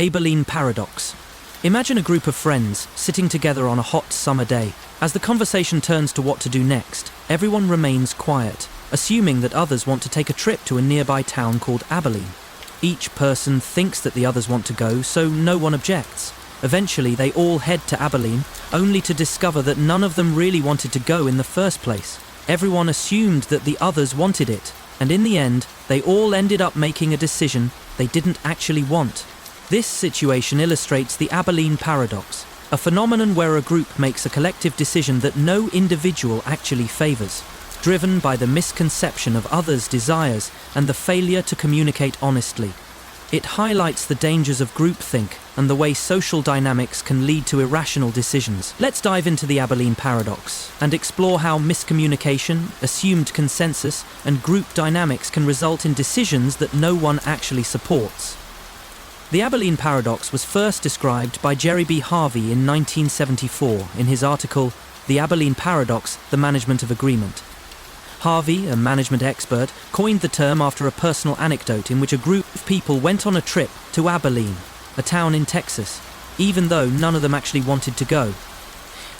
Abilene Paradox. Imagine a group of friends sitting together on a hot summer day. As the conversation turns to what to do next, everyone remains quiet, assuming that others want to take a trip to a nearby town called Abilene. Each person thinks that the others want to go, so no one objects. Eventually, they all head to Abilene, only to discover that none of them really wanted to go in the first place. Everyone assumed that the others wanted it, and in the end, they all ended up making a decision they didn't actually want. This situation illustrates the Abilene Paradox, a phenomenon where a group makes a collective decision that no individual actually favors, driven by the misconception of others' desires and the failure to communicate honestly. It highlights the dangers of groupthink and the way social dynamics can lead to irrational decisions. Let's dive into the Abilene Paradox and explore how miscommunication, assumed consensus, and group dynamics can result in decisions that no one actually supports. The Abilene Paradox was first described by Jerry B. Harvey in 1974 in his article, The Abilene Paradox, The Management of Agreement. Harvey, a management expert, coined the term after a personal anecdote in which a group of people went on a trip to Abilene, a town in Texas, even though none of them actually wanted to go.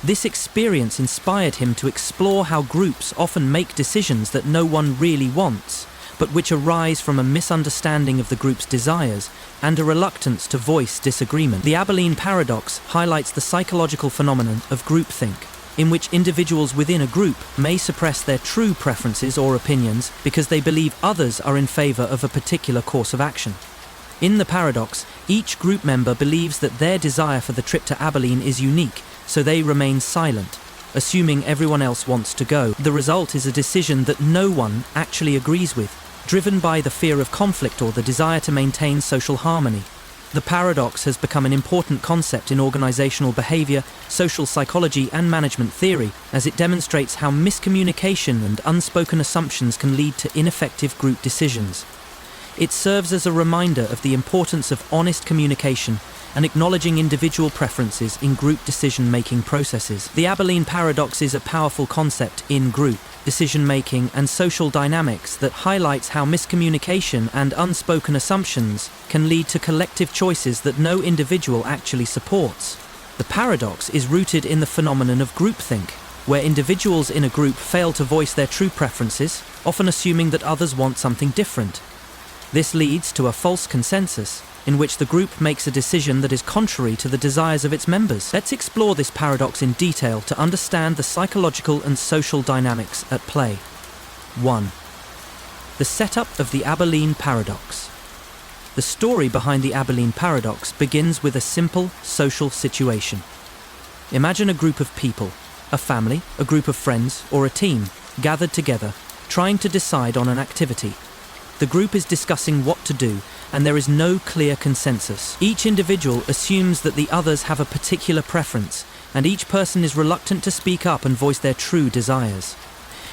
This experience inspired him to explore how groups often make decisions that no one really wants, but which arise from a misunderstanding of the group's desires and a reluctance to voice disagreement. The Abilene Paradox highlights the psychological phenomenon of groupthink, in which individuals within a group may suppress their true preferences or opinions because they believe others are in favor of a particular course of action. In the paradox, each group member believes that their desire for the trip to Abilene is unique, so they remain silent, assuming everyone else wants to go. The result is a decision that no one actually agrees with, driven by the fear of conflict or the desire to maintain social harmony. The paradox has become an important concept in organizational behavior, social psychology, and management theory, as it demonstrates how miscommunication and unspoken assumptions can lead to ineffective group decisions. It serves as a reminder of the importance of honest communication and acknowledging individual preferences in group decision-making processes. The Abilene Paradox is a powerful concept in group decision-making and social dynamics that highlights how miscommunication and unspoken assumptions can lead to collective choices that no individual actually supports. The paradox is rooted in the phenomenon of groupthink, where individuals in a group fail to voice their true preferences, often assuming that others want something different. This leads to a false consensus, in which the group makes a decision that is contrary to the desires of its members. Let's explore this paradox in detail to understand the psychological and social dynamics at play. 1. The setup of the Abilene Paradox. The story behind the Abilene Paradox begins with a simple social situation. Imagine a group of people, a family, a group of friends, or a team, gathered together, trying to decide on an activity. The group is discussing what to do, and there is no clear consensus. Each individual assumes that the others have a particular preference, and each person is reluctant to speak up and voice their true desires.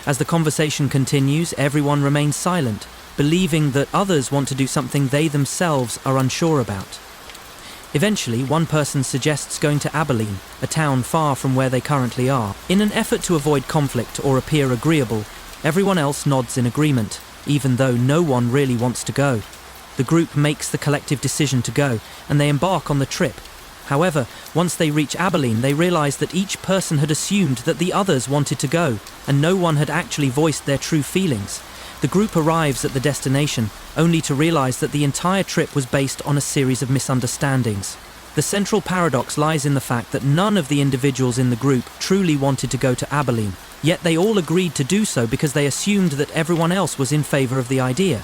As the conversation continues, everyone remains silent, believing that others want to do something they themselves are unsure about. Eventually, one person suggests going to Abilene, a town far from where they currently are. In an effort to avoid conflict or appear agreeable, everyone else nods in agreement, even though no one really wants to go. The group makes the collective decision to go, and they embark on the trip. However, once they reach Abilene, they realize that each person had assumed that the others wanted to go, and no one had actually voiced their true feelings. The group arrives at the destination, only to realize that the entire trip was based on a series of misunderstandings. The central paradox lies in the fact that none of the individuals in the group truly wanted to go to Abilene, yet they all agreed to do so because they assumed that everyone else was in favor of the idea.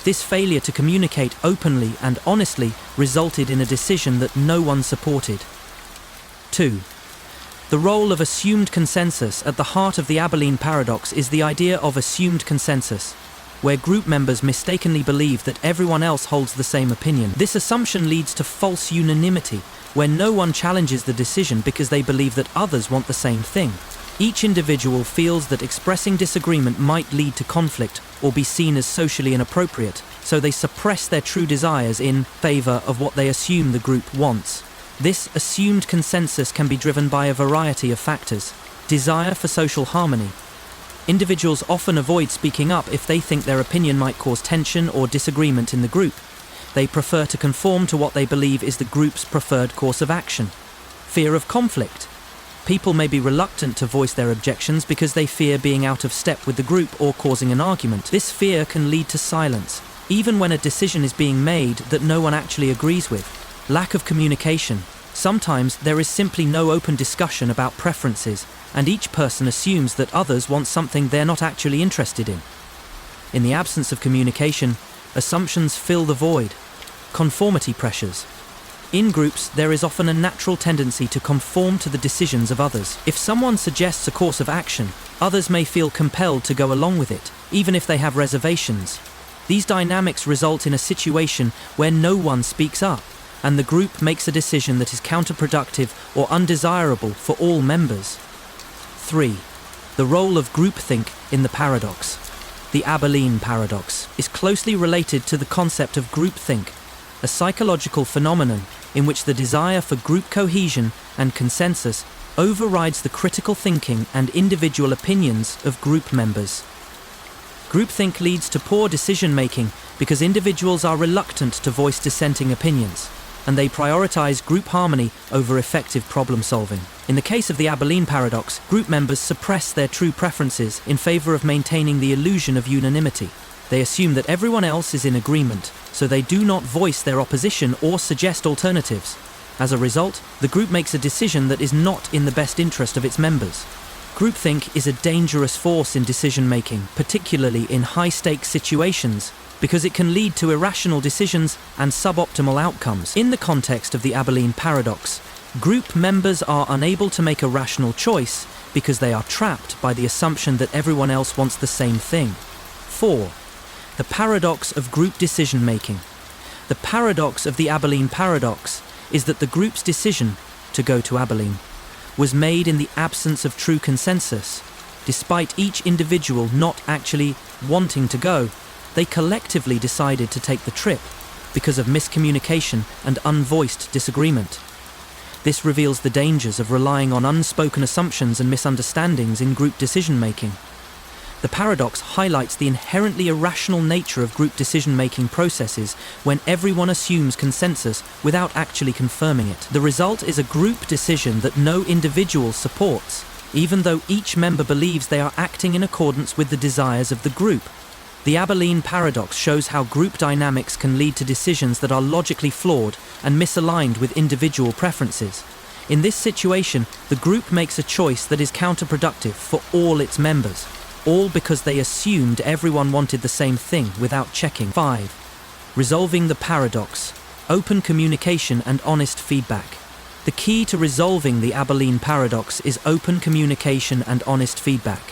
This failure to communicate openly and honestly resulted in a decision that no one supported. 2. The role of assumed consensus. At the heart of the Abilene Paradox is the idea of assumed consensus, where group members mistakenly believe that everyone else holds the same opinion. This assumption leads to false unanimity, where no one challenges the decision because they believe that others want the same thing. Each individual feels that expressing disagreement might lead to conflict or be seen as socially inappropriate, so they suppress their true desires in favor of what they assume the group wants. This assumed consensus can be driven by a variety of factors. Desire for social harmony. Individuals often avoid speaking up if they think their opinion might cause tension or disagreement in the group. They prefer to conform to what they believe is the group's preferred course of action. Fear of conflict. People may be reluctant to voice their objections because they fear being out of step with the group or causing an argument. This fear can lead to silence, even when a decision is being made that no one actually agrees with. Lack of communication. Sometimes there is simply no open discussion about preferences, and each person assumes that others want something they're not actually interested in. In the absence of communication, assumptions fill the void. Conformity pressures. In groups, there is often a natural tendency to conform to the decisions of others. If someone suggests a course of action, others may feel compelled to go along with it, even if they have reservations. These dynamics result in a situation where no one speaks up, and the group makes a decision that is counterproductive or undesirable for all members. 3. The role of groupthink in the paradox. The Abilene paradox is closely related to the concept of groupthink, a psychological phenomenon in which the desire for group cohesion and consensus overrides the critical thinking and individual opinions of group members. Groupthink leads to poor decision-making because individuals are reluctant to voice dissenting opinions, and they prioritize group harmony over effective problem-solving. In the case of the Abilene paradox, group members suppress their true preferences in favor of maintaining the illusion of unanimity. They assume that everyone else is in agreement, so they do not voice their opposition or suggest alternatives. As a result, the group makes a decision that is not in the best interest of its members. Groupthink is a dangerous force in decision-making, particularly in high-stakes situations, because it can lead to irrational decisions and suboptimal outcomes. In the context of the Abilene paradox, group members are unable to make a rational choice because they are trapped by the assumption that everyone else wants the same thing. 4. The paradox of group decision-making. The paradox of the Abilene paradox is that the group's decision to go to Abilene was made in the absence of true consensus. Despite each individual not actually wanting to go, they collectively decided to take the trip because of miscommunication and unvoiced disagreement. This reveals the dangers of relying on unspoken assumptions and misunderstandings in group decision-making. The paradox highlights the inherently irrational nature of group decision-making processes when everyone assumes consensus without actually confirming it. The result is a group decision that no individual supports, even though each member believes they are acting in accordance with the desires of the group. The Abilene paradox shows how group dynamics can lead to decisions that are logically flawed and misaligned with individual preferences. In this situation, the group makes a choice that is counterproductive for all its members, all because they assumed everyone wanted the same thing without checking. 5. Resolving the paradox. Open communication and honest feedback. The key to resolving the Abilene paradox is open communication and honest feedback.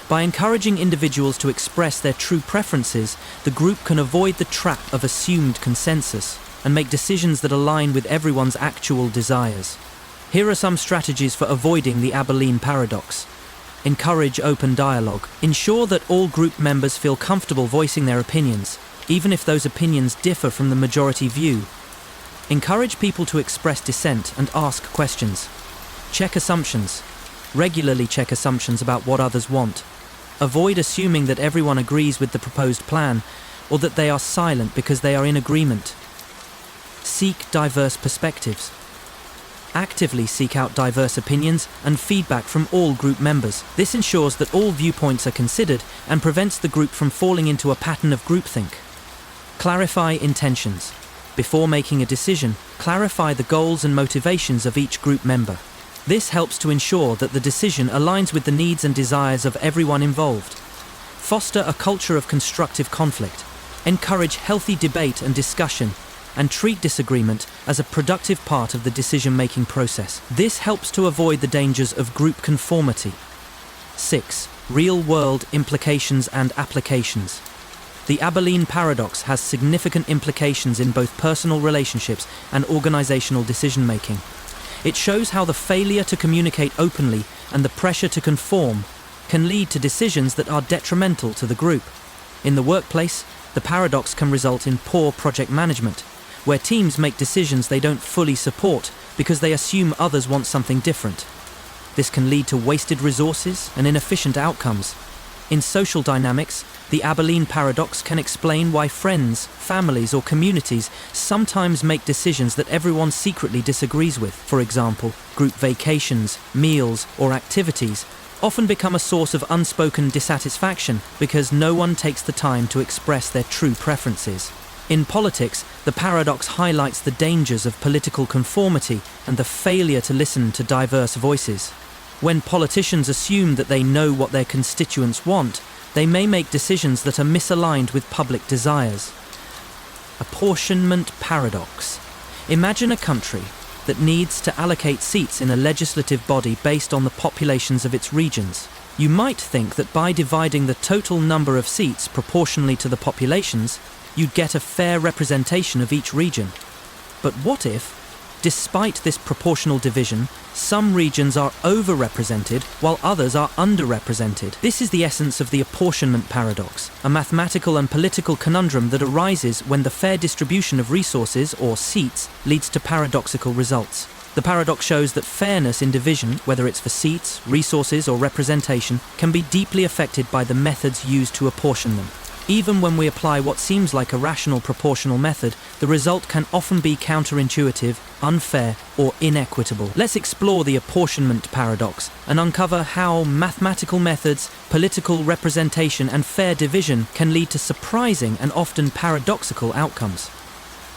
By encouraging individuals to express their true preferences, the group can avoid the trap of assumed consensus and make decisions that align with everyone's actual desires. Here are some strategies for avoiding the Abilene paradox. Encourage open dialogue. Ensure that all group members feel comfortable voicing their opinions, even if those opinions differ from the majority view. Encourage people to express dissent and ask questions. Check assumptions. Regularly check assumptions about what others want. Avoid assuming that everyone agrees with the proposed plan, or that they are silent because they are in agreement. Seek diverse perspectives. Actively seek out diverse opinions and feedback from all group members. This ensures that all viewpoints are considered and prevents the group from falling into a pattern of groupthink. Clarify intentions. Before making a decision, clarify the goals and motivations of each group member. This helps to ensure that the decision aligns with the needs and desires of everyone involved. Foster a culture of constructive conflict. Encourage healthy debate and discussion, and treat disagreement as a productive part of the decision-making process. This helps to avoid the dangers of group conformity. 6. Real-world implications and applications. The Abilene paradox has significant implications in both personal relationships and organizational decision-making. It shows how the failure to communicate openly and the pressure to conform can lead to decisions that are detrimental to the group. In the workplace, the paradox can result in poor project management, where teams make decisions they don't fully support because they assume others want something different. This can lead to wasted resources and inefficient outcomes. In social dynamics, the Abilene paradox can explain why friends, families, or communities sometimes make decisions that everyone secretly disagrees with. For example, group vacations, meals, or activities often become a source of unspoken dissatisfaction because no one takes the time to express their true preferences. In politics, the paradox highlights the dangers of political conformity and the failure to listen to diverse voices. When politicians assume that they know what their constituents want, they may make decisions that are misaligned with public desires. Apportionment paradox. Imagine a country that needs to allocate seats in a legislative body based on the populations of its regions. You might think that by dividing the total number of seats proportionally to the populations, you'd get a fair representation of each region. But what if, despite this proportional division, some regions are overrepresented while others are underrepresented? This is the essence of the apportionment paradox, a mathematical and political conundrum that arises when the fair distribution of resources, or seats, leads to paradoxical results. The paradox shows that fairness in division, whether it's for seats, resources, or representation, can be deeply affected by the methods used to apportion them. Even when we apply what seems like a rational proportional method, the result can often be counterintuitive, unfair, or inequitable. Let's explore the apportionment paradox and uncover how mathematical methods, political representation, and fair division can lead to surprising and often paradoxical outcomes.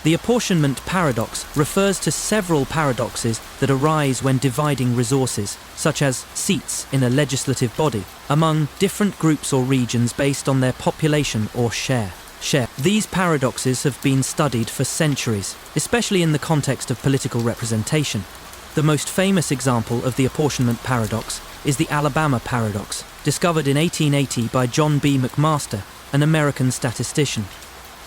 The apportionment paradox refers to several paradoxes that arise when dividing resources, such as seats in a legislative body, among different groups or regions based on their population or share. These paradoxes have been studied for centuries, especially in the context of political representation. The most famous example of the apportionment paradox is the Alabama paradox, discovered in 1880 by John B. McMaster, an American statistician.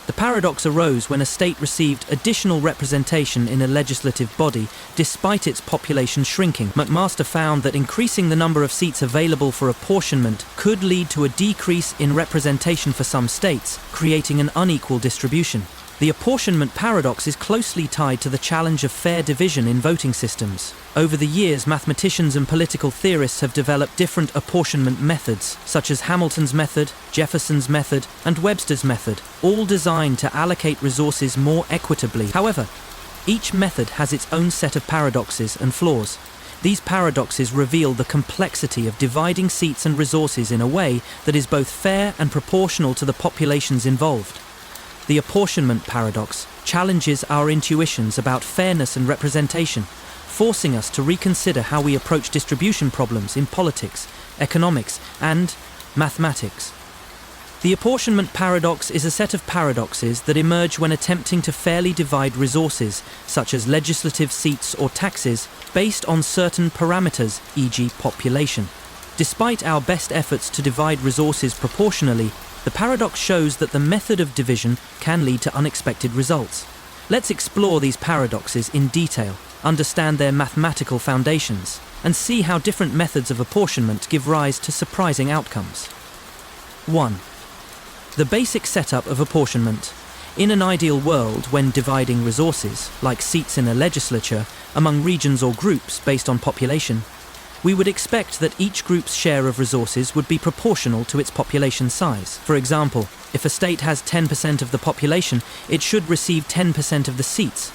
The paradox arose when a state received additional representation in a legislative body despite its population shrinking. McMaster found that increasing the number of seats available for apportionment could lead to a decrease in representation for some states, creating an unequal distribution. The apportionment paradox is closely tied to the challenge of fair division in voting systems. Over the years, mathematicians and political theorists have developed different apportionment methods, such as Hamilton's method, Jefferson's method, and Webster's method, all designed to allocate resources more equitably. However, each method has its own set of paradoxes and flaws. These paradoxes reveal the complexity of dividing seats and resources in a way that is both fair and proportional to the populations involved. The apportionment paradox challenges our intuitions about fairness and representation, forcing us to reconsider how we approach distribution problems in politics, economics, and mathematics. The apportionment paradox is a set of paradoxes that emerge when attempting to fairly divide resources, such as legislative seats or taxes, based on certain parameters, e.g. population. Despite our best efforts to divide resources proportionally, the paradox shows that the method of division can lead to unexpected results. Let's explore these paradoxes in detail, understand their mathematical foundations, and see how different methods of apportionment give rise to surprising outcomes. 1. The basic setup of apportionment. In an ideal world, when dividing resources, like seats in a legislature, among regions or groups based on population, we would expect that each group's share of resources would be proportional to its population size. For example, if a state has 10% of the population, it should receive 10% of the seats.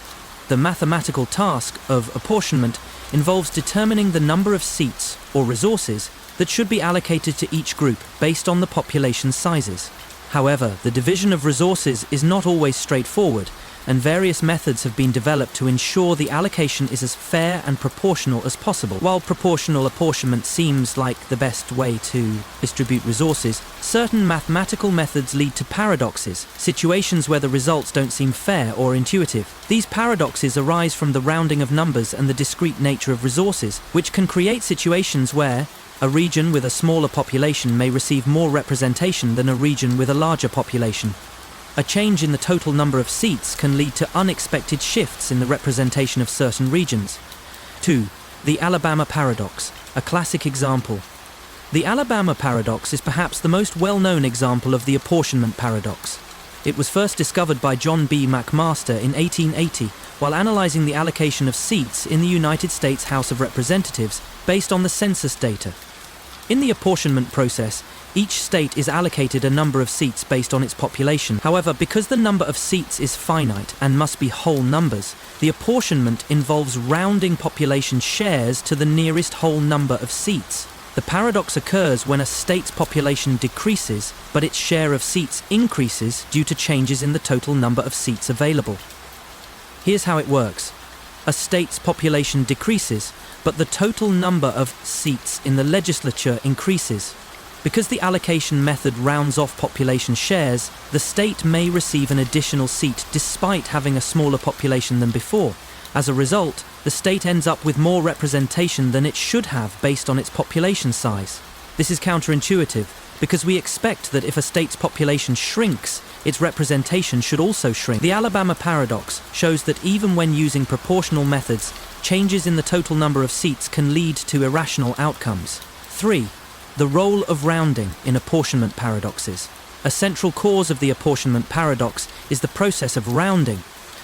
The mathematical task of apportionment involves determining the number of seats or resources that should be allocated to each group based on the population sizes. However, the division of resources is not always straightforward, and various methods have been developed to ensure the allocation is as fair and proportional as possible. While proportional apportionment seems like the best way to distribute resources, certain mathematical methods lead to paradoxes, situations where the results don't seem fair or intuitive. These paradoxes arise from the rounding of numbers and the discrete nature of resources, which can create situations where a region with a smaller population may receive more representation than a region with a larger population. A change in the total number of seats can lead to unexpected shifts in the representation of certain regions. 2. The Alabama paradox, a classic example. The Alabama paradox is perhaps the most well-known example of the apportionment paradox. It was first discovered by John B. McMaster in 1880 while analyzing the allocation of seats in the United States House of Representatives based on the census data. In the apportionment process, each state is allocated a number of seats based on its population. However, because the number of seats is finite and must be whole numbers, the apportionment involves rounding population shares to the nearest whole number of seats. The paradox occurs when a state's population decreases, but its share of seats increases due to changes in the total number of seats available. Here's how it works. A state's population decreases, but the total number of seats in the legislature increases. Because the allocation method rounds off population shares, the state may receive an additional seat despite having a smaller population than before. As a result, the state ends up with more representation than it should have based on its population size. This is counterintuitive, because we expect that if a state's population shrinks, its representation should also shrink. The Alabama paradox shows that even when using proportional methods, changes in the total number of seats can lead to irrational outcomes. 3. The role of rounding in apportionment paradoxes. A central cause of the apportionment paradox is the process of rounding.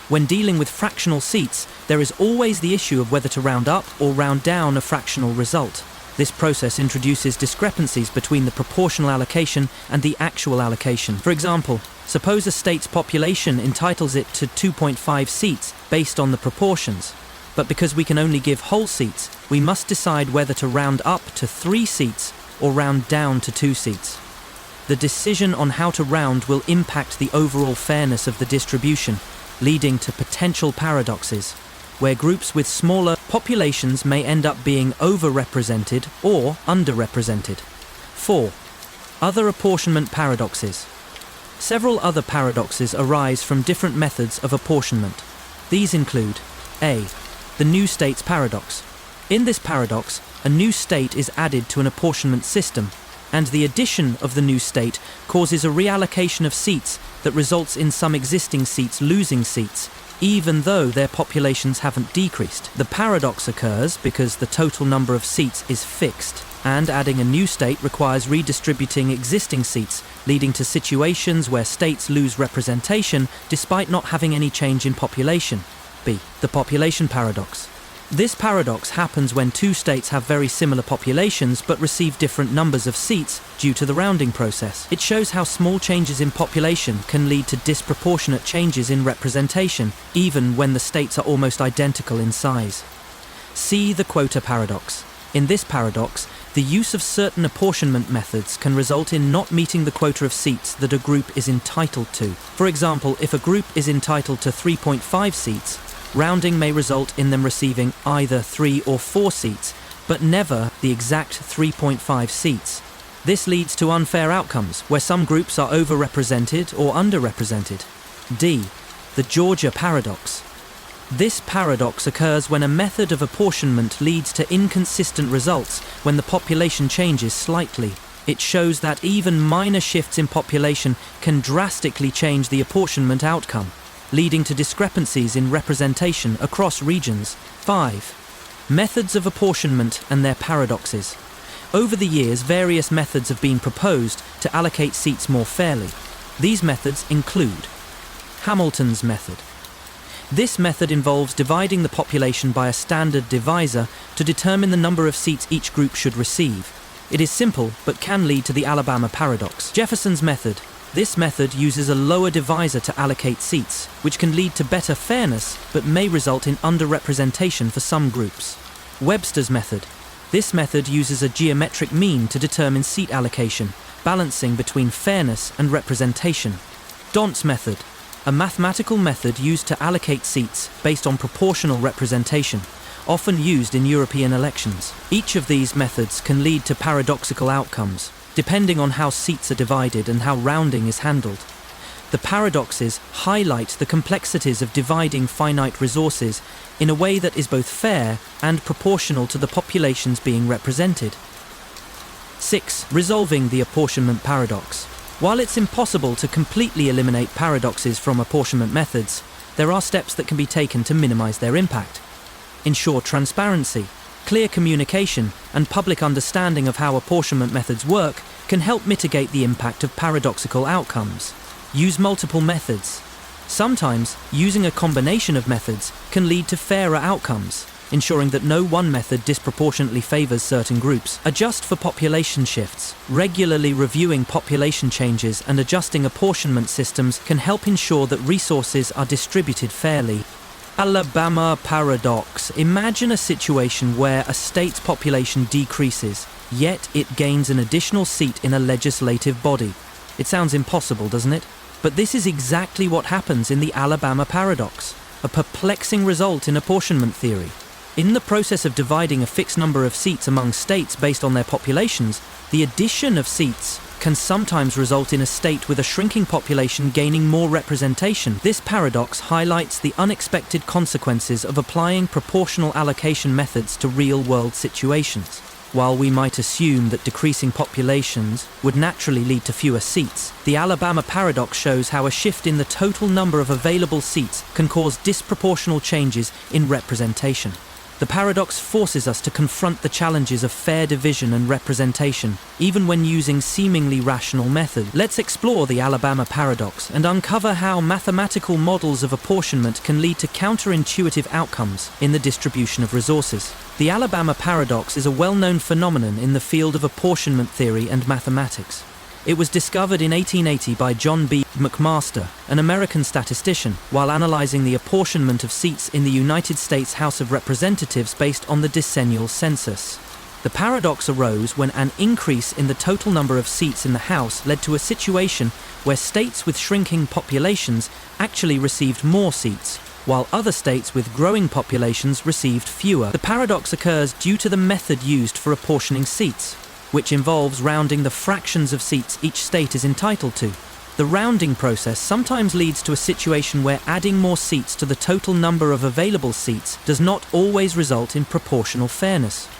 When dealing with fractional seats, there is always the issue of whether to round up or round down a fractional result. This process introduces discrepancies between the proportional allocation and the actual allocation. For example, suppose a state's population entitles it to 2.5 seats based on the proportions. But because we can only give whole seats, we must decide whether to round up to 3 seats or round down to 2 seats. The decision on how to round will impact the overall fairness of the distribution, leading to potential paradoxes, where groups with smaller populations may end up being overrepresented or underrepresented. 4. Other apportionment paradoxes. Several other paradoxes arise from different methods of apportionment. These include A. The new states paradox. In this paradox, a new state is added to an apportionment system, and the addition of the new state causes a reallocation of seats that results in some existing seats losing seats, even though their populations haven't decreased. The paradox occurs because the total number of seats is fixed, and adding a new state requires redistributing existing seats, leading to situations where states lose representation despite not having any change in population. B. The population paradox. This paradox happens when two states have very similar populations but receive different numbers of seats due to the rounding process. It shows how small changes in population can lead to disproportionate changes in representation, even when the states are almost identical in size. C. The quota paradox. In this paradox, the use of certain apportionment methods can result in not meeting the quota of seats that a group is entitled to. For example, if a group is entitled to 3.5 seats, rounding may result in them receiving either 3 or 4 seats, but never the exact 3.5 seats. This leads to unfair outcomes, where some groups are overrepresented or underrepresented. D. The Georgia paradox. This paradox occurs when a method of apportionment leads to inconsistent results when the population changes slightly. It shows that even minor shifts in population can drastically change the apportionment outcome, leading to discrepancies in representation across regions. 5. Methods of apportionment and their paradoxes. Over the years, various methods have been proposed to allocate seats more fairly. These methods include Hamilton's method. This method involves dividing the population by a standard divisor to determine the number of seats each group should receive. It is simple, but can lead to the Alabama paradox. Jefferson's method. This method uses a lower divisor to allocate seats, which can lead to better fairness, but may result in underrepresentation for some groups. Webster's method. This method uses a geometric mean to determine seat allocation, balancing between fairness and representation. Daunt's method. A mathematical method used to allocate seats based on proportional representation, often used in European elections. Each of these methods can lead to paradoxical outcomes, depending on how seats are divided and how rounding is handled. The paradoxes highlight the complexities of dividing finite resources in a way that is both fair and proportional to the populations being represented. 6. Resolving the apportionment paradox. While it's impossible to completely eliminate paradoxes from apportionment methods, there are steps that can be taken to minimize their impact. Ensure transparency. Clear communication and public understanding of how apportionment methods work can help mitigate the impact of paradoxical outcomes. Use multiple methods. Sometimes, using a combination of methods can lead to fairer outcomes. ensuring that no one method disproportionately favors certain groups. Adjust for population shifts. Regularly reviewing population changes and adjusting apportionment systems can help ensure that resources are distributed fairly. Alabama Paradox. Imagine a situation where a state's population decreases, yet it gains an additional seat in a legislative body. It sounds impossible, doesn't it? But this is exactly what happens in the Alabama Paradox, a perplexing result in apportionment theory. In the process of dividing a fixed number of seats among states based on their populations, the addition of seats can sometimes result in a state with a shrinking population gaining more representation. This paradox highlights the unexpected consequences of applying proportional allocation methods to real-world situations. While we might assume that decreasing populations would naturally lead to fewer seats, the Alabama paradox shows how a shift in the total number of available seats can cause disproportional changes in representation. The paradox forces us to confront the challenges of fair division and representation, even when using seemingly rational methods. Let's explore the Alabama paradox and uncover how mathematical models of apportionment can lead to counterintuitive outcomes in the distribution of resources. The Alabama paradox is a well-known phenomenon in the field of apportionment theory and mathematics. It was discovered in 1880 by John B. McMaster, an American statistician, while analyzing the apportionment of seats in the United States House of Representatives based on the decennial census. The paradox arose when an increase in the total number of seats in the House led to a situation where states with shrinking populations actually received more seats, while other states with growing populations received fewer. The paradox occurs due to the method used for apportioning seats, which involves rounding the fractions of seats each state is entitled to. The rounding process sometimes leads to a situation where adding more seats to the total number of available seats does not always result in proportional fairness.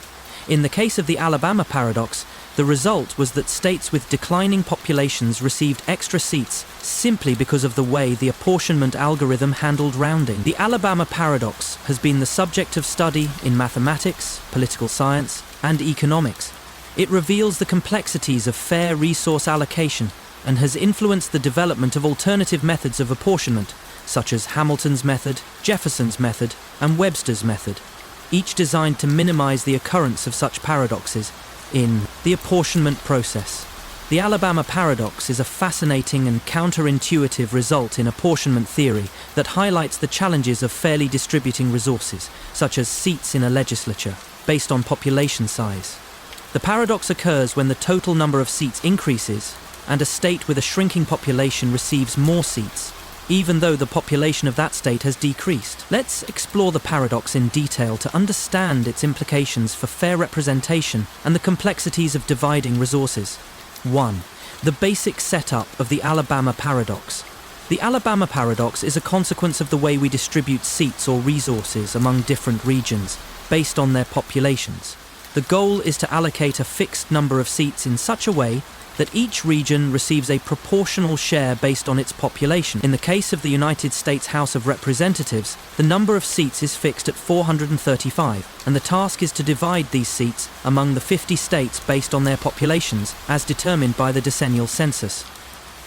In the case of the Alabama paradox, the result was that states with declining populations received extra seats simply because of the way the apportionment algorithm handled rounding. The Alabama paradox has been the subject of study in mathematics, political science, and economics. It reveals the complexities of fair resource allocation and has influenced the development of alternative methods of apportionment, such as Hamilton's method, Jefferson's method, and Webster's method, each designed to minimize the occurrence of such paradoxes in the apportionment process. The Alabama paradox is a fascinating and counterintuitive result in apportionment theory that highlights the challenges of fairly distributing resources, such as seats in a legislature, based on population size. The paradox occurs when the total number of seats increases and a state with a shrinking population receives more seats, even though the population of that state has decreased. Let's explore the paradox in detail to understand its implications for fair representation and the complexities of dividing resources. 1. The basic setup of the Alabama paradox. The Alabama paradox is a consequence of the way we distribute seats or resources among different regions, based on their populations. The goal is to allocate a fixed number of seats in such a way that each region receives a proportional share based on its population. In the case of the United States House of Representatives, the number of seats is fixed at 435, and the task is to divide these seats among the 50 states based on their populations, as determined by the decennial census.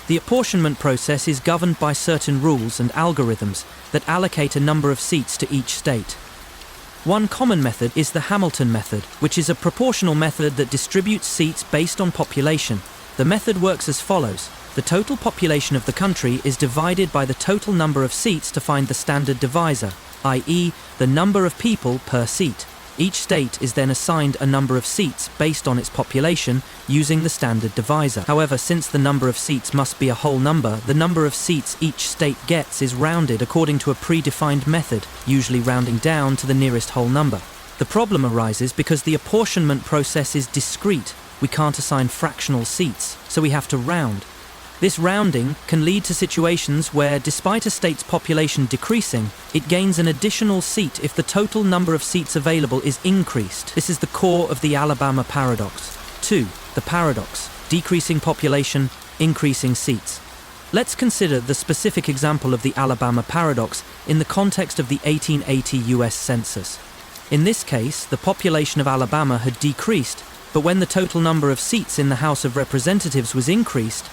The apportionment process is governed by certain rules and algorithms that allocate a number of seats to each state. One common method is the Hamilton method, which is a proportional method that distributes seats based on population. The method works as follows. The total population of the country is divided by the total number of seats to find the standard divisor, i.e., the number of people per seat. Each state is then assigned a number of seats based on its population using the standard divisor. However, since the number of seats must be a whole number, the number of seats each state gets is rounded according to a predefined method, usually rounding down to the nearest whole number. The problem arises because the apportionment process is discrete. We can't assign fractional seats, so we have to round. This rounding can lead to situations where, despite a state's population decreasing, it gains an additional seat if the total number of seats available is increased. This is the core of the Alabama paradox. 2. The paradox: decreasing population, increasing seats. Let's consider the specific example of the Alabama paradox in the context of the 1880 US Census. In this case, the population of Alabama had decreased, but when the total number of seats in the House of Representatives was increased,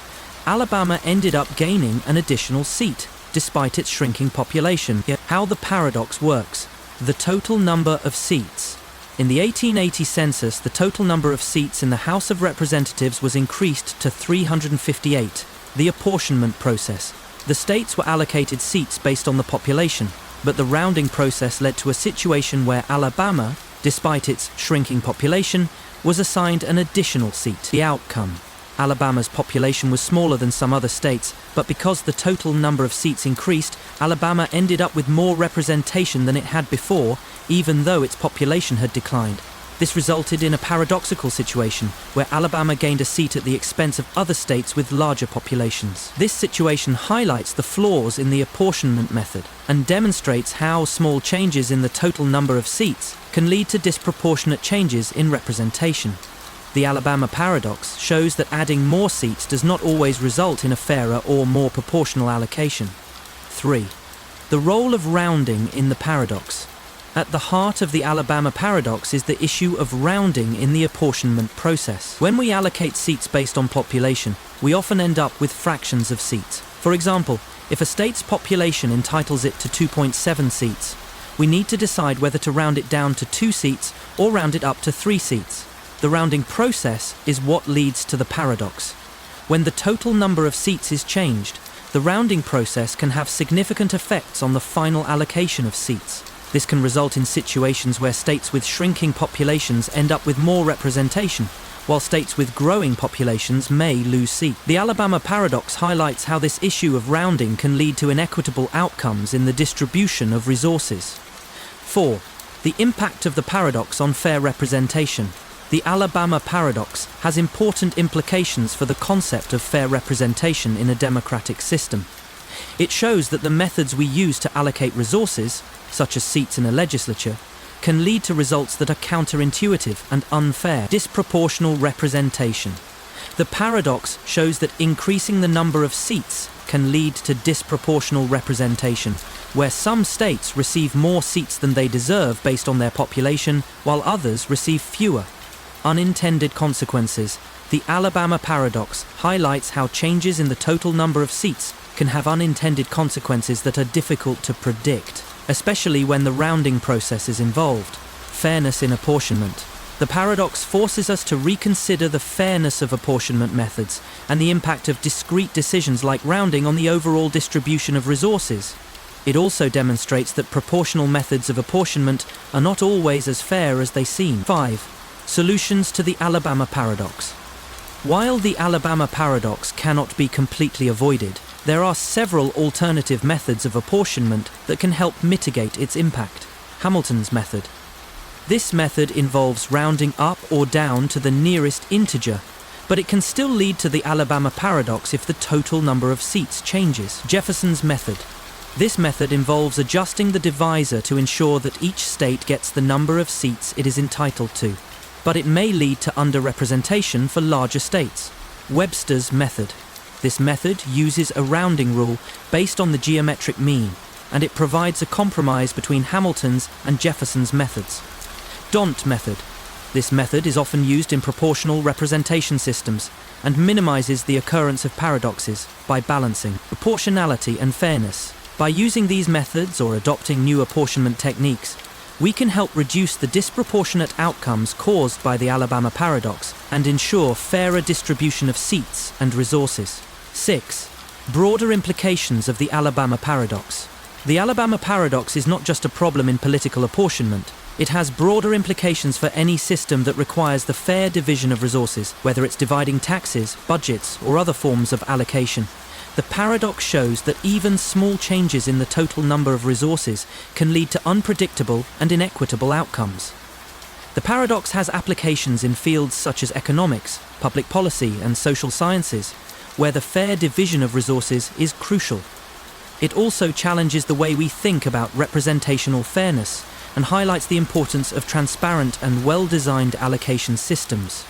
Alabama ended up gaining an additional seat, despite its shrinking population. How the paradox works. The total number of seats. In the 1880 census, the total number of seats in the House of Representatives was increased to 358. The apportionment process. The states were allocated seats based on the population, but the rounding process led to a situation where Alabama, despite its shrinking population, was assigned an additional seat. The outcome. Alabama's population was smaller than some other states, but because the total number of seats increased, Alabama ended up with more representation than it had before, even though its population had declined. This resulted in a paradoxical situation, where Alabama gained a seat at the expense of other states with larger populations. This situation highlights the flaws in the apportionment method, and demonstrates how small changes in the total number of seats can lead to disproportionate changes in representation. The Alabama Paradox shows that adding more seats does not always result in a fairer or more proportional allocation. 3. The role of rounding in the paradox. At the heart of the Alabama Paradox is the issue of rounding in the apportionment process. When we allocate seats based on population, we often end up with fractions of seats. For example, if a state's population entitles it to 2.7 seats, we need to decide whether to round it down to 2 seats or round it up to 3 seats. The rounding process is what leads to the paradox. When the total number of seats is changed, the rounding process can have significant effects on the final allocation of seats. This can result in situations where states with shrinking populations end up with more representation, while states with growing populations may lose seats. The Alabama Paradox highlights how this issue of rounding can lead to inequitable outcomes in the distribution of resources. 4. The impact of the paradox on fair representation. The Alabama Paradox has important implications for the concept of fair representation in a democratic system. It shows that the methods we use to allocate resources, such as seats in a legislature, can lead to results that are counterintuitive and unfair. Disproportional representation. The paradox shows that increasing the number of seats can lead to disproportional representation, where some states receive more seats than they deserve based on their population, while others receive fewer. Unintended consequences. The Alabama Paradox highlights how changes in the total number of seats can have unintended consequences that are difficult to predict, especially when the rounding process is involved. Fairness in apportionment. The paradox forces us to reconsider the fairness of apportionment methods and the impact of discrete decisions like rounding on the overall distribution of resources. It also demonstrates that proportional methods of apportionment are not always as fair as they seem. 5. Solutions to the Alabama Paradox. While the Alabama Paradox cannot be completely avoided, there are several alternative methods of apportionment that can help mitigate its impact. Hamilton's method. This method involves rounding up or down to the nearest integer, but it can still lead to the Alabama Paradox if the total number of seats changes. Jefferson's method. This method involves adjusting the divisor to ensure that each state gets the number of seats it is entitled to, but it may lead to underrepresentation for larger states. Webster's method. This method uses a rounding rule based on the geometric mean, and it provides a compromise between Hamilton's and Jefferson's methods. D'Hondt method. This method is often used in proportional representation systems and minimizes the occurrence of paradoxes by balancing proportionality and fairness. By using these methods or adopting new apportionment techniques, we can help reduce the disproportionate outcomes caused by the Alabama Paradox and ensure fairer distribution of seats and resources. 6. Broader implications of the Alabama Paradox. The Alabama Paradox is not just a problem in political apportionment. It has broader implications for any system that requires the fair division of resources, whether it's dividing taxes, budgets, or other forms of allocation. The paradox shows that even small changes in the total number of resources can lead to unpredictable and inequitable outcomes. The paradox has applications in fields such as economics, public policy, and social sciences, where the fair division of resources is crucial. It also challenges the way we think about representational fairness and highlights the importance of transparent and well-designed allocation systems.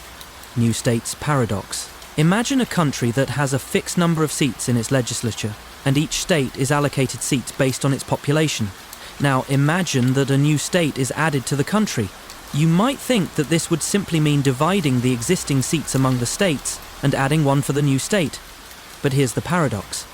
New States Paradox. Imagine a country that has a fixed number of seats in its legislature, and each state is allocated seats based on its population. Now imagine that a new state is added to the country. You might think that this would simply mean dividing the existing seats among the states and adding one for the new state. But here's the paradox.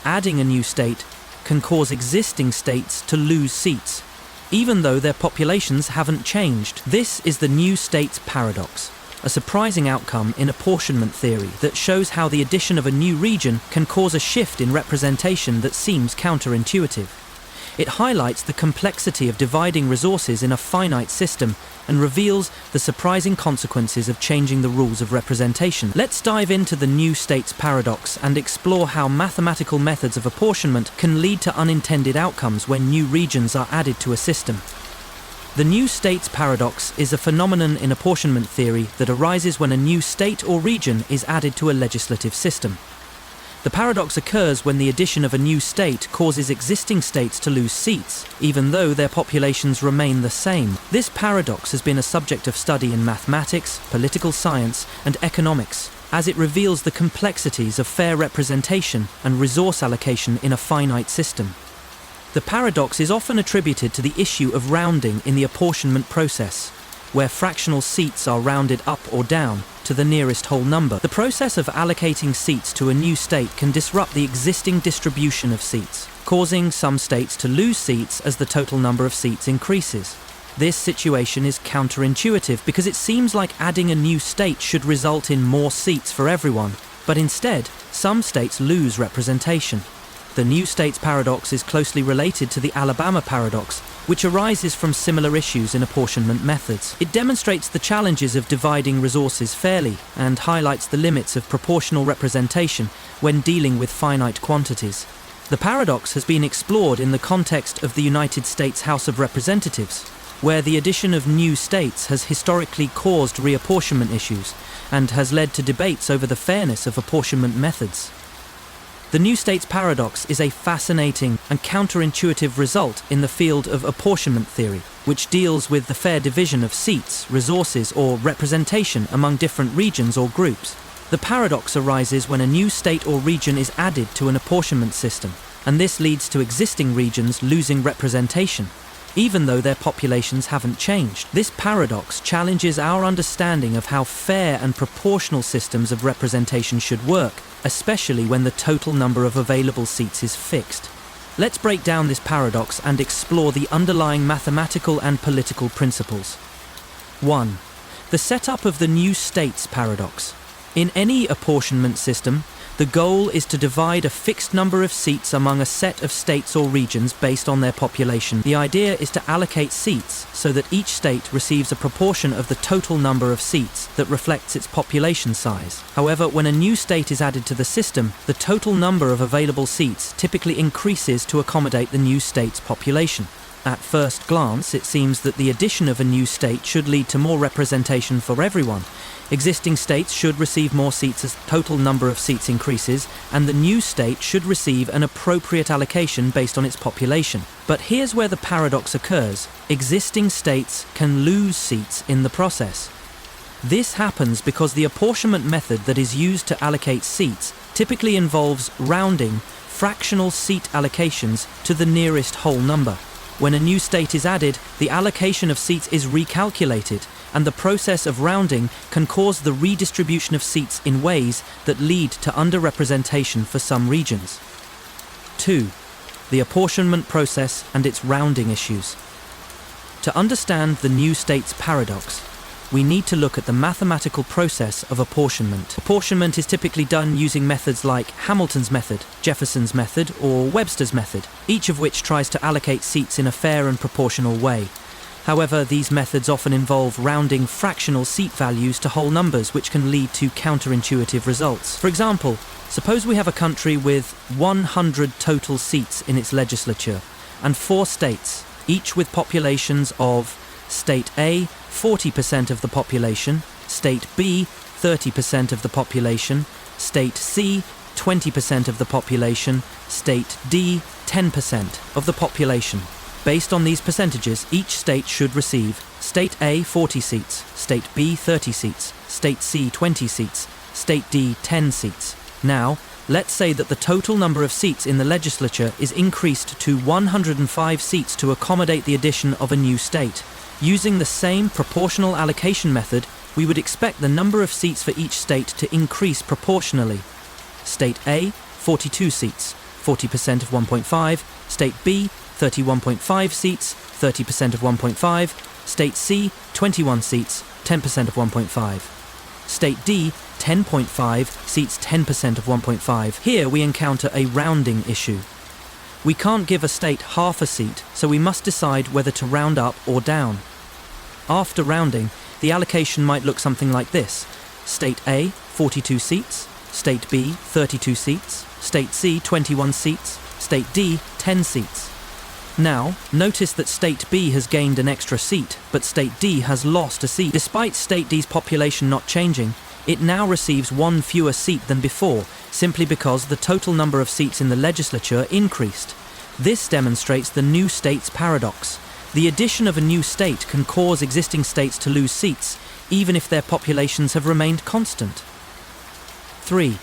Adding a new state can cause existing states to lose seats. even though their populations haven't changed. This is the new states paradox, a surprising outcome in apportionment theory that shows how the addition of a new region can cause a shift in representation that seems counterintuitive. It highlights the complexity of dividing resources in a finite system and reveals the surprising consequences of changing the rules of representation. Let's dive into the new states paradox and explore how mathematical methods of apportionment can lead to unintended outcomes when new regions are added to a system. The new states paradox is a phenomenon in apportionment theory that arises when a new state or region is added to a legislative system. The paradox occurs when the addition of a new state causes existing states to lose seats, even though their populations remain the same. This paradox has been a subject of study in mathematics, political science, and economics, as it reveals the complexities of fair representation and resource allocation in a finite system. The paradox is often attributed to the issue of rounding in the apportionment process, where fractional seats are rounded up or down to the nearest whole number. The process of allocating seats to a new state can disrupt the existing distribution of seats, causing some states to lose seats as the total number of seats increases. This situation is counterintuitive because it seems like adding a new state should result in more seats for everyone, but instead, some states lose representation. The new states paradox is closely related to the Alabama paradox, which arises from similar issues in apportionment methods. It demonstrates the challenges of dividing resources fairly and highlights the limits of proportional representation when dealing with finite quantities. The paradox has been explored in the context of the United States House of Representatives, where the addition of new states has historically caused reapportionment issues and has led to debates over the fairness of apportionment methods. The new states paradox is a fascinating and counterintuitive result in the field of apportionment theory, which deals with the fair division of seats, resources, or representation among different regions or groups. The paradox arises when a new state or region is added to an apportionment system, and this leads to existing regions losing representation, even though their populations haven't changed. This paradox challenges our understanding of how fair and proportional systems of representation should work, especially when the total number of available seats is fixed. Let's break down this paradox and explore the underlying mathematical and political principles. 1. The setup of the new states paradox. In any apportionment system, the goal is to divide a fixed number of seats among a set of states or regions based on their population. The idea is to allocate seats so that each state receives a proportion of the total number of seats that reflects its population size. However, when a new state is added to the system, the total number of available seats typically increases to accommodate the new state's population. At first glance, it seems that the addition of a new state should lead to more representation for everyone. Existing states should receive more seats as the total number of seats increases, and the new state should receive an appropriate allocation based on its population. But here's where the paradox occurs. Existing states can lose seats in the process. This happens because the apportionment method that is used to allocate seats typically involves rounding fractional seat allocations to the nearest whole number. When a new state is added, the allocation of seats is recalculated, and the process of rounding can cause the redistribution of seats in ways that lead to underrepresentation for some regions. 2. The apportionment process and its rounding issues. To understand the new states paradox, we need to look at the mathematical process of apportionment. Apportionment is typically done using methods like Hamilton's method, Jefferson's method, or Webster's method, each of which tries to allocate seats in a fair and proportional way. However, these methods often involve rounding fractional seat values to whole numbers, which can lead to counterintuitive results. For example, suppose we have a country with 100 total seats in its legislature, and 4 states, each with populations of State A, 40% of the population, State B, 30% of the population, State C, 20% of the population, State D, 10% of the population. Based on these percentages, each state should receive State A 40 seats, State B 30 seats, State C 20 seats, State D 10 seats. Now, let's say that the total number of seats in the legislature is increased to 105 seats to accommodate the addition of a new state. Using the same proportional allocation method, we would expect the number of seats for each state to increase proportionally. State A, 42 seats, 40% of 1.5, State B, 31.5 seats, 30% of 1.5, State C, 21 seats, 10% of 1.5. State D, 10.5 seats, 10% of 1.5. Here we encounter a rounding issue. We can't give a state half a seat, so we must decide whether to round up or down. After rounding, the allocation might look something like this. State A, 42 seats, State B, 32 seats, State C, 21 seats, State D, 10 seats. Now, notice that State B has gained an extra seat, but State D has lost a seat. Despite State D's population not changing, it now receives one fewer seat than before, simply because the total number of seats in the legislature increased. This demonstrates the new states paradox. The addition of a new state can cause existing states to lose seats, even if their populations have remained constant. 3.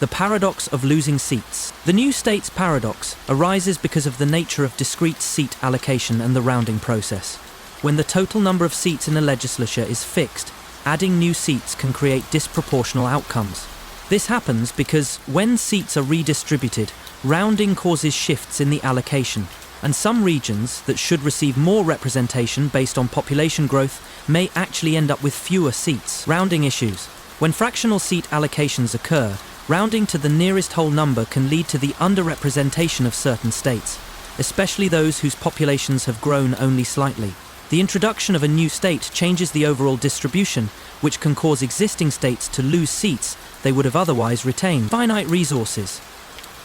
The paradox of losing seats. The new states paradox arises because of the nature of discrete seat allocation and the rounding process. When the total number of seats in a legislature is fixed, adding new seats can create disproportional outcomes. This happens because when seats are redistributed, rounding causes shifts in the allocation, and some regions that should receive more representation based on population growth may actually end up with fewer seats. Rounding issues. When fractional seat allocations occur, rounding to the nearest whole number can lead to the underrepresentation of certain states, especially those whose populations have grown only slightly. The introduction of a new state changes the overall distribution, which can cause existing states to lose seats they would have otherwise retained. Finite resources.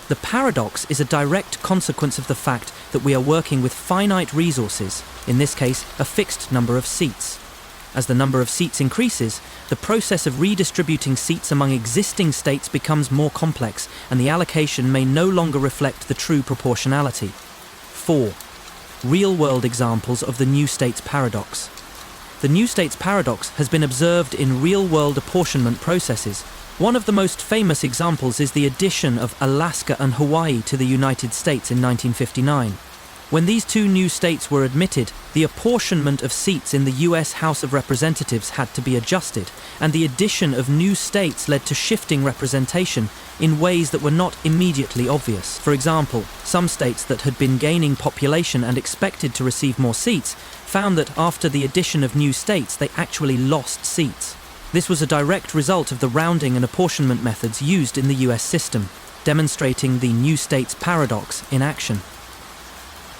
The paradox is a direct consequence of the fact that we are working with finite resources, in this case, a fixed number of seats. As the number of seats increases, the process of redistributing seats among existing states becomes more complex, and the allocation may no longer reflect the true proportionality. 4. Real-world examples of the new states paradox. The new states paradox has been observed in real-world apportionment processes. One of the most famous examples is the addition of Alaska and Hawaii to the United States in 1959. When these two new states were admitted, the apportionment of seats in the US House of Representatives had to be adjusted, and the addition of new states led to shifting representation in ways that were not immediately obvious. For example, some states that had been gaining population and expected to receive more seats found that after the addition of new states, they actually lost seats. This was a direct result of the rounding and apportionment methods used in the US system, demonstrating the new states paradox in action.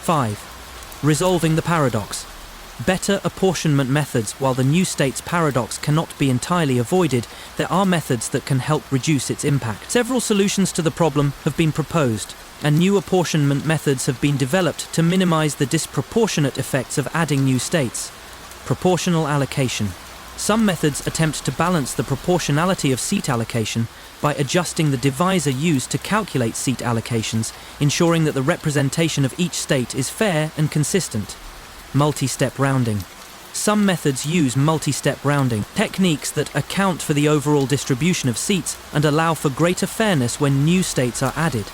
5. Resolving the paradox. Better apportionment methods. While the new states paradox cannot be entirely avoided, there are methods that can help reduce its impact. Several solutions to the problem have been proposed, and new apportionment methods have been developed to minimize the disproportionate effects of adding new states. Proportional allocation. Some methods attempt to balance the proportionality of seat allocation by adjusting the divisor used to calculate seat allocations, ensuring that the representation of each state is fair and consistent. Multi-step rounding. Some methods use multi-step rounding, techniques that account for the overall distribution of seats and allow for greater fairness when new states are added.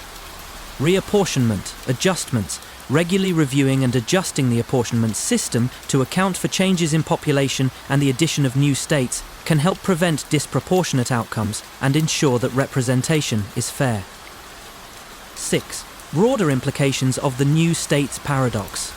Reapportionment, adjustments, regularly reviewing and adjusting the apportionment system to account for changes in population and the addition of new states can help prevent disproportionate outcomes and ensure that representation is fair. 6. Broader implications of the new states paradox.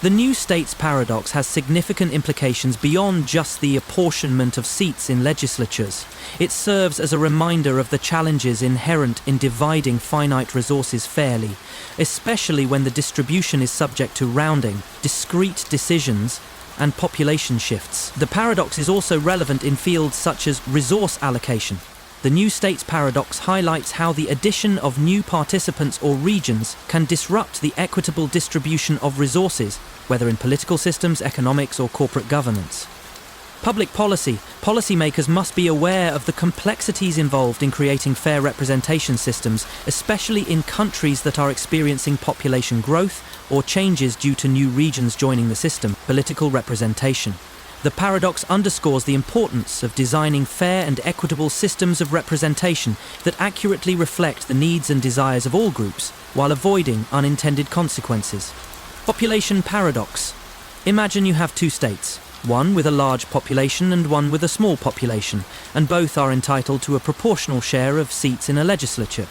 The new states paradox has significant implications beyond just the apportionment of seats in legislatures. It serves as a reminder of the challenges inherent in dividing finite resources fairly, especially when the distribution is subject to rounding, discrete decisions, and population shifts. The paradox is also relevant in fields such as resource allocation. The new states paradox highlights how the addition of new participants or regions can disrupt the equitable distribution of resources, whether in political systems, economics, or corporate governance. Public policy. Policymakers must be aware of the complexities involved in creating fair representation systems, especially in countries that are experiencing population growth or changes due to new regions joining the system. Political representation. The paradox underscores the importance of designing fair and equitable systems of representation that accurately reflect the needs and desires of all groups, while avoiding unintended consequences. Population paradox. Imagine you have two states, one with a large population and one with a small population, and both are entitled to a proportional share of seats in a legislature.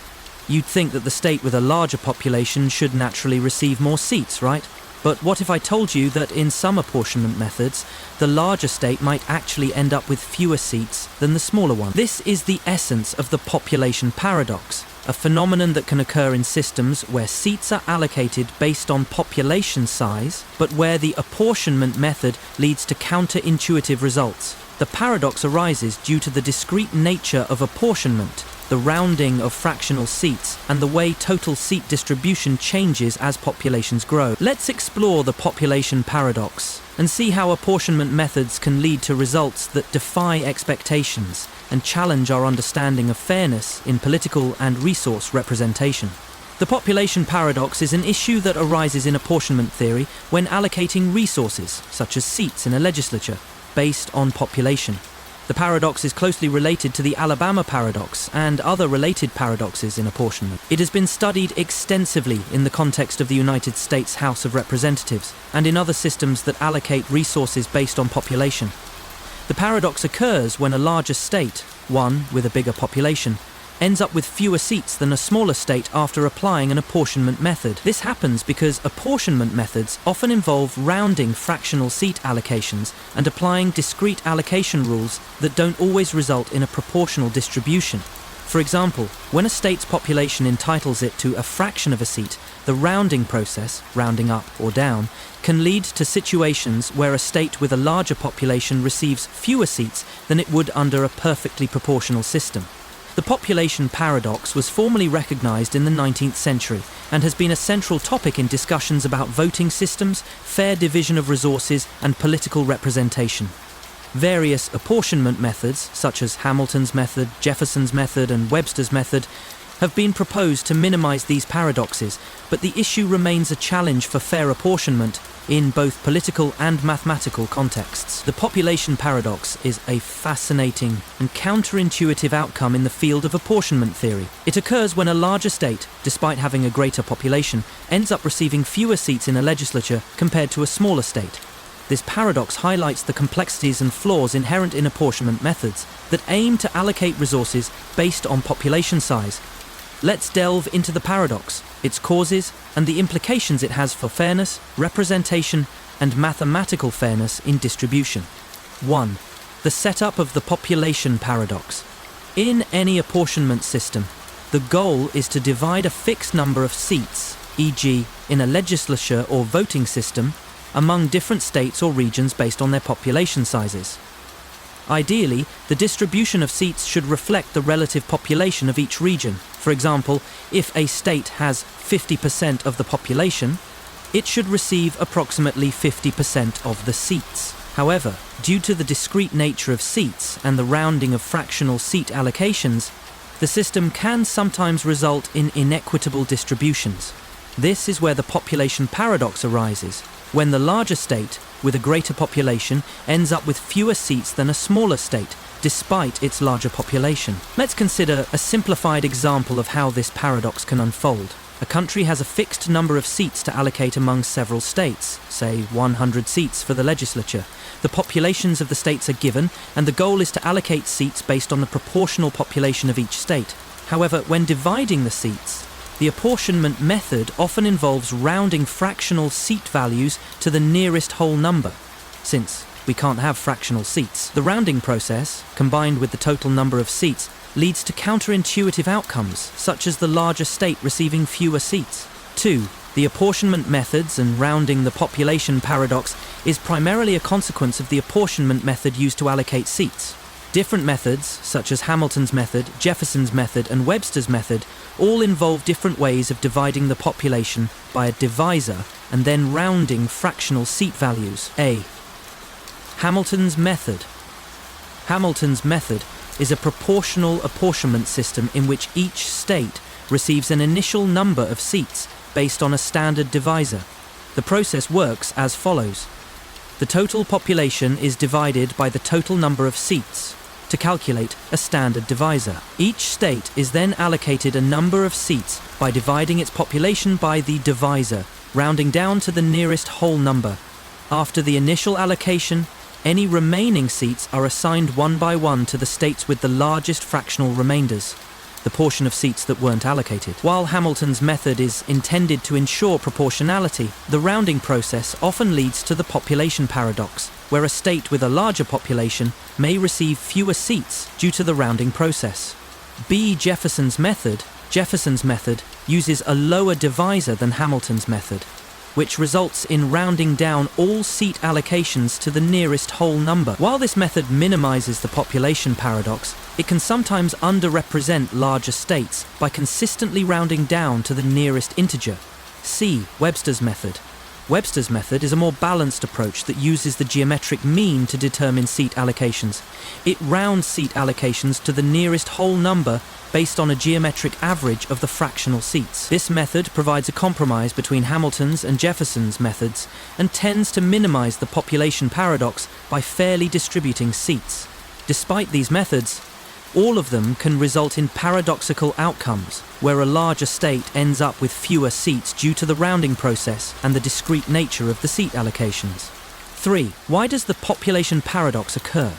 You'd think that the state with a larger population should naturally receive more seats, right? But what if I told you that in some apportionment methods, the larger state might actually end up with fewer seats than the smaller one? This is the essence of the population paradox, a phenomenon that can occur in systems where seats are allocated based on population size, but where the apportionment method leads to counterintuitive results. The paradox arises due to the discrete nature of apportionment, the rounding of fractional seats, and the way total seat distribution changes as populations grow. Let's explore the population paradox and see how apportionment methods can lead to results that defy expectations and challenge our understanding of fairness in political and resource representation. The population paradox is an issue that arises in apportionment theory when allocating resources, such as seats in a legislature, based on population. The paradox is closely related to the Alabama paradox and other related paradoxes in apportionment. It has been studied extensively in the context of the United States House of Representatives and in other systems that allocate resources based on population. The paradox occurs when a larger state, one with a bigger population, ends up with fewer seats than a smaller state after applying an apportionment method. This happens because apportionment methods often involve rounding fractional seat allocations and applying discrete allocation rules that don't always result in a proportional distribution. For example, when a state's population entitles it to a fraction of a seat, the rounding process, rounding up or down, can lead to situations where a state with a larger population receives fewer seats than it would under a perfectly proportional system. The population paradox was formally recognized in the 19th century and has been a central topic in discussions about voting systems, fair division of resources, and political representation. Various apportionment methods, such as Hamilton's method, Jefferson's method, and Webster's method, have been proposed to minimize these paradoxes, but the issue remains a challenge for fair apportionment in both political and mathematical contexts. The population paradox is a fascinating and counterintuitive outcome in the field of apportionment theory. It occurs when a larger state, despite having a greater population, ends up receiving fewer seats in a legislature compared to a smaller state. This paradox highlights the complexities and flaws inherent in apportionment methods that aim to allocate resources based on population size. Let's delve into the paradox, its causes, and the implications it has for fairness, representation, and mathematical fairness in distribution. 1. The setup of the population paradox. In any apportionment system, the goal is to divide a fixed number of seats, e.g., in a legislature or voting system, among different states or regions based on their population sizes. Ideally, the distribution of seats should reflect the relative population of each region. For example, if a state has 50% of the population, it should receive approximately 50% of the seats. However, due to the discrete nature of seats and the rounding of fractional seat allocations, the system can sometimes result in inequitable distributions. This is where the population paradox arises, when the larger state, with a greater population, ends up with fewer seats than a smaller state, despite its larger population. Let's consider a simplified example of how this paradox can unfold. A country has a fixed number of seats to allocate among several states, say 100 seats for the legislature. The populations of the states are given, and the goal is to allocate seats based on the proportional population of each state. However, when dividing the seats, the apportionment method often involves rounding fractional seat values to the nearest whole number. Since we can't have fractional seats, the rounding process, combined with the total number of seats, leads to counterintuitive outcomes, such as the larger state receiving fewer seats. 2. The apportionment methods and rounding the population paradox is primarily a consequence of the apportionment method used to allocate seats. Different methods, such as Hamilton's method, Jefferson's method, and Webster's method, all involve different ways of dividing the population by a divisor and then rounding fractional seat values. A. Hamilton's method. Hamilton's method is a proportional apportionment system in which each state receives an initial number of seats based on a standard divisor. The process works as follows. The total population is divided by the total number of seats to calculate a standard divisor. Each state is then allocated a number of seats by dividing its population by the divisor, rounding down to the nearest whole number. After the initial allocation, any remaining seats are assigned one by one to the states with the largest fractional remainders. the portion of seats that weren't allocated. While Hamilton's method is intended to ensure proportionality, the rounding process often leads to the population paradox, where a state with a larger population may receive fewer seats due to the rounding process. Jefferson's method uses a lower divisor than Hamilton's method, which results in rounding down all seat allocations to the nearest whole number. While this method minimizes the population paradox, it can sometimes underrepresent larger states by consistently rounding down to the nearest integer. See Webster's method. Webster's method is a more balanced approach that uses the geometric mean to determine seat allocations. It rounds seat allocations to the nearest whole number based on a geometric average of the fractional seats. This method provides a compromise between Hamilton's and Jefferson's methods and tends to minimize the population paradox by fairly distributing seats. Despite these methods, all of them can result in paradoxical outcomes, where a larger state ends up with fewer seats due to the rounding process and the discrete nature of the seat allocations. 3. Why does the population paradox occur?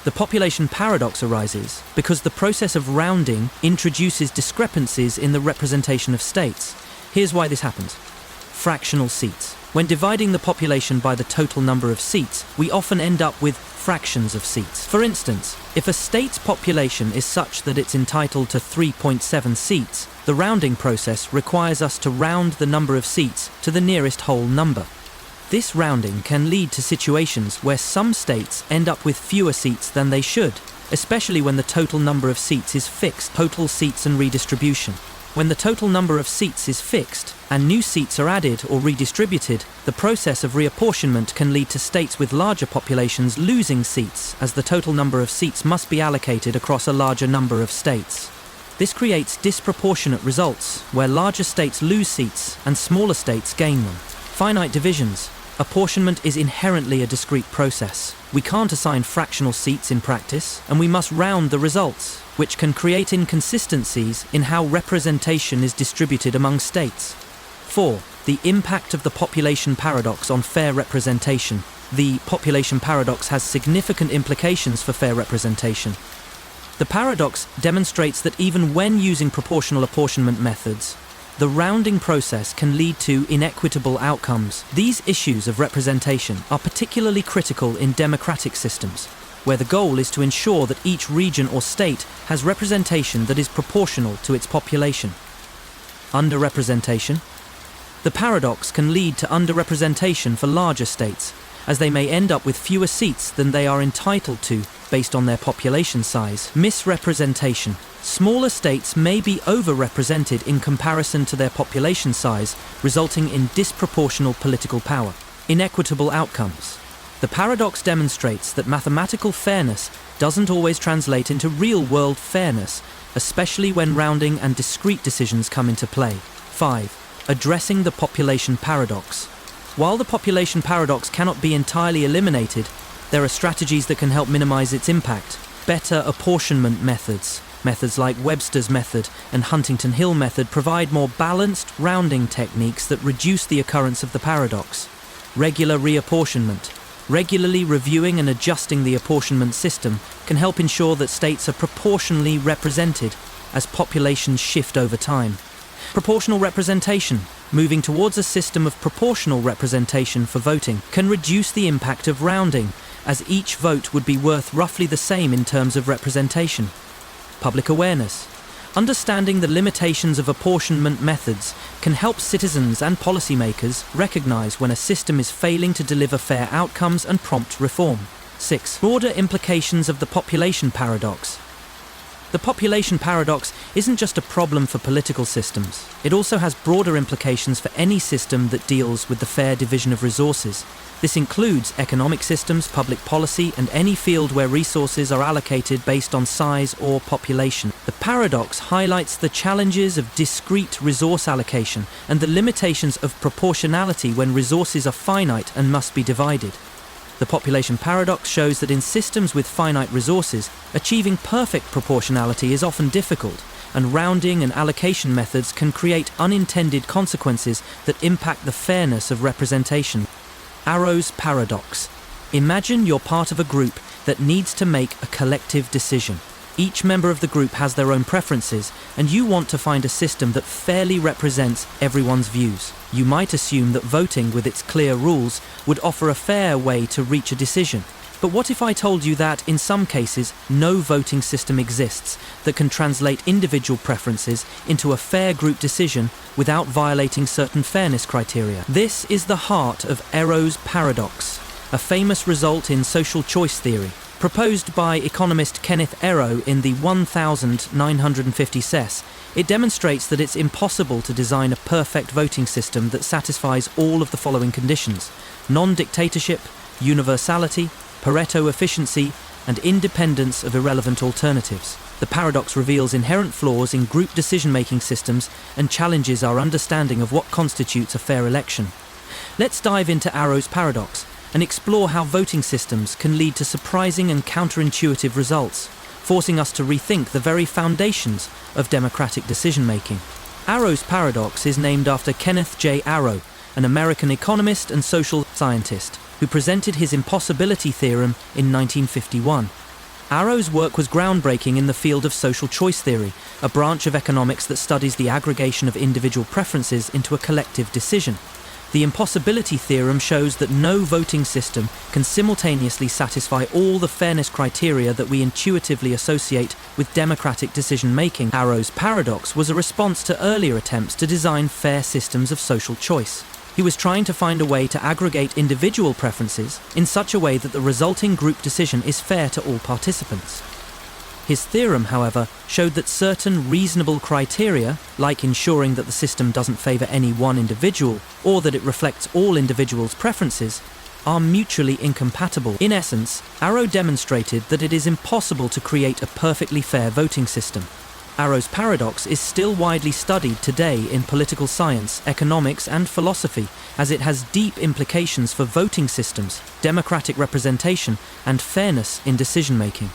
The population paradox arises because the process of rounding introduces discrepancies in the representation of states. Here's why this happens. Fractional seats. When dividing the population by the total number of seats, we often end up with fractions of seats. For instance, if a state's population is such that it's entitled to 3.7 seats, the rounding process requires us to round the number of seats to the nearest whole number. This rounding can lead to situations where some states end up with fewer seats than they should, especially when the total number of seats is fixed. Total seats and redistribution. When the total number of seats is fixed and new seats are added or redistributed, the process of reapportionment can lead to states with larger populations losing seats, as the total number of seats must be allocated across a larger number of states. This creates disproportionate results, where larger states lose seats and smaller states gain them. Finite divisions. Apportionment is inherently a discrete process. We can't assign fractional seats in practice, and we must round the results, which can create inconsistencies in how representation is distributed among states. 4. The impact of the population paradox on fair representation. The population paradox has significant implications for fair representation. The paradox demonstrates that even when using proportional apportionment methods, the rounding process can lead to inequitable outcomes. These issues of representation are particularly critical in democratic systems, where the goal is to ensure that each region or state has representation that is proportional to its population. Underrepresentation. The paradox can lead to underrepresentation for larger states, as they may end up with fewer seats than they are entitled to based on their population size. Misrepresentation. Smaller states may be overrepresented in comparison to their population size, resulting in disproportional political power. Inequitable outcomes. The paradox demonstrates that mathematical fairness doesn't always translate into real-world fairness, especially when rounding and discrete decisions come into play. 5. Addressing the population paradox. While the population paradox cannot be entirely eliminated, there are strategies that can help minimize its impact. Better apportionment methods. Methods like Webster's method and Huntington-Hill method provide more balanced rounding techniques that reduce the occurrence of the paradox. Regular reapportionment. Regularly reviewing and adjusting the apportionment system can help ensure that states are proportionally represented as populations shift over time. Proportional representation. Moving towards a system of proportional representation for voting can reduce the impact of rounding, as each vote would be worth roughly the same in terms of representation. Public awareness. Understanding the limitations of apportionment methods can help citizens and policymakers recognize when a system is failing to deliver fair outcomes and prompt reform. 6. Broader implications of the population paradox. The population paradox isn't just a problem for political systems. It also has broader implications for any system that deals with the fair division of resources. This includes economic systems, public policy, and any field where resources are allocated based on size or population. The paradox highlights the challenges of discrete resource allocation and the limitations of proportionality when resources are finite and must be divided. The population paradox shows that in systems with finite resources, achieving perfect proportionality is often difficult, and rounding and allocation methods can create unintended consequences that impact the fairness of representation. Arrow's paradox. Imagine you're part of a group that needs to make a collective decision. Each member of the group has their own preferences, and you want to find a system that fairly represents everyone's views. You might assume that voting, with its clear rules, would offer a fair way to reach a decision. But what if I told you that, in some cases, no voting system exists that can translate individual preferences into a fair group decision without violating certain fairness criteria? This is the heart of Arrow's paradox, a famous result in social choice theory. Proposed by economist Kenneth Arrow in the 1950 SES, it demonstrates that it's impossible to design a perfect voting system that satisfies all of the following conditions: non-dictatorship, universality, Pareto efficiency, and independence of irrelevant alternatives. The paradox reveals inherent flaws in group decision-making systems and challenges our understanding of what constitutes a fair election. Let's dive into Arrow's paradox and explore how voting systems can lead to surprising and counterintuitive results, forcing us to rethink the very foundations of democratic decision-making. Arrow's paradox is named after Kenneth J. Arrow, an American economist and social scientist, who presented his impossibility theorem in 1951. Arrow's work was groundbreaking in the field of social choice theory, a branch of economics that studies the aggregation of individual preferences into a collective decision. The impossibility theorem shows that no voting system can simultaneously satisfy all the fairness criteria that we intuitively associate with democratic decision-making. Arrow's paradox was a response to earlier attempts to design fair systems of social choice. He was trying to find a way to aggregate individual preferences in such a way that the resulting group decision is fair to all participants. His theorem, however, showed that certain reasonable criteria, like ensuring that the system doesn't favour any one individual or that it reflects all individuals' preferences, are mutually incompatible. In essence, Arrow demonstrated that it is impossible to create a perfectly fair voting system. Arrow's paradox is still widely studied today in political science, economics, and philosophy, as it has deep implications for voting systems, democratic representation, and fairness in decision-making.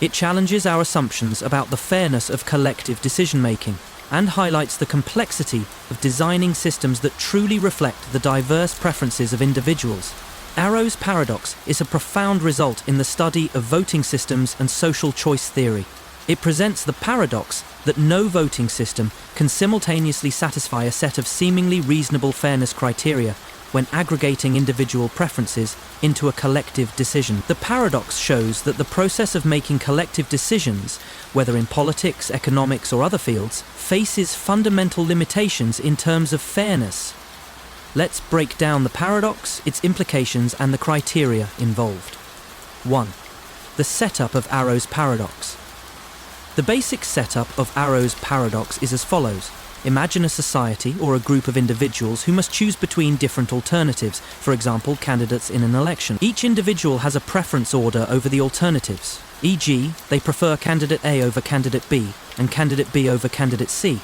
It challenges our assumptions about the fairness of collective decision-making and highlights the complexity of designing systems that truly reflect the diverse preferences of individuals. Arrow's paradox is a profound result in the study of voting systems and social choice theory. It presents the paradox that no voting system can simultaneously satisfy a set of seemingly reasonable fairness criteria when aggregating individual preferences into a collective decision. The paradox shows that the process of making collective decisions, whether in politics, economics, or other fields, faces fundamental limitations in terms of fairness. Let's break down the paradox, its implications, and the criteria involved. 1. The setup of Arrow's paradox. The basic setup of Arrow's paradox is as follows. Imagine a society or a group of individuals who must choose between different alternatives, for example, candidates in an election. Each individual has a preference order over the alternatives, e.g., they prefer candidate A over candidate B and candidate B over candidate C.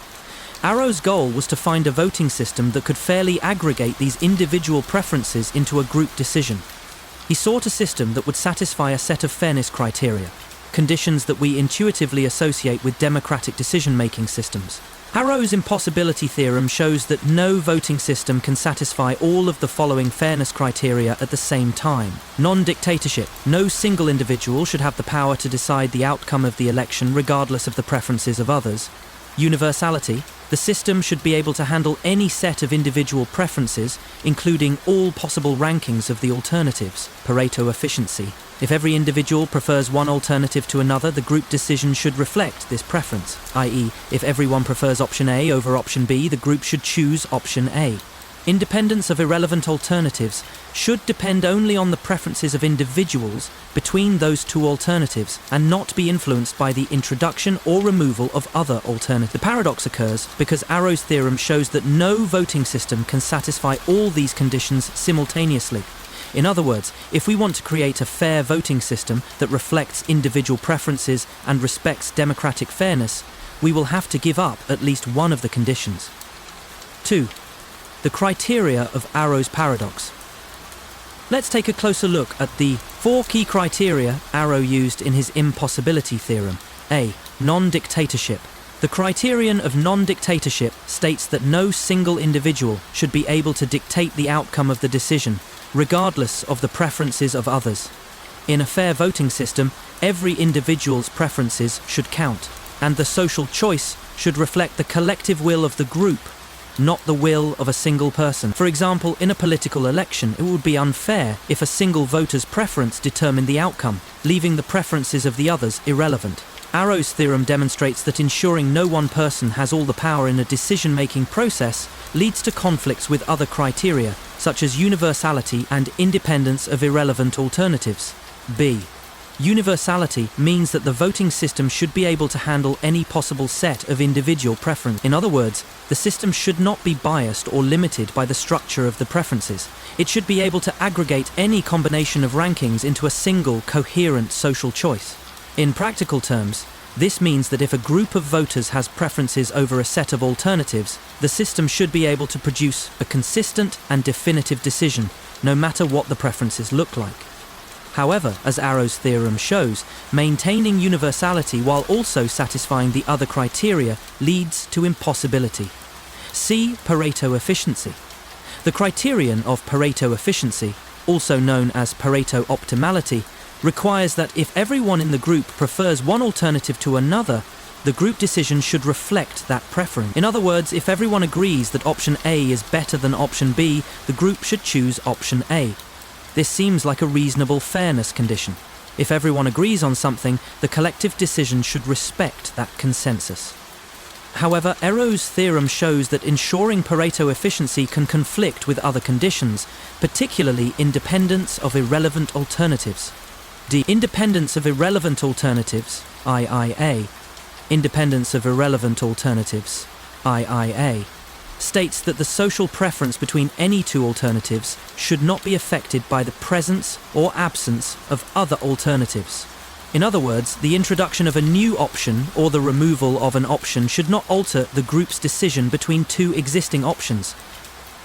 Arrow's goal was to find a voting system that could fairly aggregate these individual preferences into a group decision. He sought a system that would satisfy a set of fairness criteria, conditions that we intuitively associate with democratic decision-making systems. Arrow's impossibility theorem shows that no voting system can satisfy all of the following fairness criteria at the same time. Non-dictatorship. No single individual should have the power to decide the outcome of the election regardless of the preferences of others. Universality. The system should be able to handle any set of individual preferences, including all possible rankings of the alternatives. Pareto efficiency. If every individual prefers one alternative to another, the group decision should reflect this preference, i.e., if everyone prefers option A over option B, the group should choose option A. Independence of irrelevant alternatives should depend only on the preferences of individuals between those two alternatives and not be influenced by the introduction or removal of other alternatives. The paradox occurs because Arrow's theorem shows that no voting system can satisfy all these conditions simultaneously. In other words, if we want to create a fair voting system that reflects individual preferences and respects democratic fairness, we will have to give up at least one of the conditions. 2. The criteria of Arrow's paradox. Let's take a closer look at the 4 key criteria Arrow used in his impossibility theorem. A. Non-dictatorship. The criterion of non-dictatorship states that no single individual should be able to dictate the outcome of the decision, regardless of the preferences of others. In a fair voting system, every individual's preferences should count, and the social choice should reflect the collective will of the group, not the will of a single person. For example, in a political election, it would be unfair if a single voter's preference determined the outcome, leaving the preferences of the others irrelevant. Arrow's theorem demonstrates that ensuring no one person has all the power in a decision-making process leads to conflicts with other criteria, such as universality and independence of irrelevant alternatives. B. Universality means that the voting system should be able to handle any possible set of individual preferences. In other words, the system should not be biased or limited by the structure of the preferences. It should be able to aggregate any combination of rankings into a single, coherent social choice. In practical terms, this means that if a group of voters has preferences over a set of alternatives, the system should be able to produce a consistent and definitive decision, no matter what the preferences look like. However, as Arrow's theorem shows, maintaining universality while also satisfying the other criteria leads to impossibility. See Pareto efficiency. The criterion of Pareto efficiency, also known as Pareto optimality, requires that if everyone in the group prefers one alternative to another, the group decision should reflect that preference. In other words, if everyone agrees that option A is better than option B, the group should choose option A. This seems like a reasonable fairness condition. If everyone agrees on something, the collective decision should respect that consensus. However, Arrow's theorem shows that ensuring Pareto efficiency can conflict with other conditions, particularly independence of irrelevant alternatives. D. Independence of irrelevant alternatives, IIA. Independence of irrelevant alternatives, IIA, states that the social preference between any two alternatives should not be affected by the presence or absence of other alternatives. In other words, the introduction of a new option or the removal of an option should not alter the group's decision between two existing options.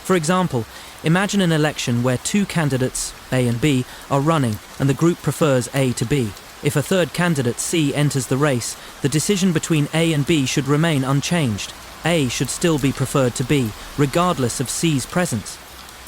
For example, imagine an election where two candidates, A and B, are running and the group prefers A to B. If a third candidate, C, enters the race, the decision between A and B should remain unchanged. A should still be preferred to B, regardless of C's presence.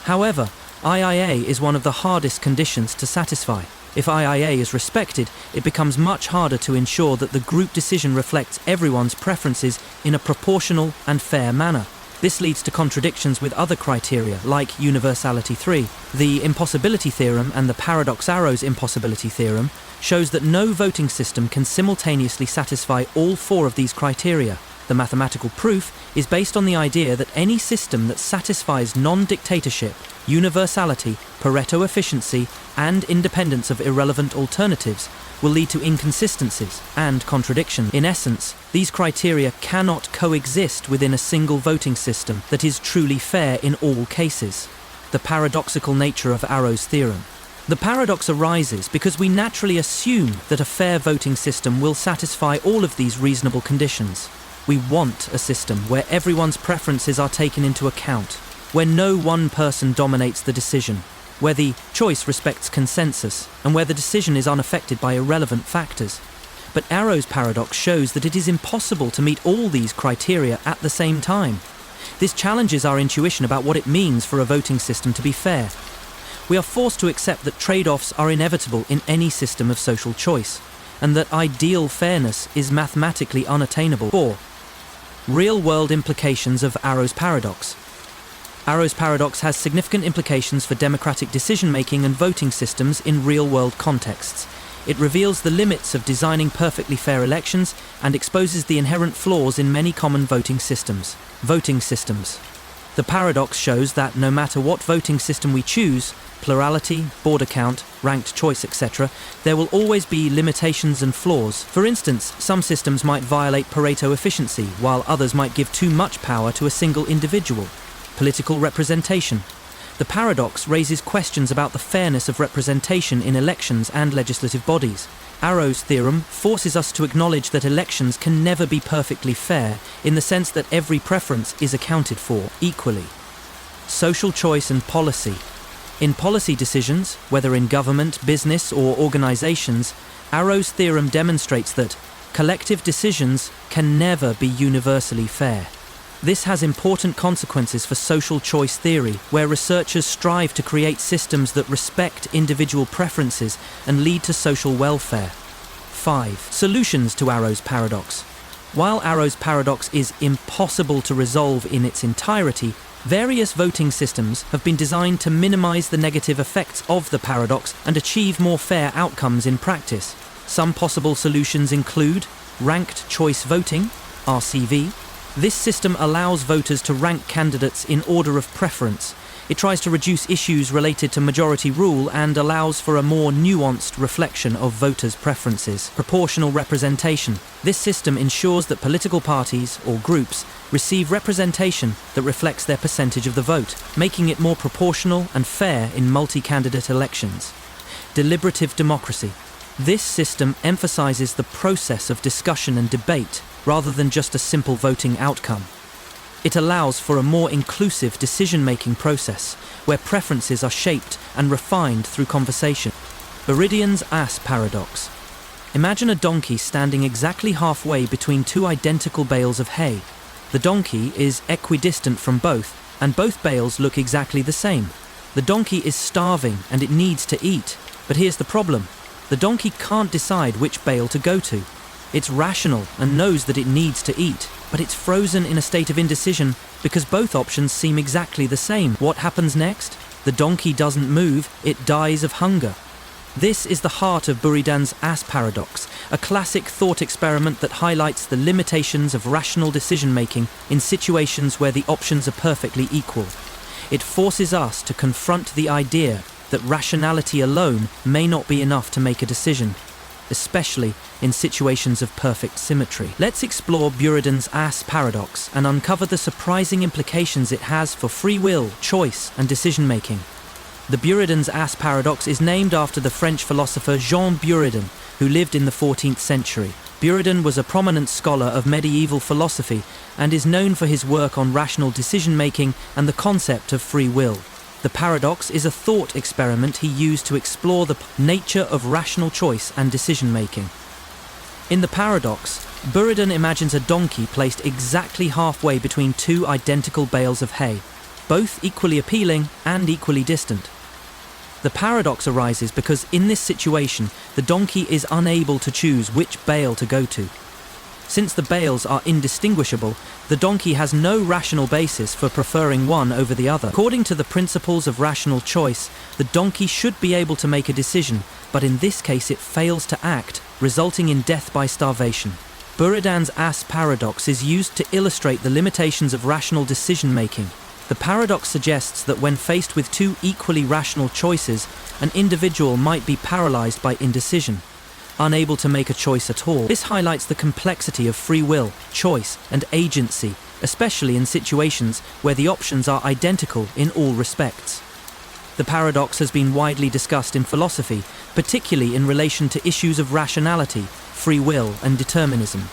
However, IIA is one of the hardest conditions to satisfy. If IIA is respected, it becomes much harder to ensure that the group decision reflects everyone's preferences in a proportional and fair manner. This leads to contradictions with other criteria, like universality 3. The impossibility theorem and the paradox Arrow's impossibility theorem shows that no voting system can simultaneously satisfy all four of these criteria. The mathematical proof is based on the idea that any system that satisfies non-dictatorship, universality, Pareto efficiency, and independence of irrelevant alternatives will lead to inconsistencies and contradiction. In essence, these criteria cannot coexist within a single voting system that is truly fair in all cases. The paradoxical nature of Arrow's theorem. The paradox arises because we naturally assume that a fair voting system will satisfy all of these reasonable conditions. We want a system where everyone's preferences are taken into account, where no one person dominates the decision, where the choice respects consensus, and where the decision is unaffected by irrelevant factors. But Arrow's paradox shows that it is impossible to meet all these criteria at the same time. This challenges our intuition about what it means for a voting system to be fair. We are forced to accept that trade-offs are inevitable in any system of social choice, and that ideal fairness is mathematically unattainable. 4. Real-world implications of Arrow's paradox. Arrow's paradox has significant implications for democratic decision-making and voting systems in real-world contexts. It reveals the limits of designing perfectly fair elections and exposes the inherent flaws in many common voting systems. Voting systems. The paradox shows that no matter what voting system we choose, plurality, border count, ranked choice, etc., there will always be limitations and flaws. For instance, some systems might violate Pareto efficiency, while others might give too much power to a single individual. Political representation. The paradox raises questions about the fairness of representation in elections and legislative bodies. Arrow's theorem forces us to acknowledge that elections can never be perfectly fair, in the sense that every preference is accounted for equally. Social choice and policy. In policy decisions, whether in government, business, or organizations, Arrow's theorem demonstrates that collective decisions can never be universally fair. This has important consequences for social choice theory, where researchers strive to create systems that respect individual preferences and lead to social welfare. 5. Solutions to Arrow's paradox. While Arrow's paradox is impossible to resolve in its entirety, various voting systems have been designed to minimize the negative effects of the paradox and achieve more fair outcomes in practice. Some possible solutions include ranked choice voting, RCV. This system allows voters to rank candidates in order of preference. It tries to reduce issues related to majority rule and allows for a more nuanced reflection of voters' preferences. Proportional representation. This system ensures that political parties or groups receive representation that reflects their percentage of the vote, making it more proportional and fair in multi-candidate elections. Deliberative democracy. This system emphasizes the process of discussion and debate rather than just a simple voting outcome. It allows for a more inclusive decision-making process where preferences are shaped and refined through conversation. Buridan's ass paradox. Imagine a donkey standing exactly halfway between two identical bales of hay. The donkey is equidistant from both, and both bales look exactly the same. The donkey is starving and it needs to eat, but here's the problem. The donkey can't decide which bale to go to. It's rational and knows that it needs to eat, but it's frozen in a state of indecision because both options seem exactly the same. What happens next? The donkey doesn't move, it dies of hunger. This is the heart of Buridan's ass paradox, a classic thought experiment that highlights the limitations of rational decision-making in situations where the options are perfectly equal. It forces us to confront the idea that rationality alone may not be enough to make a decision, especially in situations of perfect symmetry. Let's explore Buridan's ass paradox and uncover the surprising implications it has for free will, choice, and decision-making. The Buridan's ass paradox is named after the French philosopher Jean Buridan, who lived in the 14th century. Buridan was a prominent scholar of medieval philosophy and is known for his work on rational decision-making and the concept of free will. The paradox is a thought experiment he used to explore the nature of rational choice and decision-making. In the paradox, Buridan imagines a donkey placed exactly halfway between two identical bales of hay, both equally appealing and equally distant. The paradox arises because in this situation, the donkey is unable to choose which bale to go to. Since the bales are indistinguishable, the donkey has no rational basis for preferring one over the other. According to the principles of rational choice, the donkey should be able to make a decision, but in this case it fails to act, resulting in death by starvation. Buridan's ass paradox is used to illustrate the limitations of rational decision-making. The paradox suggests that when faced with two equally rational choices, an individual might be paralyzed by indecision, unable to make a choice at all. This highlights the complexity of free will, choice, and agency, especially in situations where the options are identical in all respects. The paradox has been widely discussed in philosophy, particularly in relation to issues of rationality, free will, and determinism.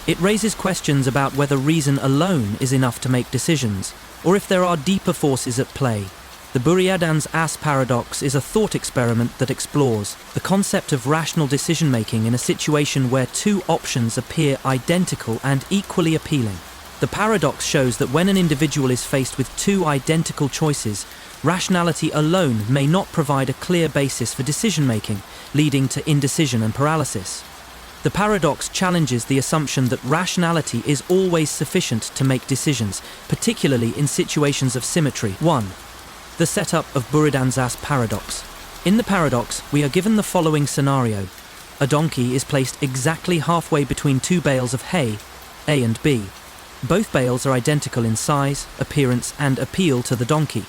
It raises questions about whether reason alone is enough to make decisions, or if there are deeper forces at play. The Buridan's ass paradox is a thought experiment that explores the concept of rational decision-making in a situation where two options appear identical and equally appealing. The paradox shows that when an individual is faced with two identical choices, rationality alone may not provide a clear basis for decision-making, leading to indecision and paralysis. The paradox challenges the assumption that rationality is always sufficient to make decisions, particularly in situations of symmetry. 1. The setup of Buridan's ass paradox. In the paradox, we are given the following scenario. A donkey is placed exactly halfway between two bales of hay, A and B. Both bales are identical in size, appearance, and appeal to the donkey.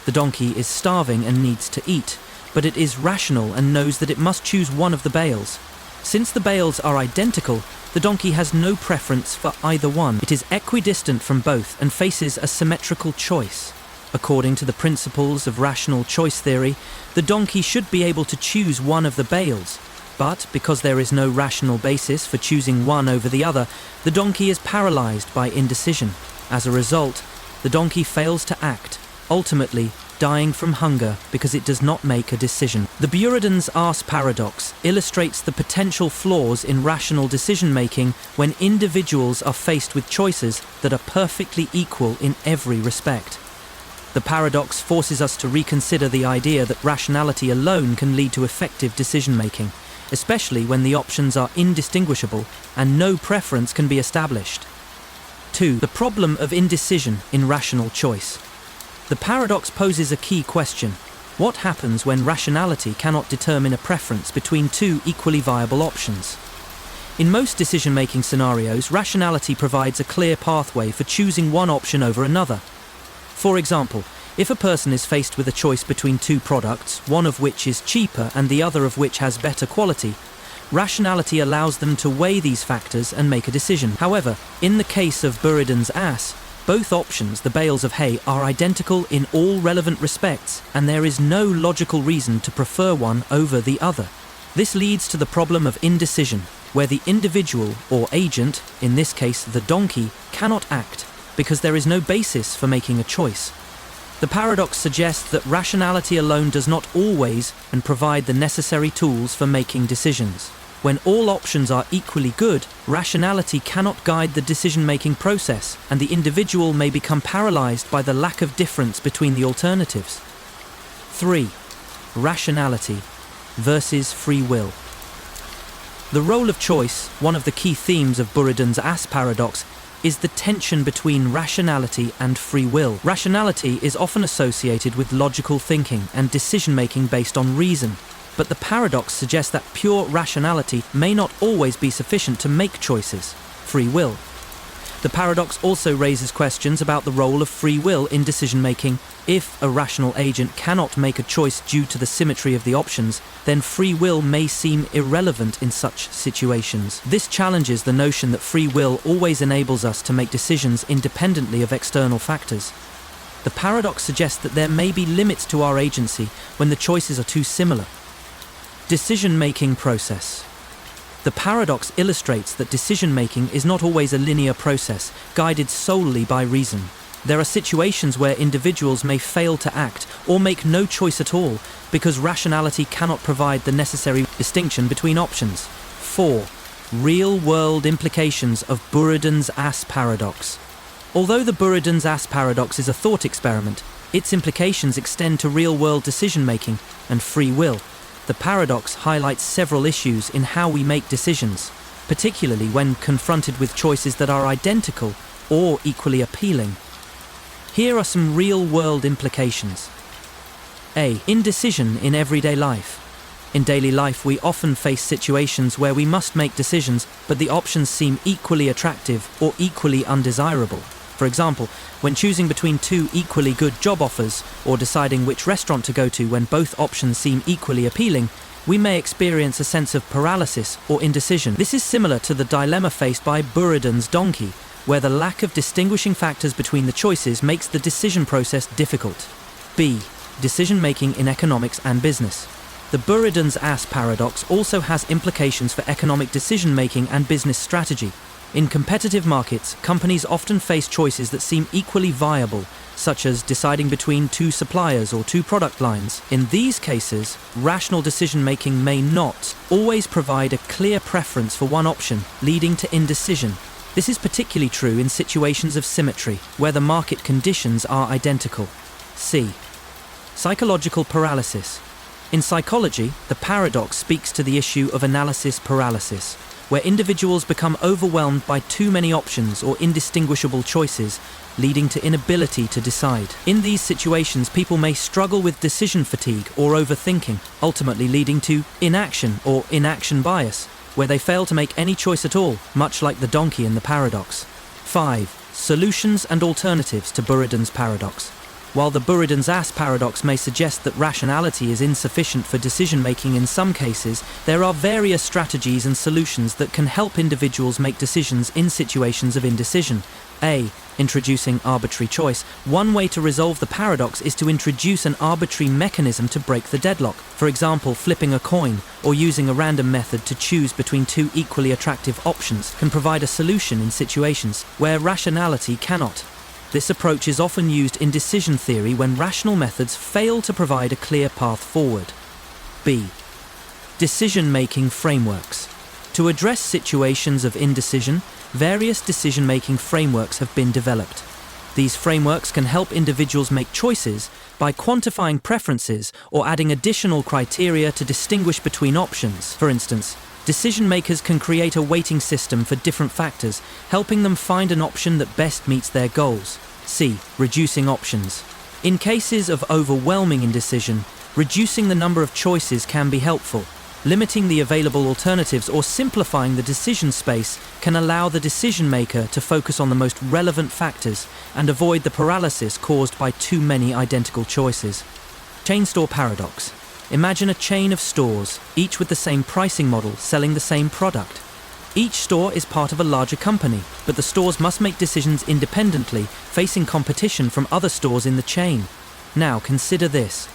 The donkey is starving and needs to eat, but it is rational and knows that it must choose one of the bales. Since the bales are identical, the donkey has no preference for either one. It is equidistant from both and faces a symmetrical choice. According to the principles of rational choice theory, the donkey should be able to choose one of the bales. But because there is no rational basis for choosing one over the other, the donkey is paralyzed by indecision. As a result, the donkey fails to act, ultimately dying from hunger because it does not make a decision. The Buridan's Ass paradox illustrates the potential flaws in rational decision-making when individuals are faced with choices that are perfectly equal in every respect. The paradox forces us to reconsider the idea that rationality alone can lead to effective decision-making, especially when the options are indistinguishable and no preference can be established. 2. The problem of indecision in rational choice. The paradox poses a key question. What happens when rationality cannot determine a preference between two equally viable options? In most decision-making scenarios, rationality provides a clear pathway for choosing one option over another. For example, if a person is faced with a choice between two products, one of which is cheaper and the other of which has better quality, rationality allows them to weigh these factors and make a decision. However, in the case of Buridan's ass, both options, the bales of hay, are identical in all relevant respects, and there is no logical reason to prefer one over the other. This leads to the problem of indecision, where the individual or agent, in this case the donkey, cannot act, because there is no basis for making a choice. The paradox suggests that rationality alone does not always and provide the necessary tools for making decisions. When all options are equally good, rationality cannot guide the decision-making process, and the individual may become paralyzed by the lack of difference between the alternatives. 3. Rationality versus free will. The role of choice, one of the key themes of Buridan's ass paradox, is the tension between rationality and free will. Rationality is often associated with logical thinking and decision-making based on reason, but the paradox suggests that pure rationality may not always be sufficient to make choices. Free will. The paradox also raises questions about the role of free will in decision-making. If a rational agent cannot make a choice due to the symmetry of the options, then free will may seem irrelevant in such situations. This challenges the notion that free will always enables us to make decisions independently of external factors. The paradox suggests that there may be limits to our agency when the choices are too similar. Decision-making process. The paradox illustrates that decision-making is not always a linear process, guided solely by reason. There are situations where individuals may fail to act or make no choice at all because rationality cannot provide the necessary distinction between options. 4. Real-world implications of Buridan's ass paradox. Although the Buridan's ass paradox is a thought experiment, its implications extend to real-world decision-making and free will. The paradox highlights several issues in how we make decisions, particularly when confronted with choices that are identical or equally appealing. Here are some real-world implications. A. Indecision in everyday life. In daily life, we often face situations where we must make decisions, but the options seem equally attractive or equally undesirable. For example, when choosing between two equally good job offers or deciding which restaurant to go to when both options seem equally appealing, we may experience a sense of paralysis or indecision. This is similar to the dilemma faced by Buridan's donkey, where the lack of distinguishing factors between the choices makes the decision process difficult. B. Decision-making in economics and business. The Buridan's ass paradox also has implications for economic decision-making and business strategy. In competitive markets, companies often face choices that seem equally viable, such as deciding between two suppliers or two product lines. In these cases, rational decision-making may not always provide a clear preference for one option, leading to indecision. This is particularly true in situations of symmetry, where the market conditions are identical. C. Psychological paralysis. In psychology, the paradox speaks to the issue of analysis paralysis, where individuals become overwhelmed by too many options or indistinguishable choices, leading to inability to decide. In these situations, people may struggle with decision fatigue or overthinking, ultimately leading to inaction or inaction bias, where they fail to make any choice at all, much like the donkey in the paradox. 5. Solutions and alternatives to Buridan's paradox. While the Buridan's ass paradox may suggest that rationality is insufficient for decision-making in some cases, there are various strategies and solutions that can help individuals make decisions in situations of indecision. A. Introducing arbitrary choice. One way to resolve the paradox is to introduce an arbitrary mechanism to break the deadlock. For example, flipping a coin or using a random method to choose between two equally attractive options can provide a solution in situations where rationality cannot. This approach is often used in decision theory when rational methods fail to provide a clear path forward. B. Decision-making frameworks. To address situations of indecision, various decision-making frameworks have been developed. These frameworks can help individuals make choices by quantifying preferences or adding additional criteria to distinguish between options. For instance, decision makers can create a weighting system for different factors, helping them find an option that best meets their goals. C. Reducing options. In cases of overwhelming indecision, reducing the number of choices can be helpful. Limiting the available alternatives or simplifying the decision space can allow the decision maker to focus on the most relevant factors and avoid the paralysis caused by too many identical choices. Chain store paradox. Imagine a chain of stores, each with the same pricing model, selling the same product. Each store is part of a larger company, but the stores must make decisions independently, facing competition from other stores in the chain. Now consider this.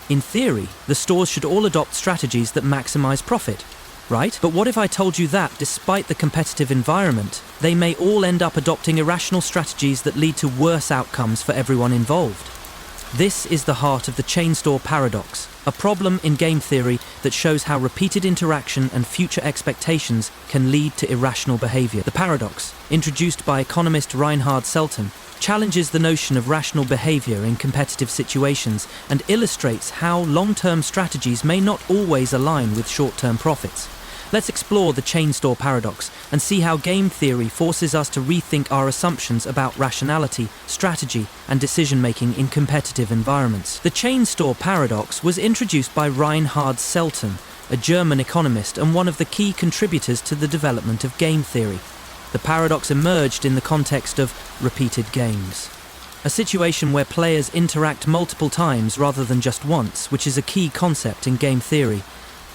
In theory, the stores should all adopt strategies that maximize profit, right? But what if I told you that, despite the competitive environment, they may all end up adopting irrational strategies that lead to worse outcomes for everyone involved? This is the heart of the chain store paradox, a problem in game theory that shows how repeated interaction and future expectations can lead to irrational behavior. The paradox, introduced by economist Reinhard Selten, challenges the notion of rational behavior in competitive situations and illustrates how long-term strategies may not always align with short-term profits. Let's explore the chain store paradox and see how game theory forces us to rethink our assumptions about rationality, strategy, and decision-making in competitive environments. The chain store paradox was introduced by Reinhard Selten, a German economist and one of the key contributors to the development of game theory. The paradox emerged in the context of repeated games, a situation where players interact multiple times rather than just once, which is a key concept in game theory.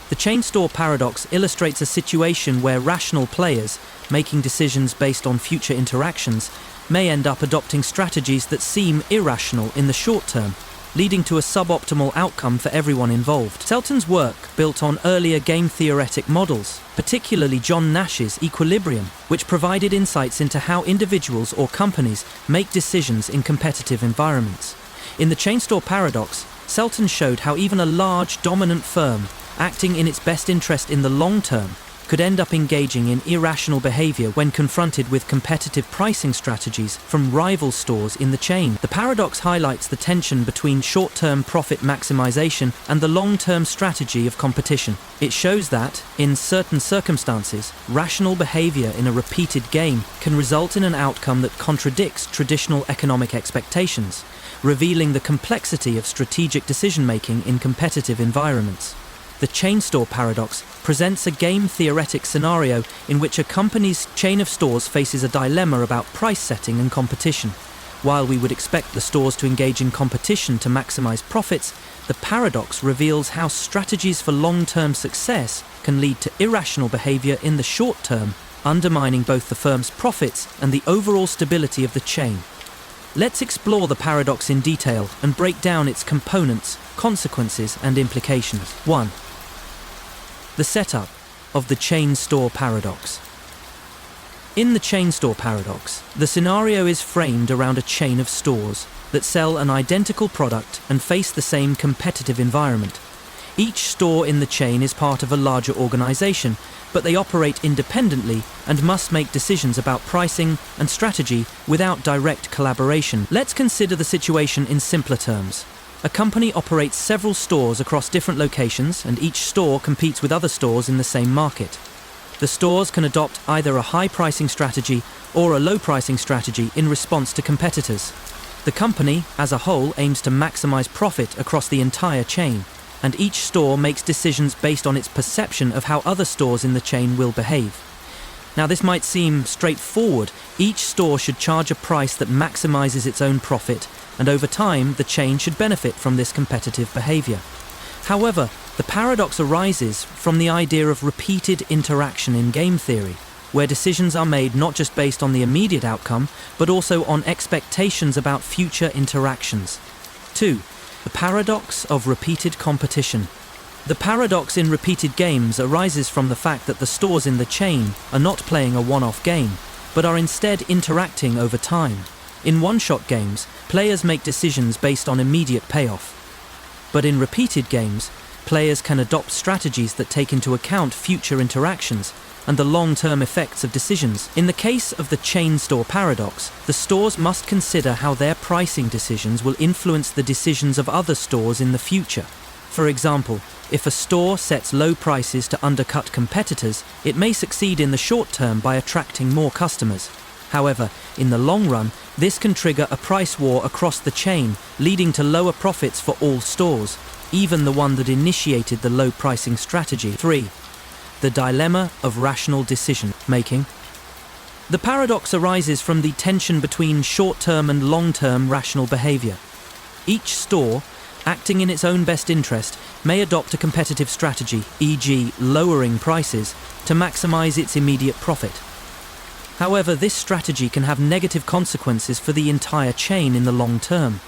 The chain store paradox illustrates a situation where rational players, making decisions based on future interactions, may end up adopting strategies that seem irrational in the short term, leading to a suboptimal outcome for everyone involved. Selten's work built on earlier game theoretic models, particularly John Nash's Equilibrium, which provided insights into how individuals or companies make decisions in competitive environments. In the chain store paradox, Selten showed how even a large, dominant firm, acting in its best interest in the long term, could end up engaging in irrational behavior when confronted with competitive pricing strategies from rival stores in the chain. The paradox highlights the tension between short-term profit maximization and the long-term strategy of competition. It shows that, in certain circumstances, rational behavior in a repeated game can result in an outcome that contradicts traditional economic expectations, revealing the complexity of strategic decision-making in competitive environments. The chain store paradox presents a game theoretic scenario in which a company's chain of stores faces a dilemma about price setting and competition. While we would expect the stores to engage in competition to maximize profits, the paradox reveals how strategies for long-term success can lead to irrational behavior in the short term, undermining both the firm's profits and the overall stability of the chain. Let's explore the paradox in detail and break down its components, consequences, and implications. 1. The setup of the chain store paradox. In the chain store paradox, the scenario is framed around a chain of stores that sell an identical product and face the same competitive environment. Each store in the chain is part of a larger organization, but they operate independently and must make decisions about pricing and strategy without direct collaboration. Let's consider the situation in simpler terms. A company operates several stores across different locations, and each store competes with other stores in the same market. The stores can adopt either a high pricing strategy or a low pricing strategy in response to competitors. The company, as a whole, aims to maximize profit across the entire chain, and each store makes decisions based on its perception of how other stores in the chain will behave. Now, this might seem straightforward. Each store should charge a price that maximizes its own profit, and over time, the chain should benefit from this competitive behavior. However, the paradox arises from the idea of repeated interaction in game theory, where decisions are made not just based on the immediate outcome, but also on expectations about future interactions. 2. The paradox of repeated competition. The paradox in repeated games arises from the fact that the stores in the chain are not playing a one-off game, but are instead interacting over time. In one-shot games, players make decisions based on immediate payoff. But in repeated games, players can adopt strategies that take into account future interactions and the long-term effects of decisions. In the case of the chain store paradox, the stores must consider how their pricing decisions will influence the decisions of other stores in the future. For example, if a store sets low prices to undercut competitors, it may succeed in the short term by attracting more customers. However, in the long run, this can trigger a price war across the chain, leading to lower profits for all stores, even the one that initiated the low pricing strategy. 3. The dilemma of rational decision-making. The paradox arises from the tension between short-term and long-term rational behavior. Each store, acting in its own best interest, may adopt a competitive strategy, e.g., lowering prices, to maximize its immediate profit. However, this strategy can have negative consequences for the entire chain in the long term.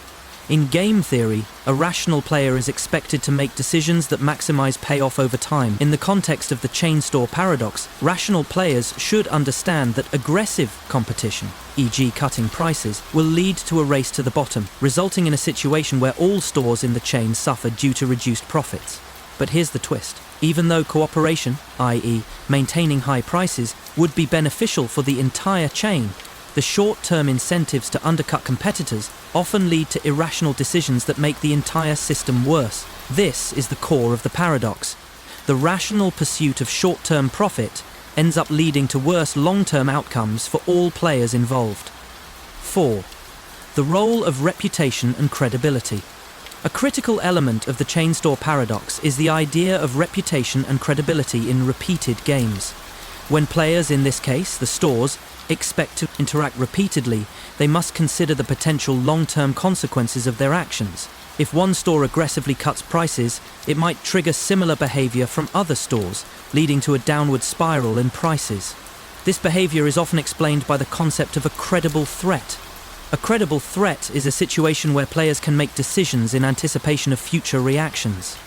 In game theory, a rational player is expected to make decisions that maximize payoff over time. In the context of the chain store paradox, rational players should understand that aggressive competition, e.g. cutting prices, will lead to a race to the bottom, resulting in a situation where all stores in the chain suffer due to reduced profits. But here's the twist. Even though cooperation, i.e. maintaining high prices, would be beneficial for the entire chain, the short-term incentives to undercut competitors often lead to irrational decisions that make the entire system worse. This is the core of the paradox. The rational pursuit of short-term profit ends up leading to worse long-term outcomes for all players involved. 4. The role of reputation and credibility. A critical element of the chain store paradox is the idea of reputation and credibility in repeated games. When players, in this case the stores, expect to interact repeatedly, they must consider the potential long-term consequences of their actions. If one store aggressively cuts prices, it might trigger similar behavior from other stores, leading to a downward spiral in prices. This behavior is often explained by the concept of a credible threat. A credible threat is a situation where players can make decisions in anticipation of future reactions.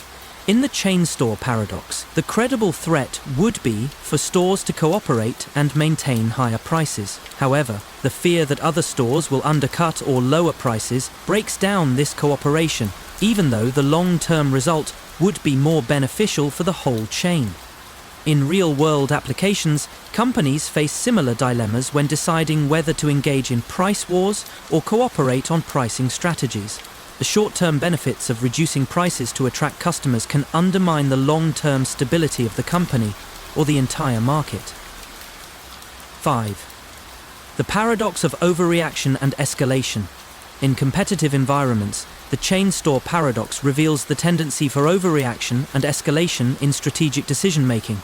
In the chain store paradox, the credible threat would be for stores to cooperate and maintain higher prices. However, the fear that other stores will undercut or lower prices breaks down this cooperation, even though the long-term result would be more beneficial for the whole chain. In real-world applications, companies face similar dilemmas when deciding whether to engage in price wars or cooperate on pricing strategies. The short-term benefits of reducing prices to attract customers can undermine the long-term stability of the company or the entire market. 5. The paradox of overreaction and escalation. In competitive environments, the chain store paradox reveals the tendency for overreaction and escalation in strategic decision-making.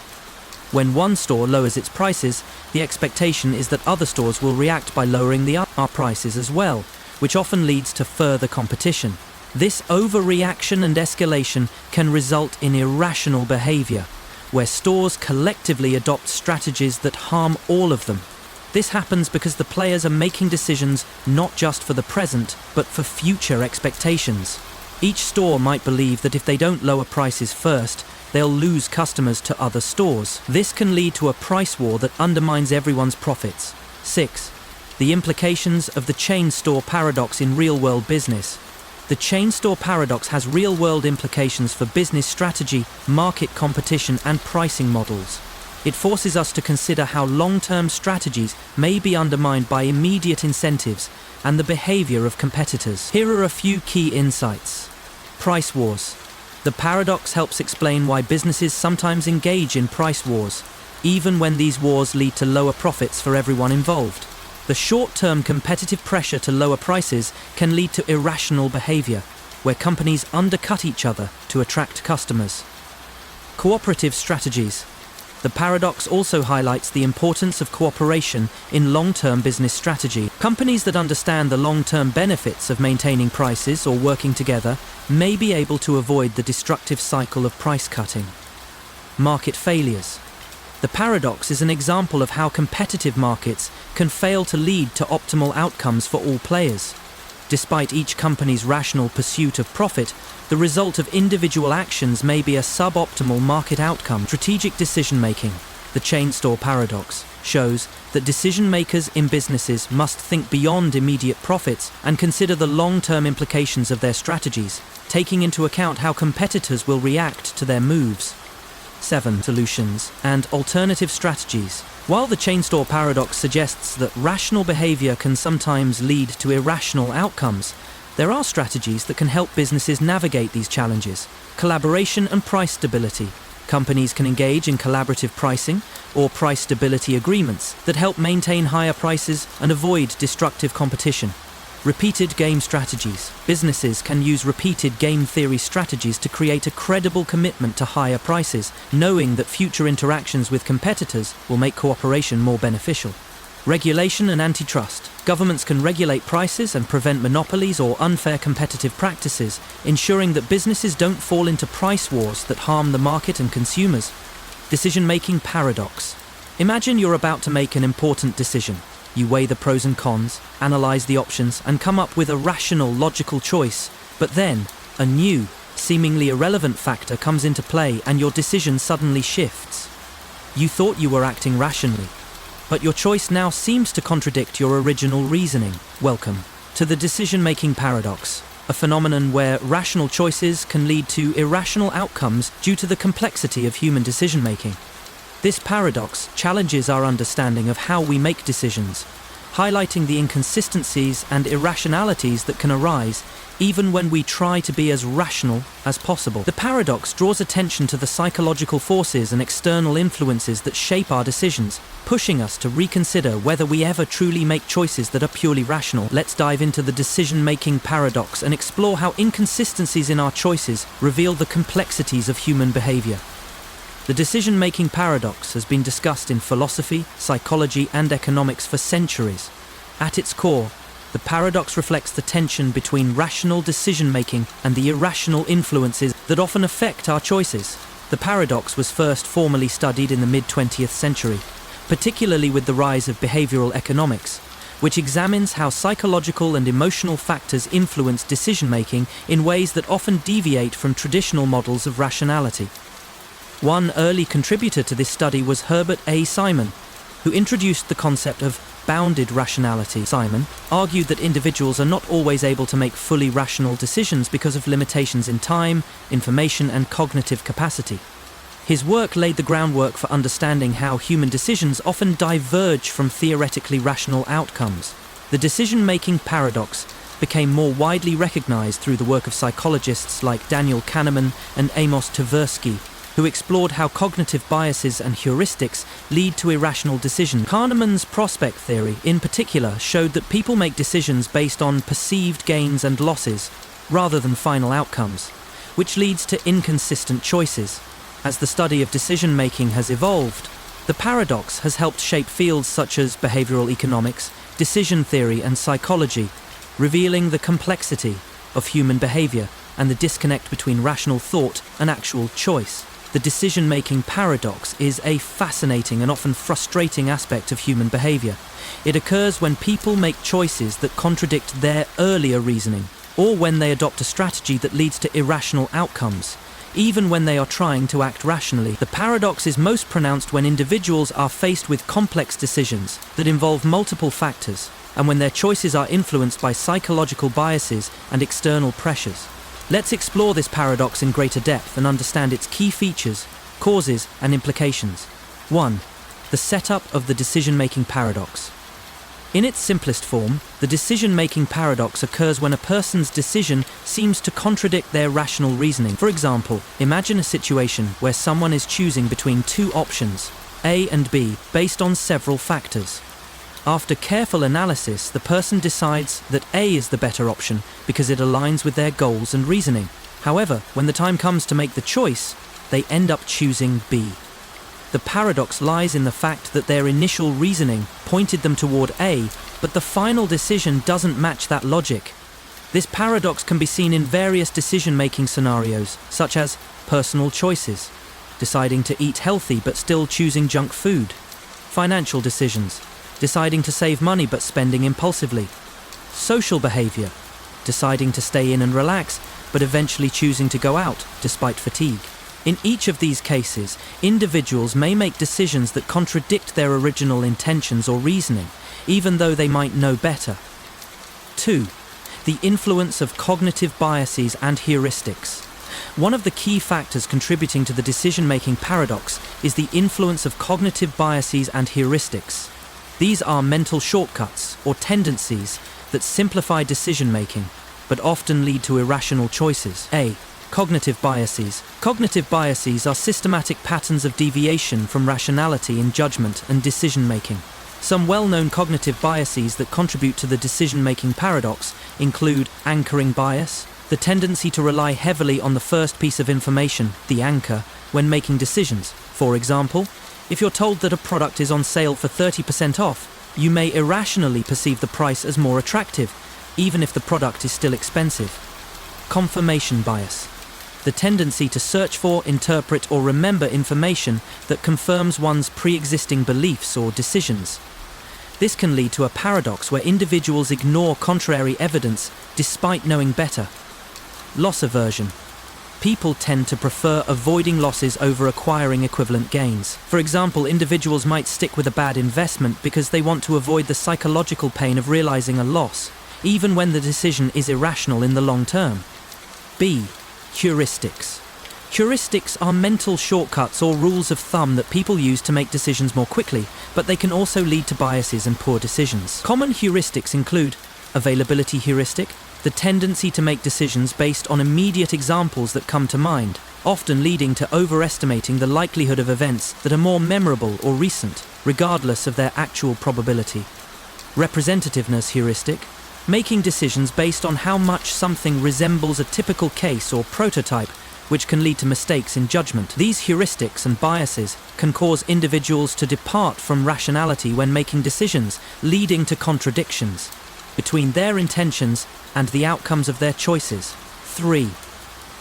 When one store lowers its prices, the expectation is that other stores will react by lowering their prices as well, which often leads to further competition. This overreaction and escalation can result in irrational behavior, where stores collectively adopt strategies that harm all of them. This happens because the players are making decisions not just for the present, but for future expectations. Each store might believe that if they don't lower prices first, they'll lose customers to other stores. This can lead to a price war that undermines everyone's profits. 6. The implications of the chain store paradox in real-world business. The chain store paradox has real-world implications for business strategy, market competition, and pricing models. It forces us to consider how long-term strategies may be undermined by immediate incentives and the behavior of competitors. Here are a few key insights. Price wars. The paradox helps explain why businesses sometimes engage in price wars, even when these wars lead to lower profits for everyone involved. The short-term competitive pressure to lower prices can lead to irrational behavior, where companies undercut each other to attract customers. Cooperative strategies. The paradox also highlights the importance of cooperation in long-term business strategy. Companies that understand the long-term benefits of maintaining prices or working together may be able to avoid the destructive cycle of price cutting. Market failures. The paradox is an example of how competitive markets can fail to lead to optimal outcomes for all players. Despite each company's rational pursuit of profit, the result of individual actions may be a suboptimal market outcome. Strategic decision-making. The chain store paradox shows that decision makers in businesses must think beyond immediate profits and consider the long-term implications of their strategies, taking into account how competitors will react to their moves. 7. Solutions and alternative strategies. While the chain store paradox suggests that rational behavior can sometimes lead to irrational outcomes, there are strategies that can help businesses navigate these challenges. Collaboration and price stability. Companies can engage in collaborative pricing or price stability agreements that help maintain higher prices and avoid destructive competition. Repeated game strategies. Businesses can use repeated game theory strategies to create a credible commitment to higher prices, knowing that future interactions with competitors will make cooperation more beneficial. Regulation and antitrust. Governments can regulate prices and prevent monopolies or unfair competitive practices, ensuring that businesses don't fall into price wars that harm the market and consumers. Decision-making paradox. Imagine you're about to make an important decision. You weigh the pros and cons, analyze the options, and come up with a rational, logical choice. But then, a new, seemingly irrelevant factor comes into play and your decision suddenly shifts. You thought you were acting rationally, but your choice now seems to contradict your original reasoning. Welcome to the decision-making paradox, a phenomenon where rational choices can lead to irrational outcomes due to the complexity of human decision-making. This paradox challenges our understanding of how we make decisions, highlighting the inconsistencies and irrationalities that can arise even when we try to be as rational as possible. The paradox draws attention to the psychological forces and external influences that shape our decisions, pushing us to reconsider whether we ever truly make choices that are purely rational. Let's dive into the decision-making paradox and explore how inconsistencies in our choices reveal the complexities of human behavior. The decision-making paradox has been discussed in philosophy, psychology, and economics for centuries. At its core, the paradox reflects the tension between rational decision-making and the irrational influences that often affect our choices. The paradox was first formally studied in the mid-20th century, particularly with the rise of behavioral economics, which examines how psychological and emotional factors influence decision-making in ways that often deviate from traditional models of rationality. One early contributor to this study was Herbert A. Simon, who introduced the concept of bounded rationality. Simon argued that individuals are not always able to make fully rational decisions because of limitations in time, information, and cognitive capacity. His work laid the groundwork for understanding how human decisions often diverge from theoretically rational outcomes. The decision-making paradox became more widely recognized through the work of psychologists like Daniel Kahneman and Amos Tversky, who explored how cognitive biases and heuristics lead to irrational decisions. Kahneman's prospect theory, in particular, showed that people make decisions based on perceived gains and losses, rather than final outcomes, which leads to inconsistent choices. As the study of decision-making has evolved, the paradox has helped shape fields such as behavioral economics, decision theory, and psychology, revealing the complexity of human behavior and the disconnect between rational thought and actual choice. The decision-making paradox is a fascinating and often frustrating aspect of human behavior. It occurs when people make choices that contradict their earlier reasoning, or when they adopt a strategy that leads to irrational outcomes, even when they are trying to act rationally. The paradox is most pronounced when individuals are faced with complex decisions that involve multiple factors, and when their choices are influenced by psychological biases and external pressures. Let's explore this paradox in greater depth and understand its key features, causes, and implications. 1. The setup of the decision-making paradox. In its simplest form, the decision-making paradox occurs when a person's decision seems to contradict their rational reasoning. For example, imagine a situation where someone is choosing between two options, A and B, based on several factors. After careful analysis, the person decides that A is the better option because it aligns with their goals and reasoning. However, when the time comes to make the choice, they end up choosing B. The paradox lies in the fact that their initial reasoning pointed them toward A, but the final decision doesn't match that logic. This paradox can be seen in various decision-making scenarios, such as personal choices, deciding to eat healthy but still choosing junk food, financial decisions, deciding to save money but spending impulsively, social behavior, deciding to stay in and relax but eventually choosing to go out despite fatigue. In each of these cases, individuals may make decisions that contradict their original intentions or reasoning, even though they might know better. 2. The influence of cognitive biases and heuristics. One of the key factors contributing to the decision-making paradox is the influence of cognitive biases and heuristics. These are mental shortcuts or tendencies that simplify decision-making, but often lead to irrational choices. A. Cognitive biases. Cognitive biases are systematic patterns of deviation from rationality in judgment and decision-making. Some well-known cognitive biases that contribute to the decision-making paradox include anchoring bias, the tendency to rely heavily on the first piece of information, the anchor, when making decisions. For example, if you're told that a product is on sale for 30% off, you may irrationally perceive the price as more attractive, even if the product is still expensive. Confirmation bias. The tendency to search for, interpret, or remember information that confirms one's pre-existing beliefs or decisions. This can lead to a paradox where individuals ignore contrary evidence despite knowing better. Loss aversion. People tend to prefer avoiding losses over acquiring equivalent gains. For example, individuals might stick with a bad investment because they want to avoid the psychological pain of realizing a loss, even when the decision is irrational in the long term. B. Heuristics. Heuristics are mental shortcuts or rules of thumb that people use to make decisions more quickly, but they can also lead to biases and poor decisions. Common heuristics include availability heuristic, the tendency to make decisions based on immediate examples that come to mind, often leading to overestimating the likelihood of events that are more memorable or recent, regardless of their actual probability. Representativeness heuristic, making decisions based on how much something resembles a typical case or prototype, which can lead to mistakes in judgment. These heuristics and biases can cause individuals to depart from rationality when making decisions, leading to contradictions between their intentions and the outcomes of their choices. 3.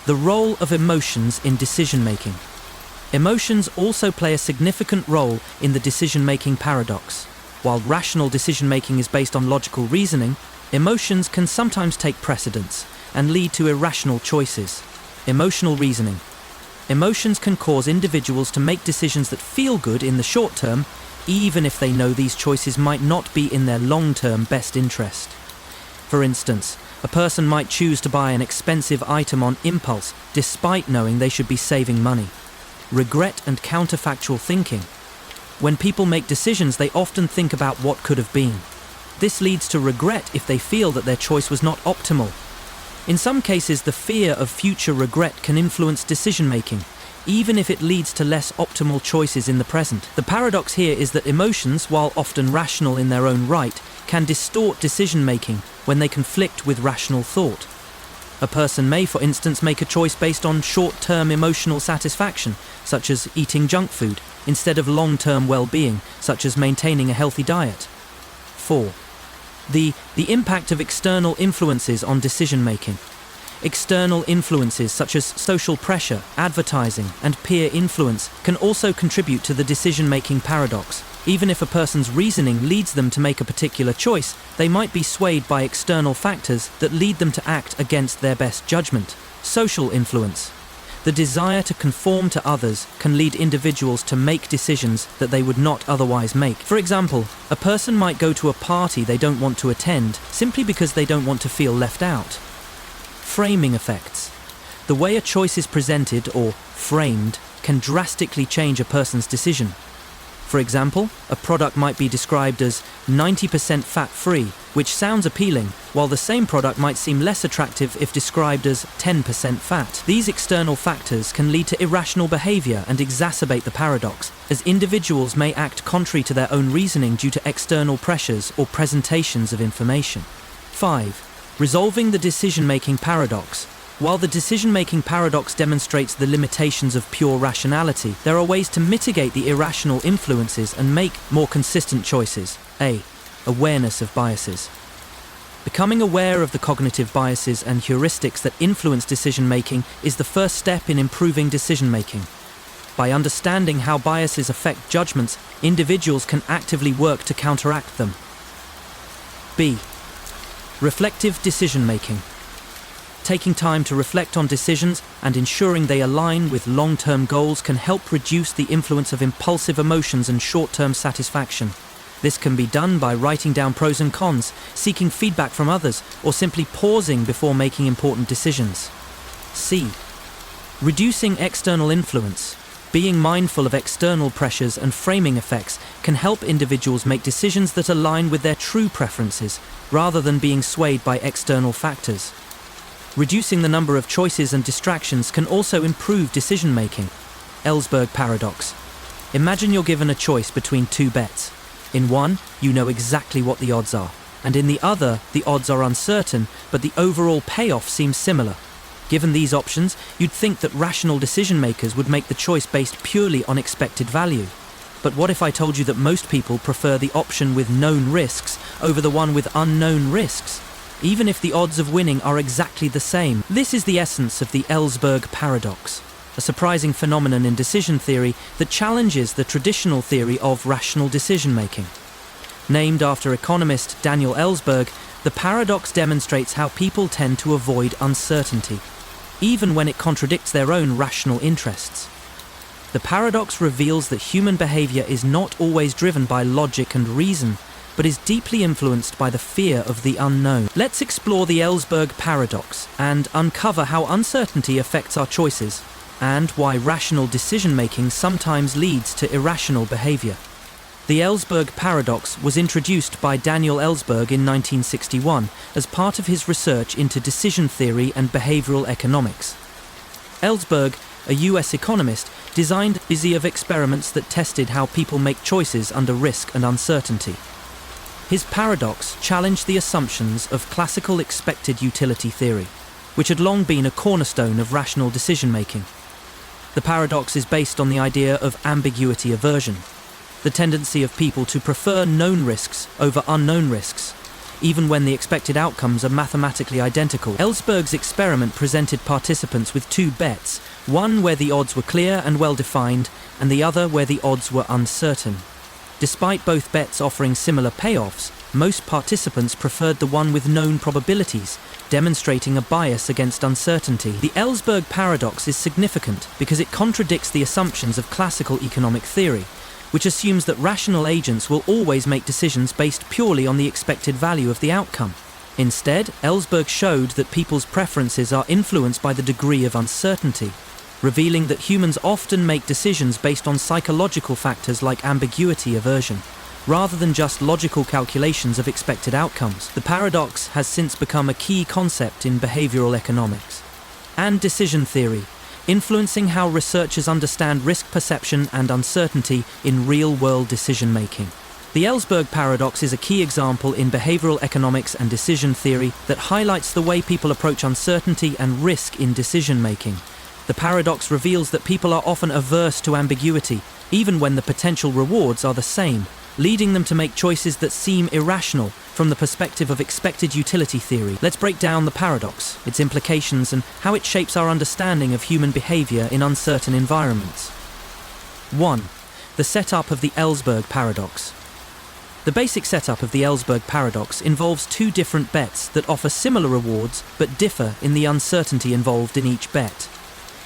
The role of emotions in decision-making. Emotions also play a significant role in the decision-making paradox. While rational decision-making is based on logical reasoning, emotions can sometimes take precedence and lead to irrational choices. Emotional reasoning. Emotions can cause individuals to make decisions that feel good in the short term, even if they know these choices might not be in their long-term best interest. For instance, a person might choose to buy an expensive item on impulse, despite knowing they should be saving money. Regret and counterfactual thinking. When people make decisions, they often think about what could have been. This leads to regret if they feel that their choice was not optimal. In some cases, the fear of future regret can influence decision-making, even if it leads to less optimal choices in the present. The paradox here is that emotions, while often rational in their own right, can distort decision-making when they conflict with rational thought. A person may, for instance, make a choice based on short-term emotional satisfaction, such as eating junk food, instead of long-term well-being, such as maintaining a healthy diet. 4. The impact of external influences on decision-making. External influences such as social pressure, advertising, and peer influence can also contribute to the decision-making paradox. Even if a person's reasoning leads them to make a particular choice, they might be swayed by external factors that lead them to act against their best judgment. Social influence. The desire to conform to others can lead individuals to make decisions that they would not otherwise make. For example, a person might go to a party they don't want to attend simply because they don't want to feel left out. Framing effects. The way a choice is presented or framed can drastically change a person's decision. For example, a product might be described as 90% fat-free, which sounds appealing, while the same product might seem less attractive if described as 10% fat. These external factors can lead to irrational behavior and exacerbate the paradox, as individuals may act contrary to their own reasoning due to external pressures or presentations of information. 5. Resolving the decision-making paradox. While the decision-making paradox demonstrates the limitations of pure rationality, there are ways to mitigate the irrational influences and make more consistent choices. A. Awareness of biases. Becoming aware of the cognitive biases and heuristics that influence decision-making is the first step in improving decision-making. By understanding how biases affect judgments, individuals can actively work to counteract them. B. Reflective decision-making. Taking time to reflect on decisions and ensuring they align with long-term goals can help reduce the influence of impulsive emotions and short-term satisfaction. This can be done by writing down pros and cons, seeking feedback from others, or simply pausing before making important decisions. C. Reducing external influence. Being mindful of external pressures and framing effects can help individuals make decisions that align with their true preferences, rather than being swayed by external factors. Reducing the number of choices and distractions can also improve decision-making. Ellsberg Paradox. Imagine you're given a choice between two bets. In one, you know exactly what the odds are, and in the other, the odds are uncertain, but the overall payoff seems similar. Given these options, you'd think that rational decision-makers would make the choice based purely on expected value. But what if I told you that most people prefer the option with known risks over the one with unknown risks, even if the odds of winning are exactly the same? This is the essence of the Ellsberg Paradox, a surprising phenomenon in decision theory that challenges the traditional theory of rational decision-making. Named after economist Daniel Ellsberg, the paradox demonstrates how people tend to avoid uncertainty, even when it contradicts their own rational interests. The paradox reveals that human behavior is not always driven by logic and reason, but is deeply influenced by the fear of the unknown. Let's explore the Ellsberg paradox and uncover how uncertainty affects our choices, and why rational decision-making sometimes leads to irrational behavior. The Ellsberg paradox was introduced by Daniel Ellsberg in 1961 as part of his research into decision theory and behavioral economics. Ellsberg, a US economist, designed a series of experiments that tested how people make choices under risk and uncertainty. His paradox challenged the assumptions of classical expected utility theory, which had long been a cornerstone of rational decision-making. The paradox is based on the idea of ambiguity aversion, the tendency of people to prefer known risks over unknown risks, even when the expected outcomes are mathematically identical. Ellsberg's experiment presented participants with two bets, one where the odds were clear and well-defined, and the other where the odds were uncertain. Despite both bets offering similar payoffs, most participants preferred the one with known probabilities, demonstrating a bias against uncertainty. The Ellsberg paradox is significant because it contradicts the assumptions of classical economic theory, which assumes that rational agents will always make decisions based purely on the expected value of the outcome. Instead, Ellsberg showed that people's preferences are influenced by the degree of uncertainty, revealing that humans often make decisions based on psychological factors like ambiguity aversion, rather than just logical calculations of expected outcomes. The paradox has since become a key concept in behavioral economics and decision theory, influencing how researchers understand risk perception and uncertainty in real-world decision-making. The Ellsberg paradox is a key example in behavioral economics and decision theory that highlights the way people approach uncertainty and risk in decision-making. The paradox reveals that people are often averse to ambiguity, even when the potential rewards are the same, leading them to make choices that seem irrational from the perspective of expected utility theory. Let's break down the paradox, its implications, and how it shapes our understanding of human behavior in uncertain environments. 1. The setup of the Ellsberg paradox. The basic setup of the Ellsberg paradox involves two different bets that offer similar rewards but differ in the uncertainty involved in each bet.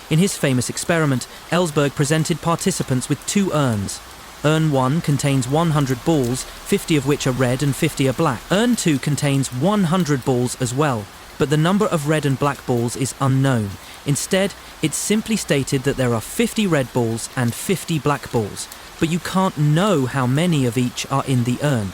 In his famous experiment, Ellsberg presented participants with two urns. Urn 1 contains 100 balls, 50 of which are red and 50 are black. Urn 2 contains 100 balls as well, but the number of red and black balls is unknown. Instead, it's simply stated that there are 50 red balls and 50 black balls, but you can't know how many of each are in the urn.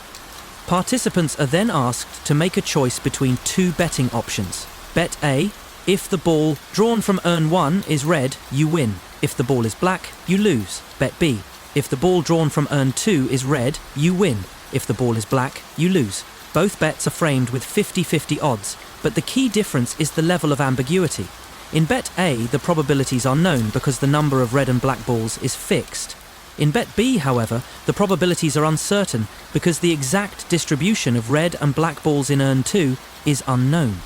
Participants are then asked to make a choice between two betting options. Bet A: if the ball drawn from urn 1 is red, you win. If the ball is black, you lose. Bet B: if the ball drawn from urn 2 is red, you win. If the ball is black, you lose. Both bets are framed with 50-50 odds, but the key difference is the level of ambiguity. In bet A, the probabilities are known because the number of red and black balls is fixed. In bet B, however, the probabilities are uncertain because the exact distribution of red and black balls in urn 2 is unknown.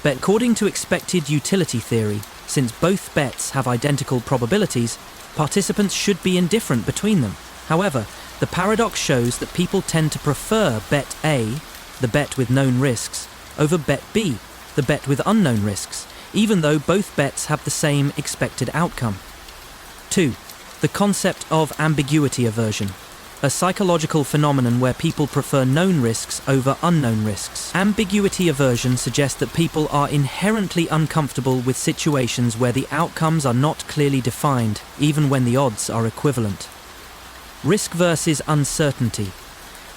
But according to expected utility theory, since both bets have identical probabilities, participants should be indifferent between them. However, the paradox shows that people tend to prefer bet A, the bet with known risks, over bet B, the bet with unknown risks. even though both bets have the same expected outcome. 2. The concept of ambiguity aversion, a psychological phenomenon where people prefer known risks over unknown risks. Ambiguity aversion suggests that people are inherently uncomfortable with situations where the outcomes are not clearly defined, even when the odds are equivalent. Risk versus uncertainty.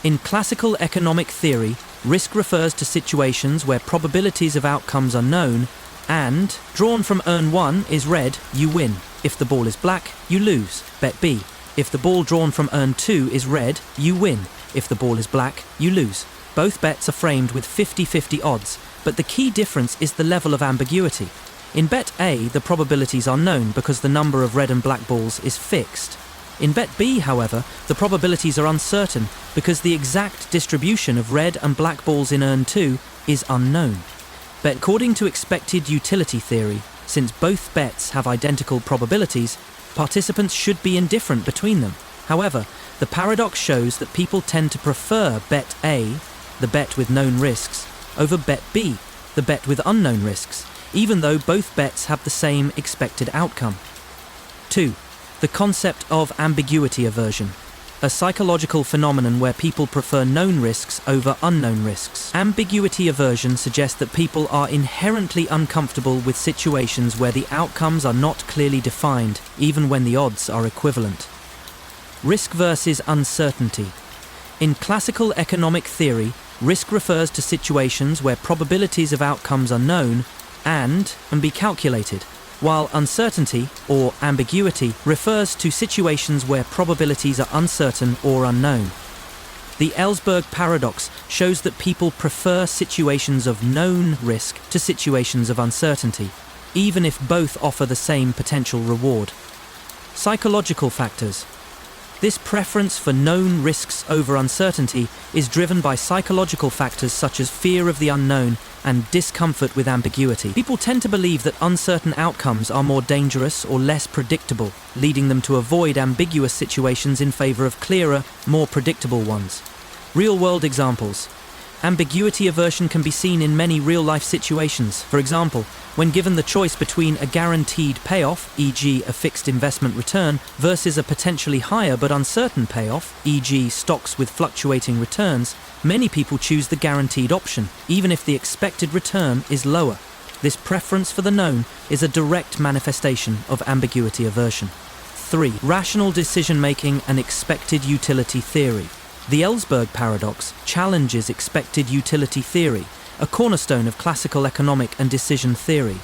In classical economic theory, risk refers to situations where probabilities of outcomes are known and, drawn from urn 1 is red, you win. If the ball is black, you lose. Bet B. If the ball drawn from urn 2 is red, you win. If the ball is black, you lose. Both bets are framed with 50-50 odds, but the key difference is the level of ambiguity. In bet A, the probabilities are known because the number of red and black balls is fixed. In bet B, however, the probabilities are uncertain because the exact distribution of red and black balls in urn 2 is unknown. But according to expected utility theory, since both bets have identical probabilities, participants should be indifferent between them. However, the paradox shows that people tend to prefer bet A, the bet with known risks, over bet B, the bet with unknown risks, even though both bets have the same expected outcome. 2. The concept of ambiguity aversion, a psychological phenomenon where people prefer known risks over unknown risks. Ambiguity aversion suggests that people are inherently uncomfortable with situations where the outcomes are not clearly defined, even when the odds are equivalent. Risk versus uncertainty. In classical economic theory, risk refers to situations where probabilities of outcomes are known and can be calculated, while uncertainty, or ambiguity, refers to situations where probabilities are uncertain or unknown. The Ellsberg paradox shows that people prefer situations of known risk to situations of uncertainty, even if both offer the same potential reward. Psychological factors. This preference for known risks over uncertainty is driven by psychological factors such as fear of the unknown and discomfort with ambiguity. People tend to believe that uncertain outcomes are more dangerous or less predictable, leading them to avoid ambiguous situations in favor of clearer, more predictable ones. Real-world examples. Ambiguity aversion can be seen in many real-life situations. For example, when given the choice between a guaranteed payoff, e.g. a fixed investment return, versus a potentially higher but uncertain payoff, e.g. stocks with fluctuating returns, many people choose the guaranteed option, even if the expected return is lower. This preference for the known is a direct manifestation of ambiguity aversion. 3. Rational decision-making and expected utility theory. The Ellsberg paradox challenges expected utility theory, a cornerstone of classical economic and decision theory.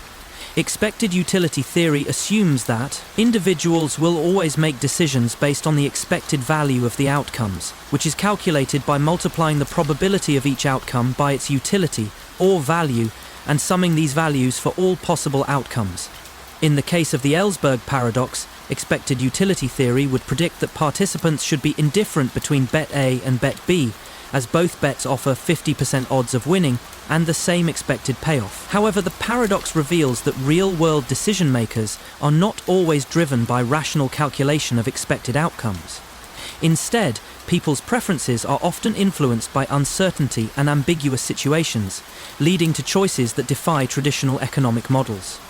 Expected utility theory assumes that individuals will always make decisions based on the expected value of the outcomes, which is calculated by multiplying the probability of each outcome by its utility, or value, and summing these values for all possible outcomes. In the case of the Ellsberg paradox, expected utility theory would predict that participants should be indifferent between bet A and bet B, as both bets offer 50% odds of winning and the same expected payoff. However, the paradox reveals that real-world decision-makers are not always driven by rational calculation of expected outcomes. Instead, people's preferences are often influenced by uncertainty and ambiguous situations, leading to choices that defy traditional economic models.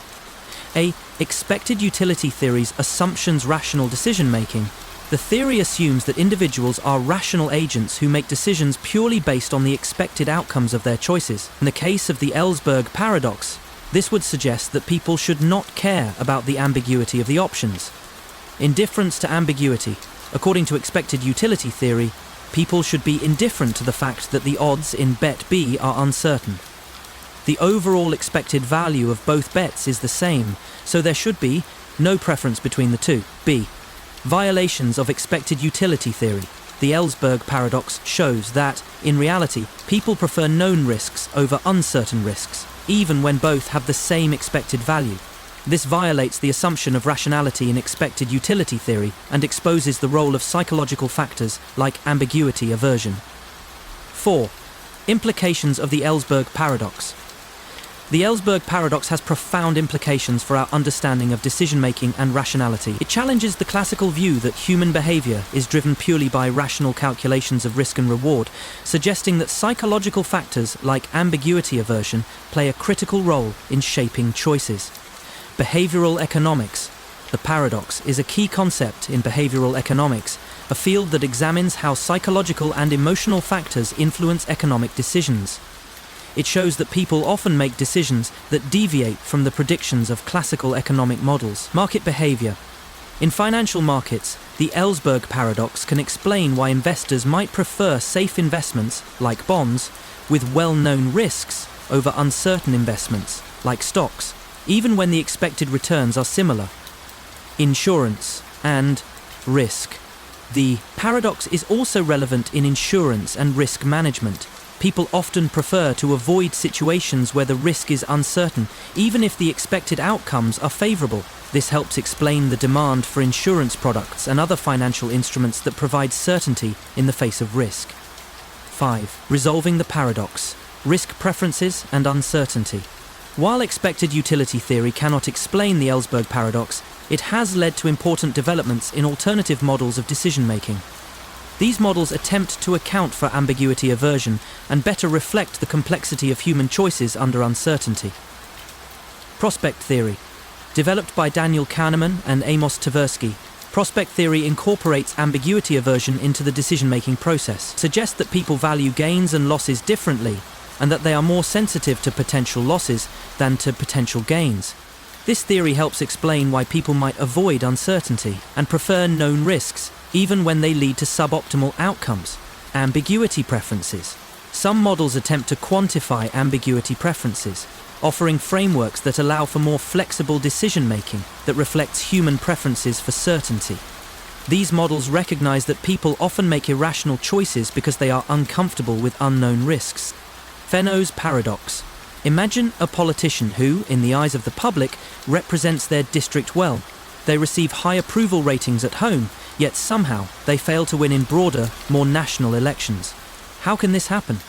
Expected utility theory's assumptions rational decision-making. The theory assumes that individuals are rational agents who make decisions purely based on the expected outcomes of their choices. In the case of the Ellsberg paradox, this would suggest that people should not care about the ambiguity of the options. Indifference to ambiguity. According to expected utility theory, people should be indifferent to the fact that the odds in bet B are uncertain. The overall expected value of both bets is the same, so there should be no preference between the two. B. Violations of expected utility theory. The Ellsberg paradox shows that, in reality, people prefer known risks over uncertain risks, even when both have the same expected value. This violates the assumption of rationality in expected utility theory and exposes the role of psychological factors like ambiguity aversion. 4. Implications of the Ellsberg paradox. The Ellsberg paradox has profound implications for our understanding of decision-making and rationality. It challenges the classical view that human behavior is driven purely by rational calculations of risk and reward, suggesting that psychological factors like ambiguity aversion play a critical role in shaping choices. Behavioral economics. The paradox is a key concept in behavioral economics, a field that examines how psychological and emotional factors influence economic decisions. It shows that people often make decisions that deviate from the predictions of classical economic models. Market behavior. In financial markets, the Ellsberg paradox can explain why investors might prefer safe investments, like bonds, with well-known risks over uncertain investments, like stocks, even when the expected returns are similar. Insurance and risk. The paradox is also relevant in insurance and risk management. People often prefer to avoid situations where the risk is uncertain, even if the expected outcomes are favorable. This helps explain the demand for insurance products and other financial instruments that provide certainty in the face of risk. 5. Resolving the paradox. Risk preferences and uncertainty. While expected utility theory cannot explain the Ellsberg paradox, it has led to important developments in alternative models of decision-making. These models attempt to account for ambiguity aversion and better reflect the complexity of human choices under uncertainty. Prospect theory. Developed by Daniel Kahneman and Amos Tversky, prospect theory incorporates ambiguity aversion into the decision-making process, suggests that people value gains and losses differently, and that they are more sensitive to potential losses than to potential gains. This theory helps explain why people might avoid uncertainty and prefer known risks, even when they lead to suboptimal outcomes. Ambiguity preferences. Some models attempt to quantify ambiguity preferences, offering frameworks that allow for more flexible decision-making that reflects human preferences for certainty. These models recognize that people often make irrational choices because they are uncomfortable with unknown risks. Fenno's paradox. Imagine a politician who, in the eyes of the public, represents their district well. They receive high approval ratings at home, yet somehow they fail to win in broader, more national elections. How can this happen?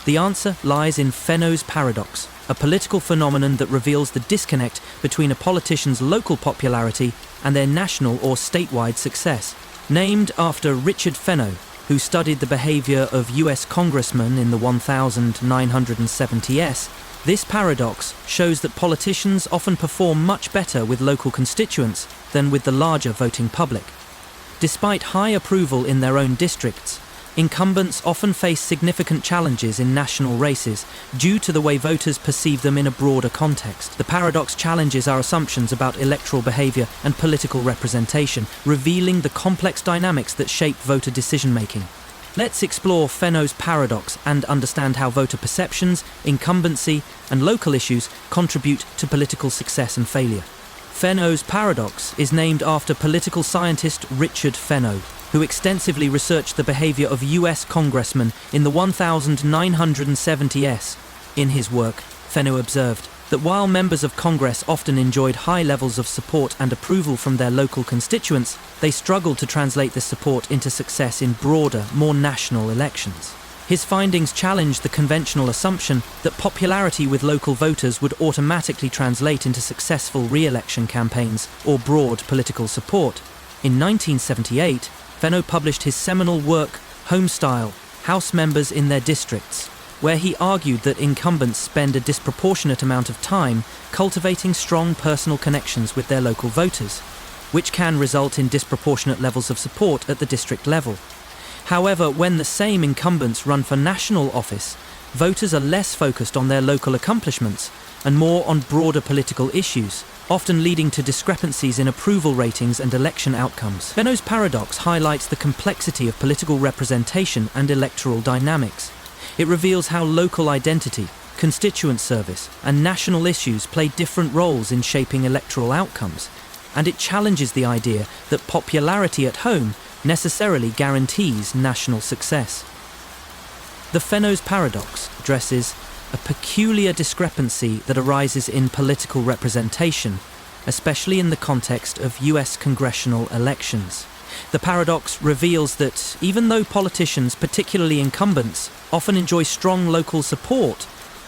The answer lies in Fenno's paradox, a political phenomenon that reveals the disconnect between a politician's local popularity and their national or statewide success. Named after Richard Fenno, who studied the behavior of US congressmen in the 1970s, this paradox shows that politicians often perform much better with local constituents than with the larger voting public. Despite high approval in their own districts, incumbents often face significant challenges in national races due to the way voters perceive them in a broader context. The paradox challenges our assumptions about electoral behavior and political representation, revealing the complex dynamics that shape voter decision-making. Let's explore Fenno's paradox and understand how voter perceptions, incumbency, and local issues contribute to political success and failure. Fenno's paradox is named after political scientist Richard Fenno, who extensively researched the behavior of US congressmen in the 1970s. In his work, Fenno observed that while members of Congress often enjoyed high levels of support and approval from their local constituents, they struggled to translate this support into success in broader, more national elections. His findings challenged the conventional assumption that popularity with local voters would automatically translate into successful re-election campaigns or broad political support. In 1978, Fenno published his seminal work, Homestyle: House Members in Their Districts, where he argued that incumbents spend a disproportionate amount of time cultivating strong personal connections with their local voters, which can result in disproportionate levels of support at the district level. However, when the same incumbents run for national office, voters are less focused on their local accomplishments and more on broader political issues, often leading to discrepancies in approval ratings and election outcomes. Fenno's paradox highlights the complexity of political representation and electoral dynamics. It reveals how local identity, constituent service, and national issues play different roles in shaping electoral outcomes, and it challenges the idea that popularity at home necessarily guarantees national success. The Fenno's paradox addresses a peculiar discrepancy that arises in political representation, especially in the context of US congressional elections. The paradox reveals that even though politicians, particularly incumbents, often enjoy strong local support,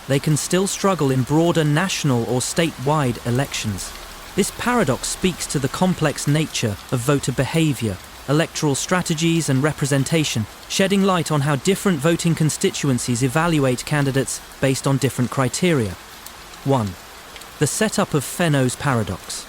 they can still struggle in broader national or statewide elections. This paradox speaks to the complex nature of voter behavior, electoral strategies and representation, shedding light on how different voting constituencies evaluate candidates based on different criteria. 1. The setup of Fenno's paradox.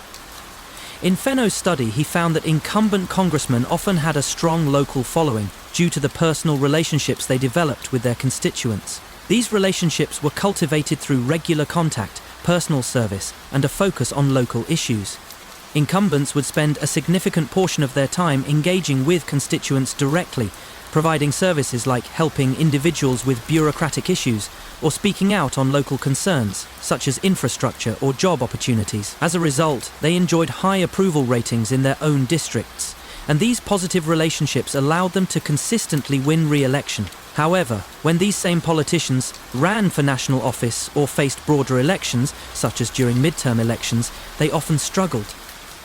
In Fenno's study, he found that incumbent congressmen often had a strong local following due to the personal relationships they developed with their constituents. These relationships were cultivated through regular contact, personal service, and a focus on local issues. Incumbents would spend a significant portion of their time engaging with constituents directly, providing services like helping individuals with bureaucratic issues or speaking out on local concerns, such as infrastructure or job opportunities. As a result, they enjoyed high approval ratings in their own districts, and these positive relationships allowed them to consistently win re-election. However, when these same politicians ran for national office or faced broader elections, such as during midterm elections, they often struggled.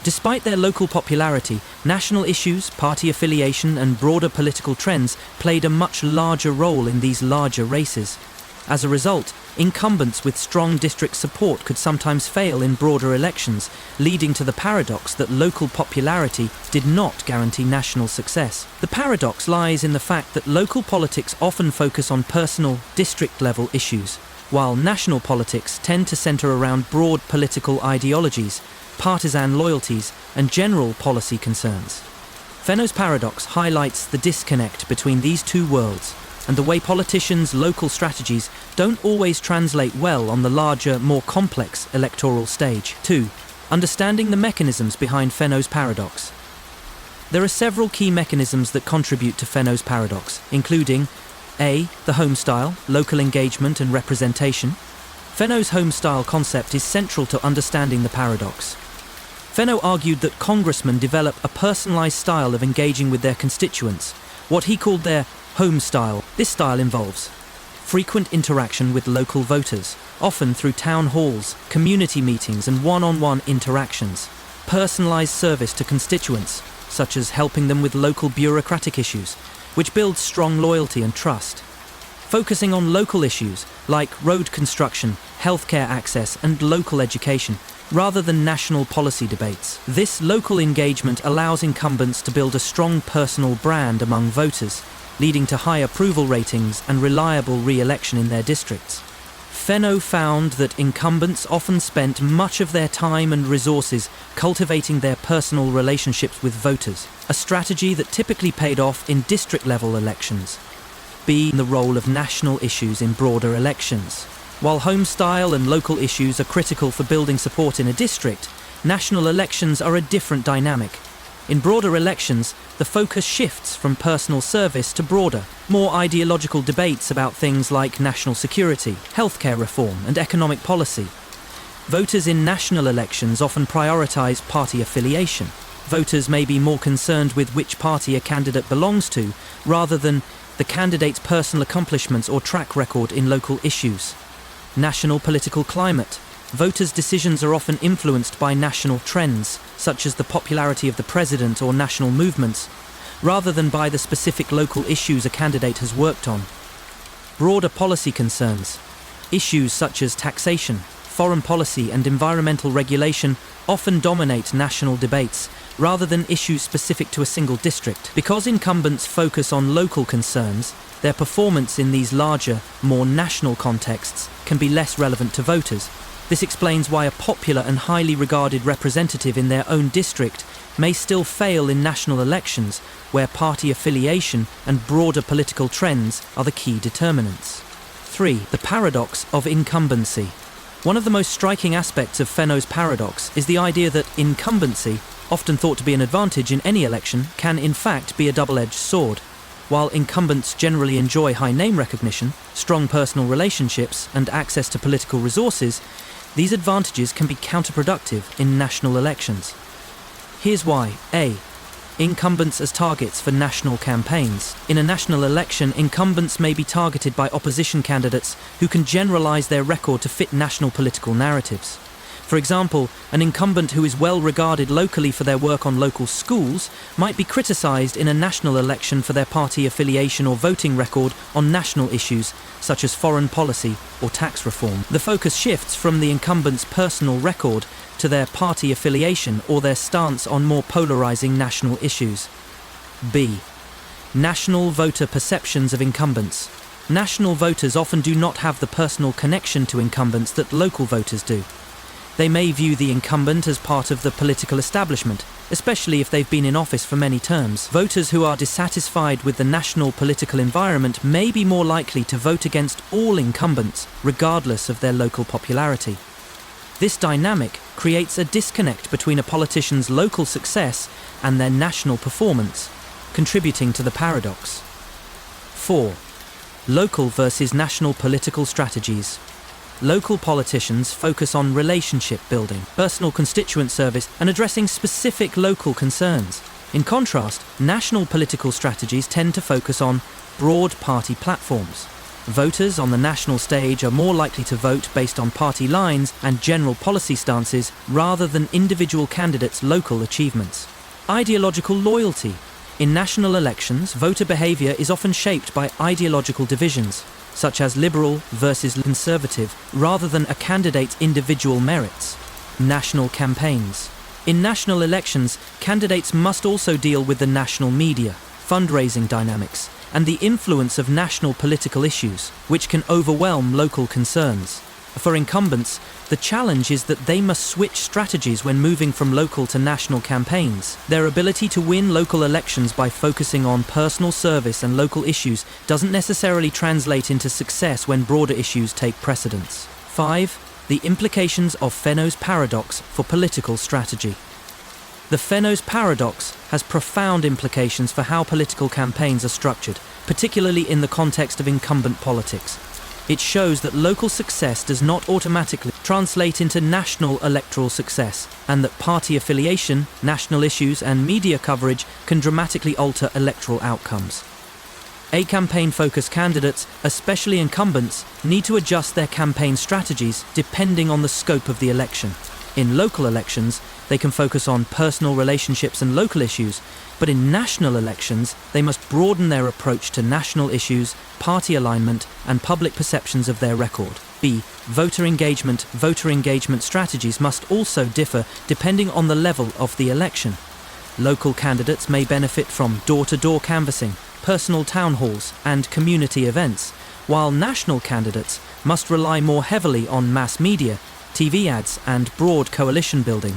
Despite their local popularity, national issues, party affiliation, and broader political trends played a much larger role in these larger races. As a result, incumbents with strong district support could sometimes fail in broader elections, leading to the paradox that local popularity did not guarantee national success. The paradox lies in the fact that local politics often focus on personal, district-level issues, while national politics tend to center around broad political ideologies, partisan loyalties, and general policy concerns. Fenno's paradox highlights the disconnect between these two worlds and the way politicians' local strategies don't always translate well on the larger, more complex electoral stage. 2. Understanding the mechanisms behind Fenno's paradox. There are several key mechanisms that contribute to Fenno's paradox, including A. The home style, local engagement and representation. Fenno's home style concept is central to understanding the paradox. Fenno argued that congressmen develop a personalized style of engaging with their constituents, what he called their home style. This style involves frequent interaction with local voters, often through town halls, community meetings, and one-on-one interactions. Personalized service to constituents, such as helping them with local bureaucratic issues, which builds strong loyalty and trust. Focusing on local issues like road construction, healthcare access, and local education, rather than national policy debates. This local engagement allows incumbents to build a strong personal brand among voters, leading to high approval ratings and reliable re-election in their districts. Fenno found that incumbents often spent much of their time and resources cultivating their personal relationships with voters, a strategy that typically paid off in district-level elections. B. The role of national issues in broader elections. While home style and local issues are critical for building support in a district, national elections are a different dynamic. In broader elections, the focus shifts from personal service to broader, more ideological debates about things like national security, healthcare reform, and economic policy. Voters in national elections often prioritize party affiliation. Voters may be more concerned with which party a candidate belongs to, rather than the candidate's personal accomplishments or track record in local issues. National political climate. Voters' decisions are often influenced by national trends, such as the popularity of the president or national movements, rather than by the specific local issues a candidate has worked on. Broader policy concerns. Issues such as taxation, foreign policy, and environmental regulation often dominate national debates, rather than issues specific to a single district. Because incumbents focus on local concerns, their performance in these larger, more national contexts can be less relevant to voters. This explains why a popular and highly regarded representative in their own district may still fail in national elections, where party affiliation and broader political trends are the key determinants. 3. The paradox of incumbency. One of the most striking aspects of Fenno's paradox is the idea that incumbency, often thought to be an advantage in any election, can in fact be a double-edged sword. While incumbents generally enjoy high name recognition, strong personal relationships, and access to political resources, these advantages can be counterproductive in national elections. Here's why. A. Incumbents as targets for national campaigns. In a national election, incumbents may be targeted by opposition candidates who can generalize their record to fit national political narratives. For example, an incumbent who is well regarded locally for their work on local schools might be criticised in a national election for their party affiliation or voting record on national issues, such as foreign policy or tax reform. The focus shifts from the incumbent's personal record to their party affiliation or their stance on more polarising national issues. B. National voter perceptions of incumbents. National voters often do not have the personal connection to incumbents that local voters do. They may view the incumbent as part of the political establishment, especially if they've been in office for many terms. Voters who are dissatisfied with the national political environment may be more likely to vote against all incumbents, regardless of their local popularity. This dynamic creates a disconnect between a politician's local success and their national performance, contributing to the paradox. 4. Local versus national political strategies. Local politicians focus on relationship building, personal constituent service, and addressing specific local concerns. In contrast, national political strategies tend to focus on broad party platforms. Voters on the national stage are more likely to vote based on party lines and general policy stances rather than individual candidates' local achievements. Ideological loyalty. In national elections, voter behaviour is often shaped by ideological divisions, such as liberal versus conservative, rather than a candidate's individual merits. National campaigns. In national elections, candidates must also deal with the national media, fundraising dynamics, and the influence of national political issues, which can overwhelm local concerns. For incumbents, the challenge is that they must switch strategies when moving from local to national campaigns. Their ability to win local elections by focusing on personal service and local issues doesn't necessarily translate into success when broader issues take precedence. 5. The implications of Fenno's paradox for political strategy. The Fenno's paradox has profound implications for how political campaigns are structured, particularly in the context of incumbent politics. It shows that local success does not automatically translate into national electoral success, and that party affiliation, national issues, and media coverage can dramatically alter electoral outcomes. Campaign-focused candidates, especially incumbents, need to adjust their campaign strategies depending on the scope of the election. In local elections, they can focus on personal relationships and local issues, but in national elections, they must broaden their approach to national issues, party alignment, and public perceptions of their record. B. Voter engagement. Voter engagement strategies must also differ depending on the level of the election. Local candidates may benefit from door-to-door canvassing, personal town halls, and community events, while national candidates must rely more heavily on mass media, TV ads, and broad coalition building.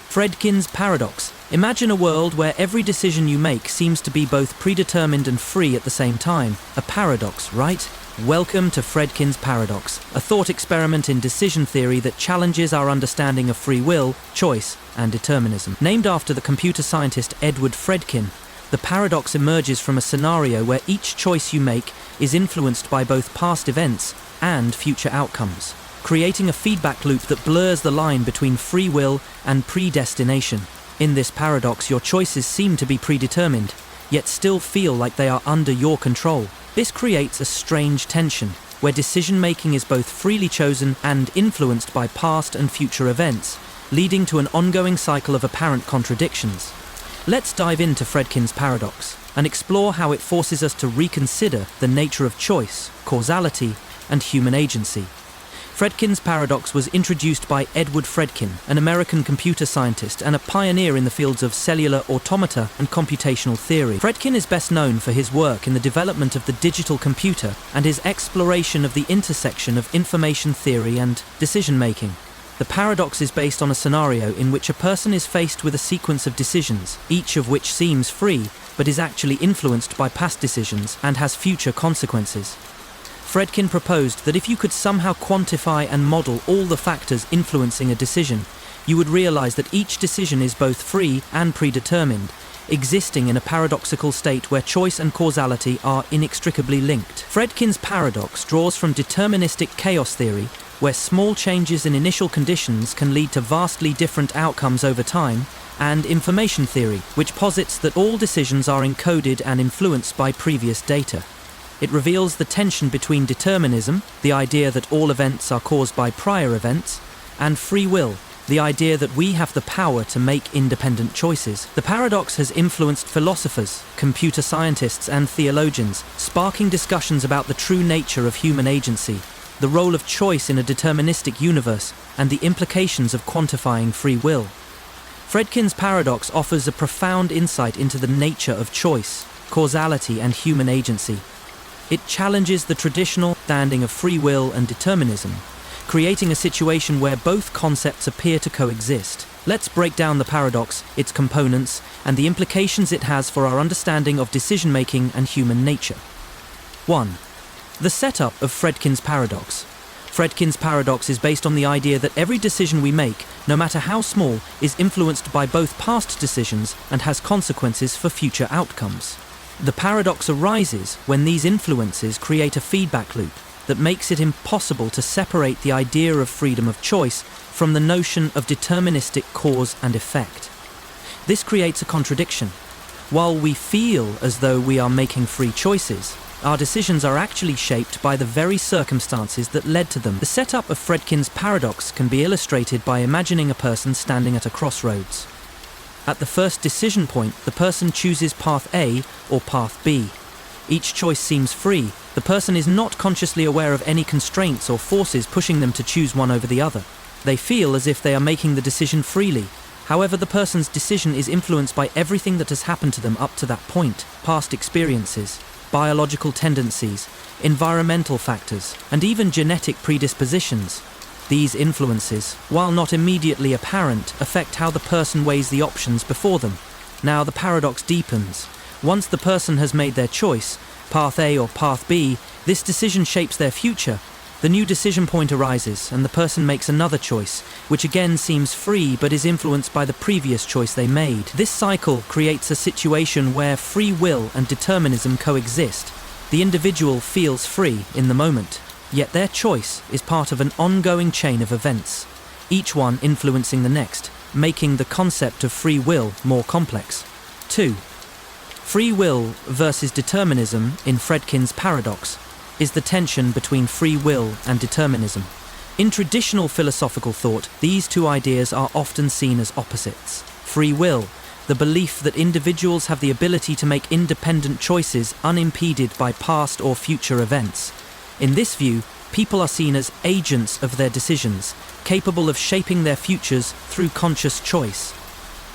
Fredkin's paradox. Imagine a world where every decision you make seems to be both predetermined and free at the same time. A paradox, right? Welcome to Fredkin's paradox, a thought experiment in decision theory that challenges our understanding of free will, choice, and determinism. Named after the computer scientist Edward Fredkin, the paradox emerges from a scenario where each choice you make is influenced by both past events and future outcomes, creating a feedback loop that blurs the line between free will and predestination. In this paradox, your choices seem to be predetermined, yet still feel like they are under your control. This creates a strange tension, where decision-making is both freely chosen and influenced by past and future events, leading to an ongoing cycle of apparent contradictions. Let's dive into Fredkin's paradox and explore how it forces us to reconsider the nature of choice, causality, and human agency. Fredkin's paradox was introduced by Edward Fredkin, an American computer scientist and a pioneer in the fields of cellular automata and computational theory. Fredkin is best known for his work in the development of the digital computer and his exploration of the intersection of information theory and decision-making. The paradox is based on a scenario in which a person is faced with a sequence of decisions, each of which seems free, but is actually influenced by past decisions and has future consequences. Fredkin proposed that if you could somehow quantify and model all the factors influencing a decision, you would realize that each decision is both free and predetermined, existing in a paradoxical state where choice and causality are inextricably linked. Fredkin's paradox draws from deterministic chaos theory, where small changes in initial conditions can lead to vastly different outcomes over time, and information theory, which posits that all decisions are encoded and influenced by previous data. It reveals the tension between determinism, the idea that all events are caused by prior events, and free will, the idea that we have the power to make independent choices. The paradox has influenced philosophers, computer scientists, and theologians, sparking discussions about the true nature of human agency, the role of choice in a deterministic universe, and the implications of quantifying free will. Fredkin's paradox offers a profound insight into the nature of choice, causality, and human agency. It challenges the traditional understanding of free will and determinism, creating a situation where both concepts appear to coexist. Let's break down the paradox, its components, and the implications it has for our understanding of decision-making and human nature. 1. The setup of Fredkin's paradox. Fredkin's paradox is based on the idea that every decision we make, no matter how small, is influenced by both past decisions and has consequences for future outcomes. The paradox arises when these influences create a feedback loop that makes it impossible to separate the idea of freedom of choice from the notion of deterministic cause and effect. This creates a contradiction. While we feel as though we are making free choices, our decisions are actually shaped by the very circumstances that led to them. The setup of Fredkin's paradox can be illustrated by imagining a person standing at a crossroads. At the first decision point, the person chooses path A or path B. Each choice seems free. The person is not consciously aware of any constraints or forces pushing them to choose one over the other. They feel as if they are making the decision freely. However, the person's decision is influenced by everything that has happened to them up to that point: past experiences, biological tendencies, environmental factors, and even genetic predispositions. These influences, while not immediately apparent, affect how the person weighs the options before them. Now the paradox deepens. Once the person has made their choice, path A or path B, this decision shapes their future. The new decision point arises, and the person makes another choice, which again seems free but is influenced by the previous choice they made. This cycle creates a situation where free will and determinism coexist. The individual feels free in the moment, yet their choice is part of an ongoing chain of events, each one influencing the next, making the concept of free will more complex. 2. Free will versus determinism in Fredkin's paradox is the tension between free will and determinism. In traditional philosophical thought, these two ideas are often seen as opposites. Free will, the belief that individuals have the ability to make independent choices unimpeded by past or future events. In this view, people are seen as agents of their decisions, capable of shaping their futures through conscious choice.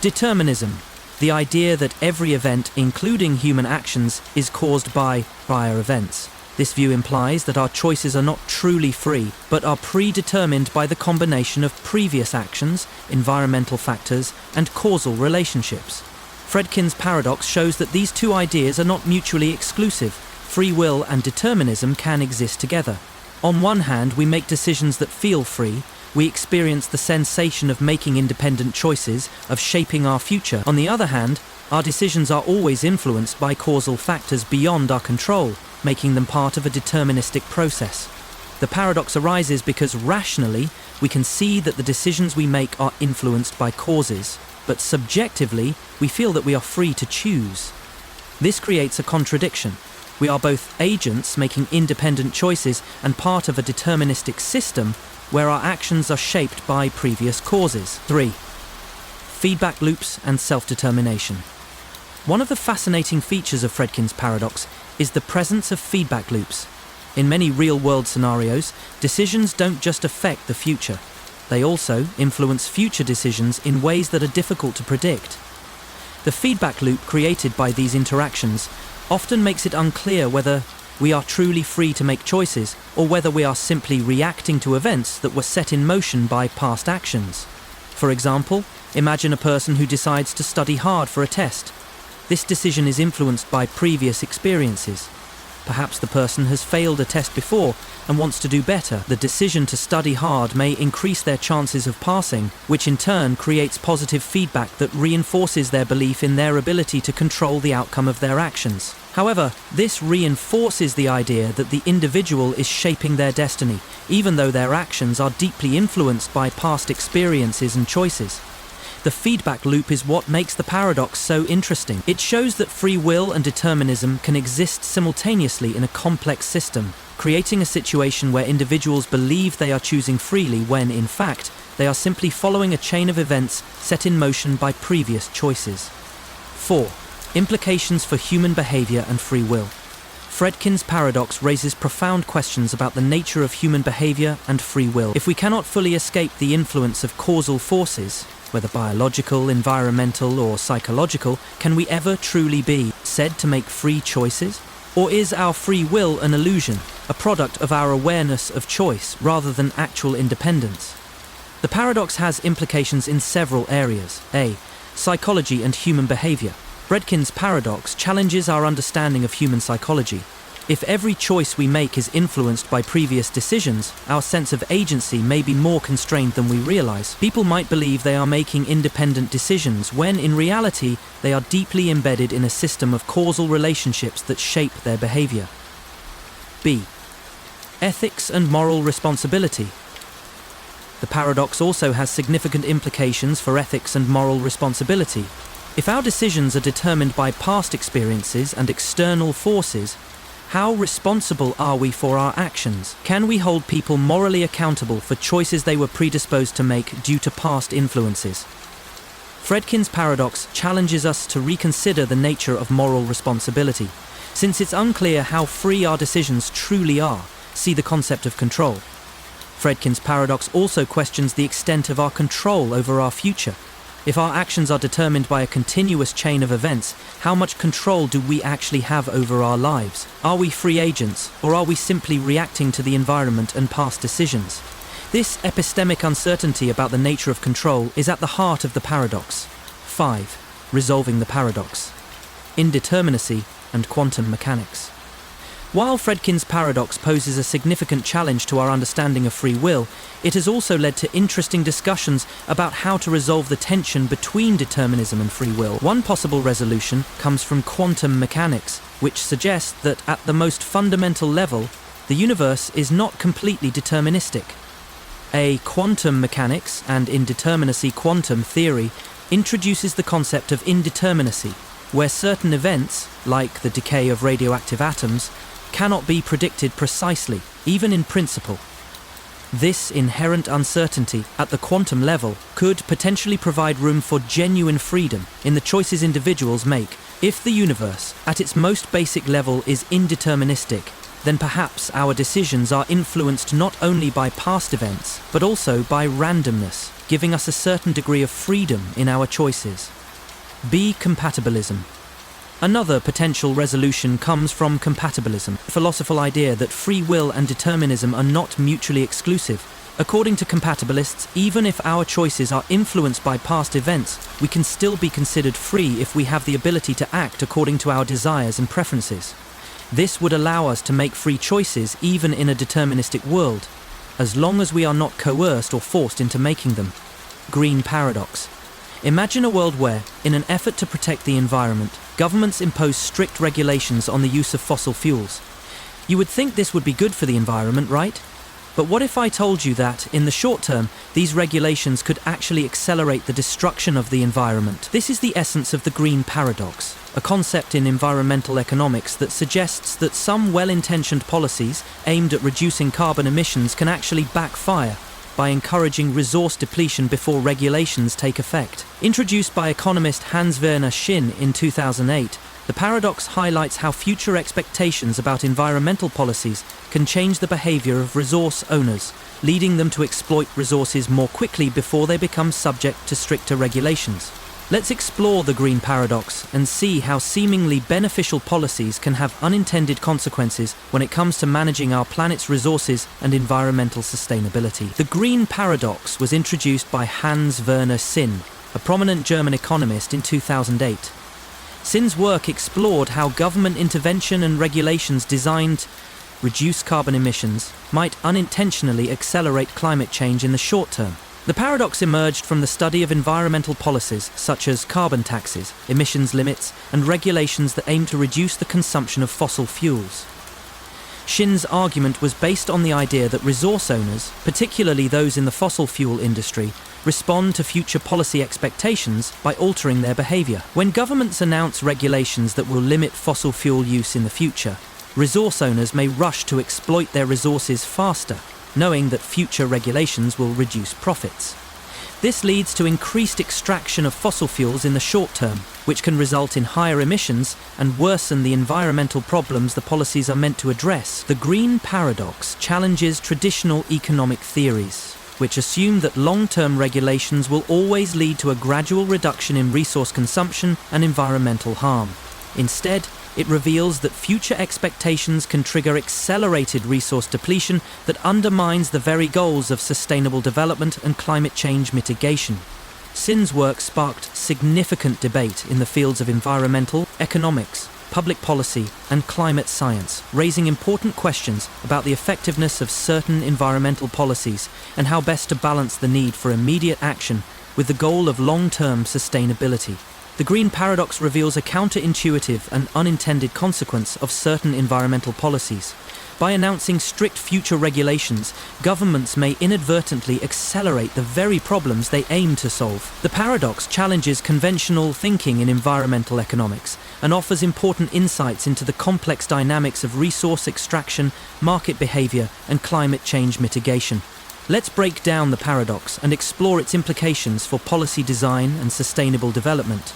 Determinism, the idea that every event, including human actions, is caused by prior events. This view implies that our choices are not truly free, but are predetermined by the combination of previous actions, environmental factors, and causal relationships. Fredkin's paradox shows that these two ideas are not mutually exclusive. Free will and determinism can exist together. On one hand, we make decisions that feel free. We experience the sensation of making independent choices, of shaping our future. On the other hand, our decisions are always influenced by causal factors beyond our control, making them part of a deterministic process. The paradox arises because rationally, we can see that the decisions we make are influenced by causes, but subjectively, we feel that we are free to choose. This creates a contradiction. We are both agents making independent choices and part of a deterministic system where our actions are shaped by previous causes. 3. Feedback loops and self-determination. One of the fascinating features of Fredkin's paradox is the presence of feedback loops. In many real-world scenarios, decisions don't just affect the future. They also influence future decisions in ways that are difficult to predict. The feedback loop created by these interactions often makes it unclear whether we are truly free to make choices or whether we are simply reacting to events that were set in motion by past actions. For example, imagine a person who decides to study hard for a test. This decision is influenced by previous experiences. Perhaps the person has failed a test before and wants to do better. The decision to study hard may increase their chances of passing, which in turn creates positive feedback that reinforces their belief in their ability to control the outcome of their actions. However, this reinforces the idea that the individual is shaping their destiny, even though their actions are deeply influenced by past experiences and choices. The feedback loop is what makes the paradox so interesting. It shows that free will and determinism can exist simultaneously in a complex system, creating a situation where individuals believe they are choosing freely when, in fact, they are simply following a chain of events set in motion by previous choices. 4. Implications for human behavior and free will. Fredkin's paradox raises profound questions about the nature of human behavior and free will. If we cannot fully escape the influence of causal forces, whether biological, environmental, or psychological, can we ever truly be said to make free choices? Or is our free will an illusion, a product of our awareness of choice rather than actual independence? The paradox has implications in several areas. A. Psychology and human behavior. Fredkin's paradox challenges our understanding of human psychology. If every choice we make is influenced by previous decisions, our sense of agency may be more constrained than we realize. People might believe they are making independent decisions when, in reality, they are deeply embedded in a system of causal relationships that shape their behavior. B. Ethics and moral responsibility. The paradox also has significant implications for ethics and moral responsibility. If our decisions are determined by past experiences and external forces, how responsible are we for our actions? Can we hold people morally accountable for choices they were predisposed to make due to past influences? Fredkin's paradox challenges us to reconsider the nature of moral responsibility. Since it's unclear how free our decisions truly are, see the concept of control. Fredkin's paradox also questions the extent of our control over our future. If our actions are determined by a continuous chain of events, how much control do we actually have over our lives? Are we free agents, or are we simply reacting to the environment and past decisions? This epistemic uncertainty about the nature of control is at the heart of the paradox. 5. Resolving the paradox. Indeterminacy and quantum mechanics. While Fredkin's paradox poses a significant challenge to our understanding of free will, it has also led to interesting discussions about how to resolve the tension between determinism and free will. One possible resolution comes from quantum mechanics, which suggests that at the most fundamental level, the universe is not completely deterministic. A quantum mechanics and indeterminacy quantum theory introduces the concept of indeterminacy, where certain events, like the decay of radioactive atoms, cannot be predicted precisely, even in principle. This inherent uncertainty at the quantum level could potentially provide room for genuine freedom in the choices individuals make. If the universe, at its most basic level, is indeterministic, then perhaps our decisions are influenced not only by past events, but also by randomness, giving us a certain degree of freedom in our choices. B. Compatibilism. Another potential resolution comes from compatibilism, a philosophical idea that free will and determinism are not mutually exclusive. According to compatibilists, even if our choices are influenced by past events, we can still be considered free if we have the ability to act according to our desires and preferences. This would allow us to make free choices even in a deterministic world, as long as we are not coerced or forced into making them. Green paradox. Imagine a world where, in an effort to protect the environment, governments impose strict regulations on the use of fossil fuels. You would think this would be good for the environment, right? But what if I told you that, in the short term, these regulations could actually accelerate the destruction of the environment? This is the essence of the green paradox, a concept in environmental economics that suggests that some well-intentioned policies aimed at reducing carbon emissions can actually backfire by encouraging resource depletion before regulations take effect. Introduced by economist Hans-Werner Sinn in 2008, the paradox highlights how future expectations about environmental policies can change the behavior of resource owners, leading them to exploit resources more quickly before they become subject to stricter regulations. Let's explore the green paradox and see how seemingly beneficial policies can have unintended consequences when it comes to managing our planet's resources and environmental sustainability. The green paradox was introduced by Hans-Werner Sinn, a prominent German economist, in 2008. Sinn's work explored how government intervention and regulations designed to reduce carbon emissions might unintentionally accelerate climate change in the short term. The paradox emerged from the study of environmental policies such as carbon taxes, emissions limits, and regulations that aim to reduce the consumption of fossil fuels. Shin's argument was based on the idea that resource owners, particularly those in the fossil fuel industry, respond to future policy expectations by altering their behavior. When governments announce regulations that will limit fossil fuel use in the future, resource owners may rush to exploit their resources faster, knowing that future regulations will reduce profits. This leads to increased extraction of fossil fuels in the short term, which can result in higher emissions and worsen the environmental problems the policies are meant to address. The green paradox challenges traditional economic theories, which assume that long-term regulations will always lead to a gradual reduction in resource consumption and environmental harm. Instead, it reveals that future expectations can trigger accelerated resource depletion that undermines the very goals of sustainable development and climate change mitigation. Shin's work sparked significant debate in the fields of environmental, economics, public policy, and climate science, raising important questions about the effectiveness of certain environmental policies and how best to balance the need for immediate action with the goal of long-term sustainability. The green paradox reveals a counterintuitive and unintended consequence of certain environmental policies. By announcing strict future regulations, governments may inadvertently accelerate the very problems they aim to solve. The paradox challenges conventional thinking in environmental economics and offers important insights into the complex dynamics of resource extraction, market behavior, and climate change mitigation. Let's break down the paradox and explore its implications for policy design and sustainable development.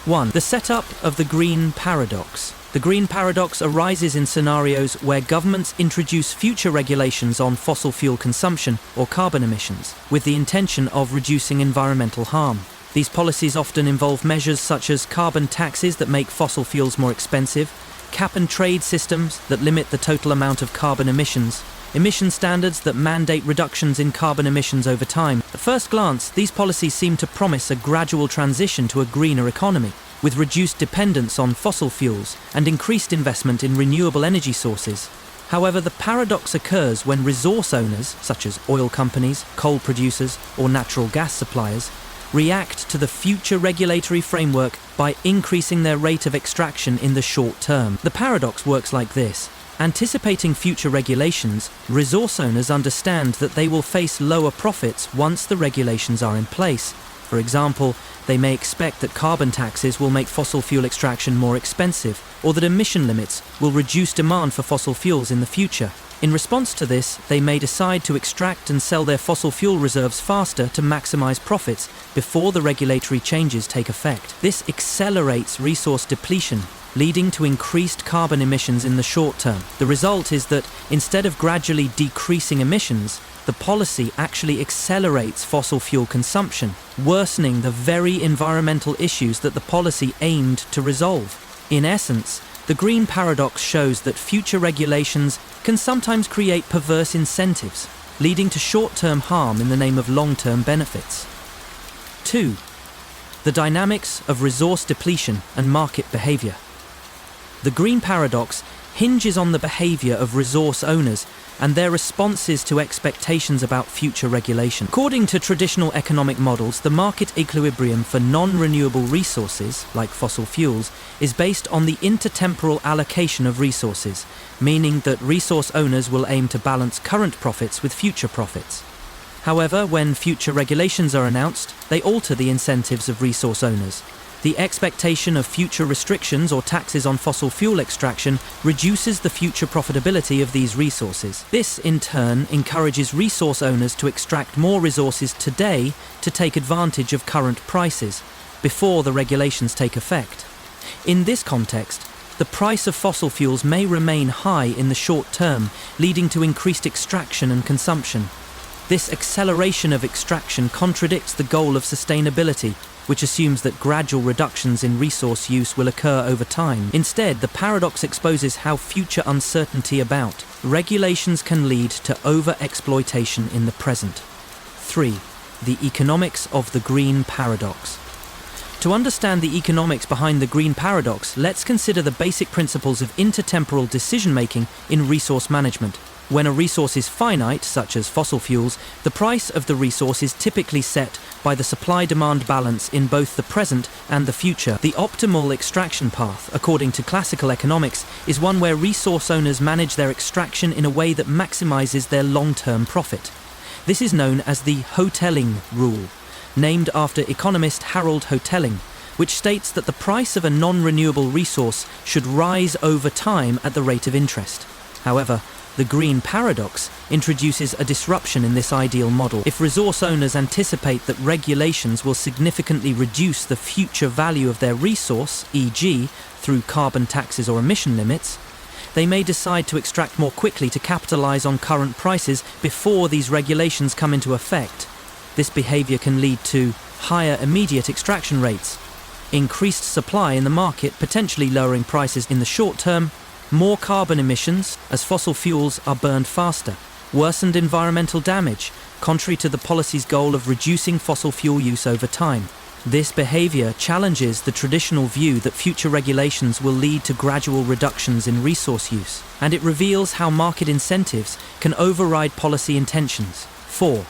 1. The setup of the green paradox. The green paradox arises in scenarios where governments introduce future regulations on fossil fuel consumption or carbon emissions, with the intention of reducing environmental harm. These policies often involve measures such as carbon taxes that make fossil fuels more expensive, cap-and-trade systems that limit the total amount of carbon emissions, emission standards that mandate reductions in carbon emissions over time. At first glance, these policies seem to promise a gradual transition to a greener economy, with reduced dependence on fossil fuels and increased investment in renewable energy sources. However, the paradox occurs when resource owners, such as oil companies, coal producers, or natural gas suppliers, react to the future regulatory framework by increasing their rate of extraction in the short term. The paradox works like this. Anticipating future regulations, resource owners understand that they will face lower profits once the regulations are in place. For example, they may expect that carbon taxes will make fossil fuel extraction more expensive, or that emission limits will reduce demand for fossil fuels in the future. In response to this, they may decide to extract and sell their fossil fuel reserves faster to maximize profits before the regulatory changes take effect. This accelerates resource depletion, leading to increased carbon emissions in the short term. The result is that instead of gradually decreasing emissions, the policy actually accelerates fossil fuel consumption, worsening the very environmental issues that the policy aimed to resolve. In essence, the green paradox shows that future regulations can sometimes create perverse incentives, leading to short-term harm in the name of long-term benefits. 2. The dynamics of resource depletion and market behavior. The green paradox hinges on the behavior of resource owners and their responses to expectations about future regulation. According to traditional economic models, the market equilibrium for non-renewable resources, like fossil fuels, is based on the intertemporal allocation of resources, meaning that resource owners will aim to balance current profits with future profits. However, when future regulations are announced, they alter the incentives of resource owners. The expectation of future restrictions or taxes on fossil fuel extraction reduces the future profitability of these resources. This, in turn, encourages resource owners to extract more resources today to take advantage of current prices, before the regulations take effect. In this context, the price of fossil fuels may remain high in the short term, leading to increased extraction and consumption. This acceleration of extraction contradicts the goal of sustainability, which assumes that gradual reductions in resource use will occur over time. Instead, the paradox exposes how future uncertainty about regulations can lead to over-exploitation in the present. 3. The economics of the green paradox. To understand the economics behind the green paradox, let's consider the basic principles of intertemporal decision-making in resource management. When a resource is finite, such as fossil fuels, the price of the resource is typically set by the supply-demand balance in both the present and the future. The optimal extraction path, according to classical economics, is one where resource owners manage their extraction in a way that maximizes their long-term profit. This is known as the Hotelling rule, named after economist Harold Hotelling, which states that the price of a non-renewable resource should rise over time at the rate of interest. However, the green paradox introduces a disruption in this ideal model. If resource owners anticipate that regulations will significantly reduce the future value of their resource, e.g., through carbon taxes or emission limits, they may decide to extract more quickly to capitalize on current prices before these regulations come into effect. This behavior can lead to higher immediate extraction rates, increased supply in the market, potentially lowering prices in the short term, more carbon emissions as fossil fuels are burned faster, worsened environmental damage, contrary to the policy's goal of reducing fossil fuel use over time. This behavior challenges the traditional view that future regulations will lead to gradual reductions in resource use, and it reveals how market incentives can override policy intentions. 4.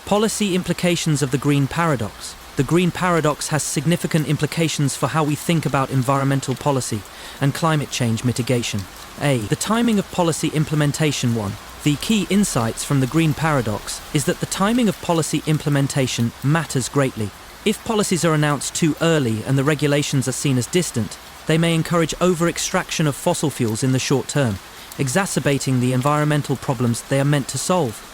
Policy implications of the green paradox. The green paradox has significant implications for how we think about environmental policy and climate change mitigation. A. The timing of policy implementation. 1. The key insights from the green paradox is that the timing of policy implementation matters greatly. If policies are announced too early and the regulations are seen as distant, they may encourage over-extraction of fossil fuels in the short term, exacerbating the environmental problems they are meant to solve.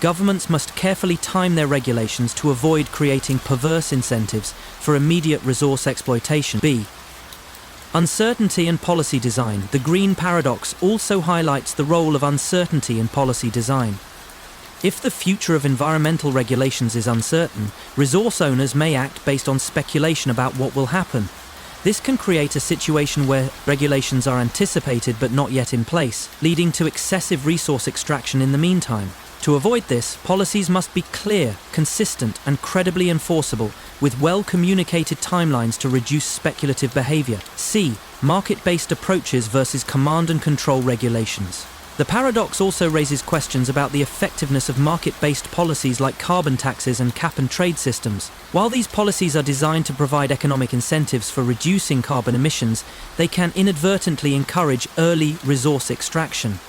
Governments must carefully time their regulations to avoid creating perverse incentives for immediate resource exploitation. B. Uncertainty and policy design. The green paradox also highlights the role of uncertainty in policy design. If the future of environmental regulations is uncertain, resource owners may act based on speculation about what will happen. This can create a situation where regulations are anticipated but not yet in place, leading to excessive resource extraction in the meantime. To avoid this, policies must be clear, consistent, and credibly enforceable, with well-communicated timelines to reduce speculative behavior. C. Market-based approaches versus command and control regulations. The paradox also raises questions about the effectiveness of market-based policies like carbon taxes and cap-and-trade systems. While these policies are designed to provide economic incentives for reducing carbon emissions, they can inadvertently encourage early resource extraction.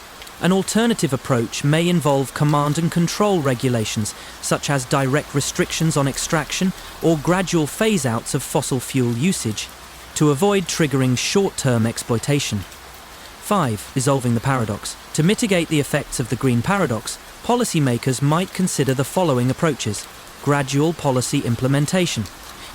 An alternative approach may involve command and control regulations, such as direct restrictions on extraction or gradual phase-outs of fossil fuel usage, to avoid triggering short-term exploitation. 5. Resolving the paradox. To mitigate the effects of the green paradox, policymakers might consider the following approaches. Gradual policy implementation.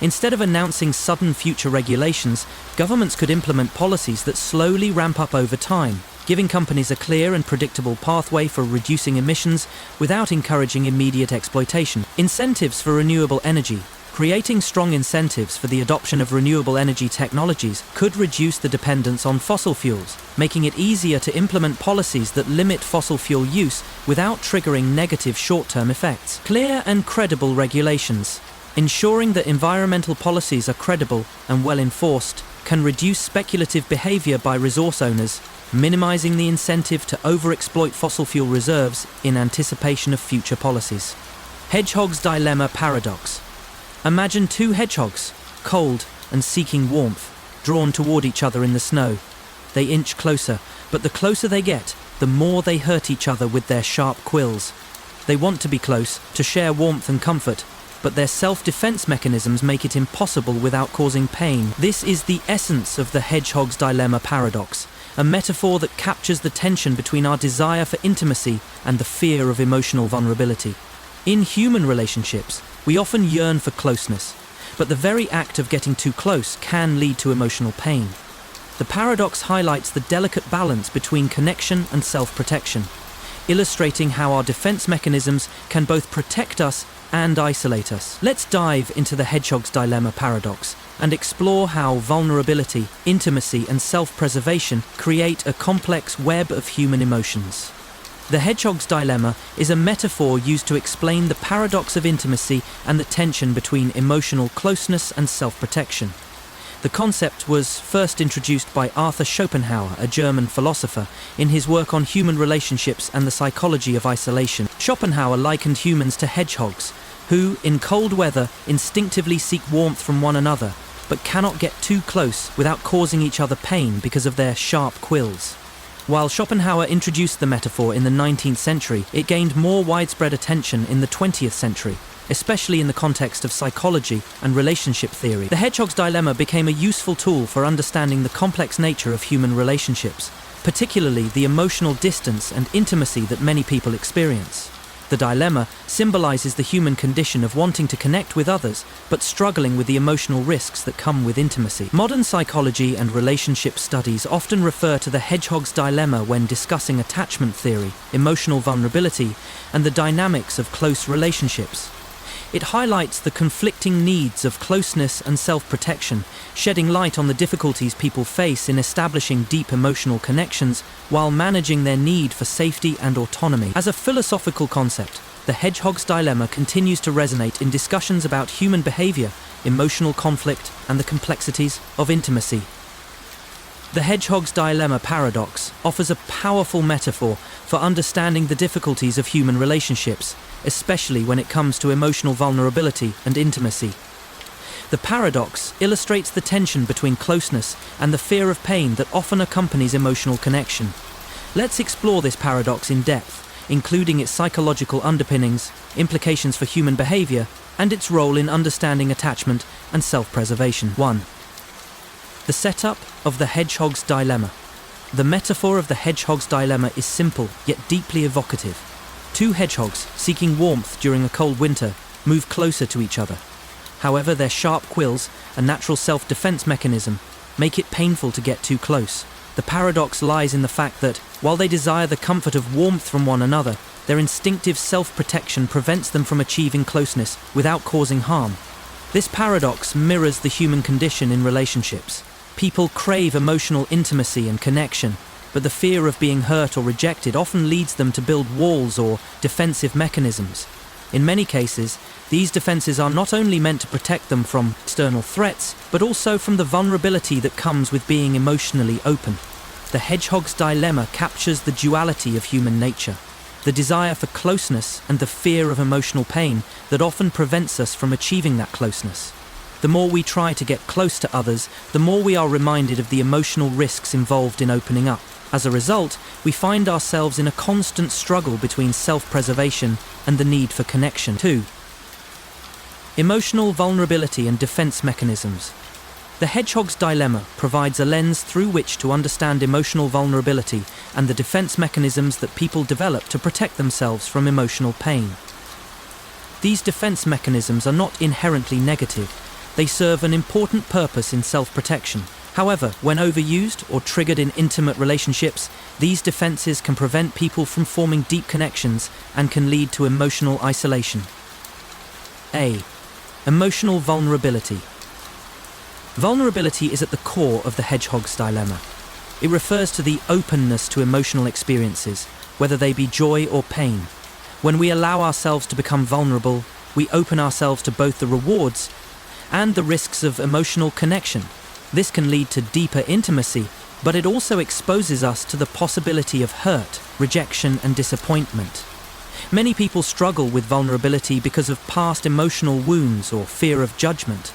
Instead of announcing sudden future regulations, governments could implement policies that slowly ramp up over time, giving companies a clear and predictable pathway for reducing emissions without encouraging immediate exploitation. Incentives for renewable energy. Creating strong incentives for the adoption of renewable energy technologies could reduce the dependence on fossil fuels, making it easier to implement policies that limit fossil fuel use without triggering negative short-term effects. Clear and credible regulations. Ensuring that environmental policies are credible and well enforced can reduce speculative behavior by resource owners, minimizing the incentive to overexploit fossil fuel reserves in anticipation of future policies. Hedgehog's dilemma paradox. Imagine two hedgehogs, cold and seeking warmth, drawn toward each other in the snow. They inch closer, but the closer they get, the more they hurt each other with their sharp quills. They want to be close, to share warmth and comfort, but their self-defense mechanisms make it impossible without causing pain. This is the essence of the hedgehog's dilemma paradox, a metaphor that captures the tension between our desire for intimacy and the fear of emotional vulnerability. In human relationships, we often yearn for closeness, but the very act of getting too close can lead to emotional pain. The paradox highlights the delicate balance between connection and self-protection, illustrating how our defense mechanisms can both protect us and isolate us. Let's dive into the hedgehog's dilemma paradox and explore how vulnerability, intimacy, and self-preservation create a complex web of human emotions. The hedgehog's dilemma is a metaphor used to explain the paradox of intimacy and the tension between emotional closeness and self-protection. The concept was first introduced by Arthur Schopenhauer, a German philosopher, in his work on human relationships and the psychology of isolation. Schopenhauer likened humans to hedgehogs, who, in cold weather, instinctively seek warmth from one another, but cannot get too close without causing each other pain because of their sharp quills. While Schopenhauer introduced the metaphor in the 19th century, it gained more widespread attention in the 20th century, especially in the context of psychology and relationship theory. The hedgehog's dilemma became a useful tool for understanding the complex nature of human relationships, particularly the emotional distance and intimacy that many people experience. The dilemma symbolizes the human condition of wanting to connect with others, but struggling with the emotional risks that come with intimacy. Modern psychology and relationship studies often refer to the hedgehog's dilemma when discussing attachment theory, emotional vulnerability, and the dynamics of close relationships. It highlights the conflicting needs of closeness and self-protection, shedding light on the difficulties people face in establishing deep emotional connections while managing their need for safety and autonomy. As a philosophical concept, the hedgehog's dilemma continues to resonate in discussions about human behavior, emotional conflict, and the complexities of intimacy. The hedgehog's dilemma paradox offers a powerful metaphor for understanding the difficulties of human relationships, especially when it comes to emotional vulnerability and intimacy. The paradox illustrates the tension between closeness and the fear of pain that often accompanies emotional connection. Let's explore this paradox in depth, including its psychological underpinnings, implications for human behavior, and its role in understanding attachment and self-preservation. 1. The setup of the hedgehog's dilemma. The metaphor of the hedgehog's dilemma is simple, yet deeply evocative. Two hedgehogs, seeking warmth during a cold winter, move closer to each other. However, their sharp quills, a natural self-defense mechanism, make it painful to get too close. The paradox lies in the fact that, while they desire the comfort of warmth from one another, their instinctive self-protection prevents them from achieving closeness without causing harm. This paradox mirrors the human condition in relationships. People crave emotional intimacy and connection, but the fear of being hurt or rejected often leads them to build walls or defensive mechanisms. In many cases, these defenses are not only meant to protect them from external threats, but also from the vulnerability that comes with being emotionally open. The hedgehog's dilemma captures the duality of human nature, the desire for closeness and the fear of emotional pain that often prevents us from achieving that closeness. The more we try to get close to others, the more we are reminded of the emotional risks involved in opening up. As a result, we find ourselves in a constant struggle between self-preservation and the need for connection. 2. Emotional vulnerability and defense mechanisms. The hedgehog's dilemma provides a lens through which to understand emotional vulnerability and the defense mechanisms that people develop to protect themselves from emotional pain. These defense mechanisms are not inherently negative. They serve an important purpose in self-protection. However, when overused or triggered in intimate relationships, these defenses can prevent people from forming deep connections and can lead to emotional isolation. A. Emotional vulnerability. Vulnerability is at the core of the hedgehog's dilemma. It refers to the openness to emotional experiences, whether they be joy or pain. When we allow ourselves to become vulnerable, we open ourselves to both the rewards and the risks of emotional connection. This can lead to deeper intimacy, but it also exposes us to the possibility of hurt, rejection, and disappointment. Many people struggle with vulnerability because of past emotional wounds or fear of judgment.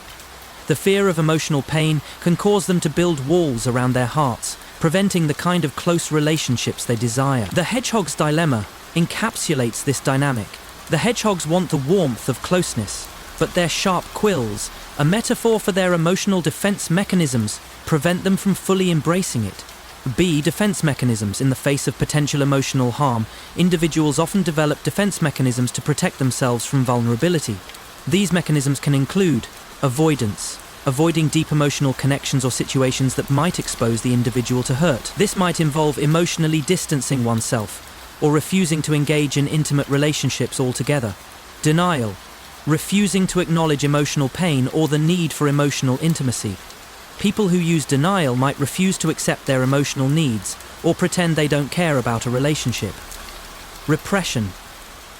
The fear of emotional pain can cause them to build walls around their hearts, preventing the kind of close relationships they desire. The hedgehog's dilemma encapsulates this dynamic. The hedgehogs want the warmth of closeness, but their sharp quills, a metaphor for their emotional defense mechanisms, prevent them from fully embracing it. B. Defense mechanisms. In the face of potential emotional harm, individuals often develop defense mechanisms to protect themselves from vulnerability. These mechanisms can include avoidance, avoiding deep emotional connections or situations that might expose the individual to hurt. This might involve emotionally distancing oneself or refusing to engage in intimate relationships altogether. Denial, refusing to acknowledge emotional pain or the need for emotional intimacy. People who use denial might refuse to accept their emotional needs or pretend they don't care about a relationship. Repression,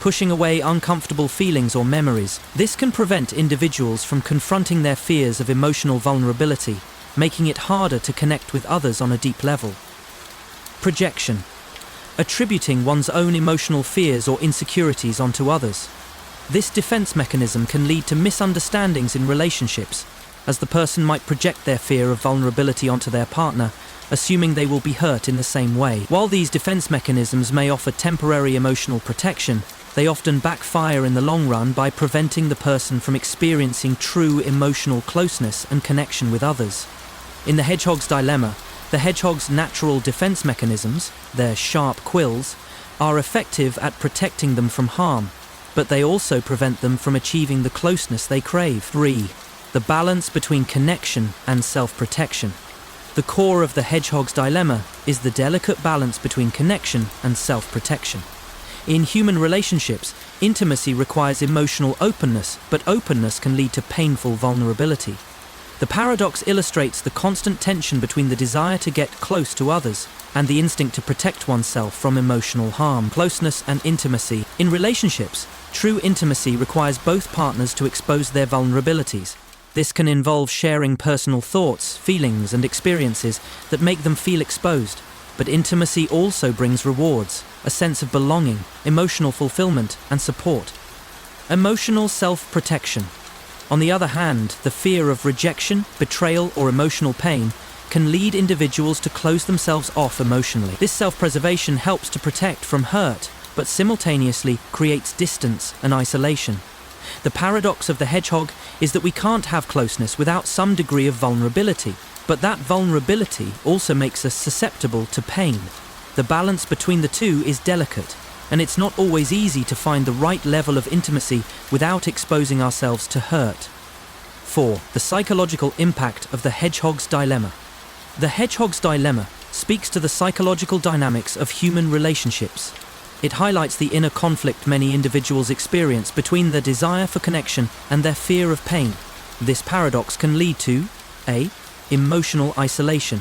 pushing away uncomfortable feelings or memories. This can prevent individuals from confronting their fears of emotional vulnerability making it harder to connect with others on a deep level. Projection. Attributing one's own emotional fears or insecurities onto others. This defense mechanism can lead to misunderstandings in relationships, as the person might project their fear of vulnerability onto their partner, assuming they will be hurt in the same way. While these defense mechanisms may offer temporary emotional protection, they often backfire in the long run by preventing the person from experiencing true emotional closeness and connection with others. In the hedgehog's dilemma, the hedgehog's natural defense mechanisms, their sharp quills, are effective at protecting them from harm, but they also prevent them from achieving the closeness they crave. 3. The balance between connection and self-protection. The core of the hedgehog's dilemma is the delicate balance between connection and self-protection. In human relationships, intimacy requires emotional openness, but openness can lead to painful vulnerability. The paradox illustrates the constant tension between the desire to get close to others and the instinct to protect oneself from emotional harm. Closeness and intimacy. In relationships, true intimacy requires both partners to expose their vulnerabilities. This can involve sharing personal thoughts, feelings, and experiences that make them feel exposed. But intimacy also brings rewards, a sense of belonging, emotional fulfillment, and support. Emotional self-protection. On the other hand, the fear of rejection, betrayal, or emotional pain can lead individuals to close themselves off emotionally. This self-preservation helps to protect from hurt, but simultaneously creates distance and isolation. The paradox of the hedgehog is that we can't have closeness without some degree of vulnerability, but that vulnerability also makes us susceptible to pain. The balance between the two is delicate, and it's not always easy to find the right level of intimacy without exposing ourselves to hurt. 4. The psychological impact of the hedgehog's dilemma. The hedgehog's dilemma speaks to the psychological dynamics of human relationships. It highlights the inner conflict many individuals experience between their desire for connection and their fear of pain. This paradox can lead to a. Emotional isolation.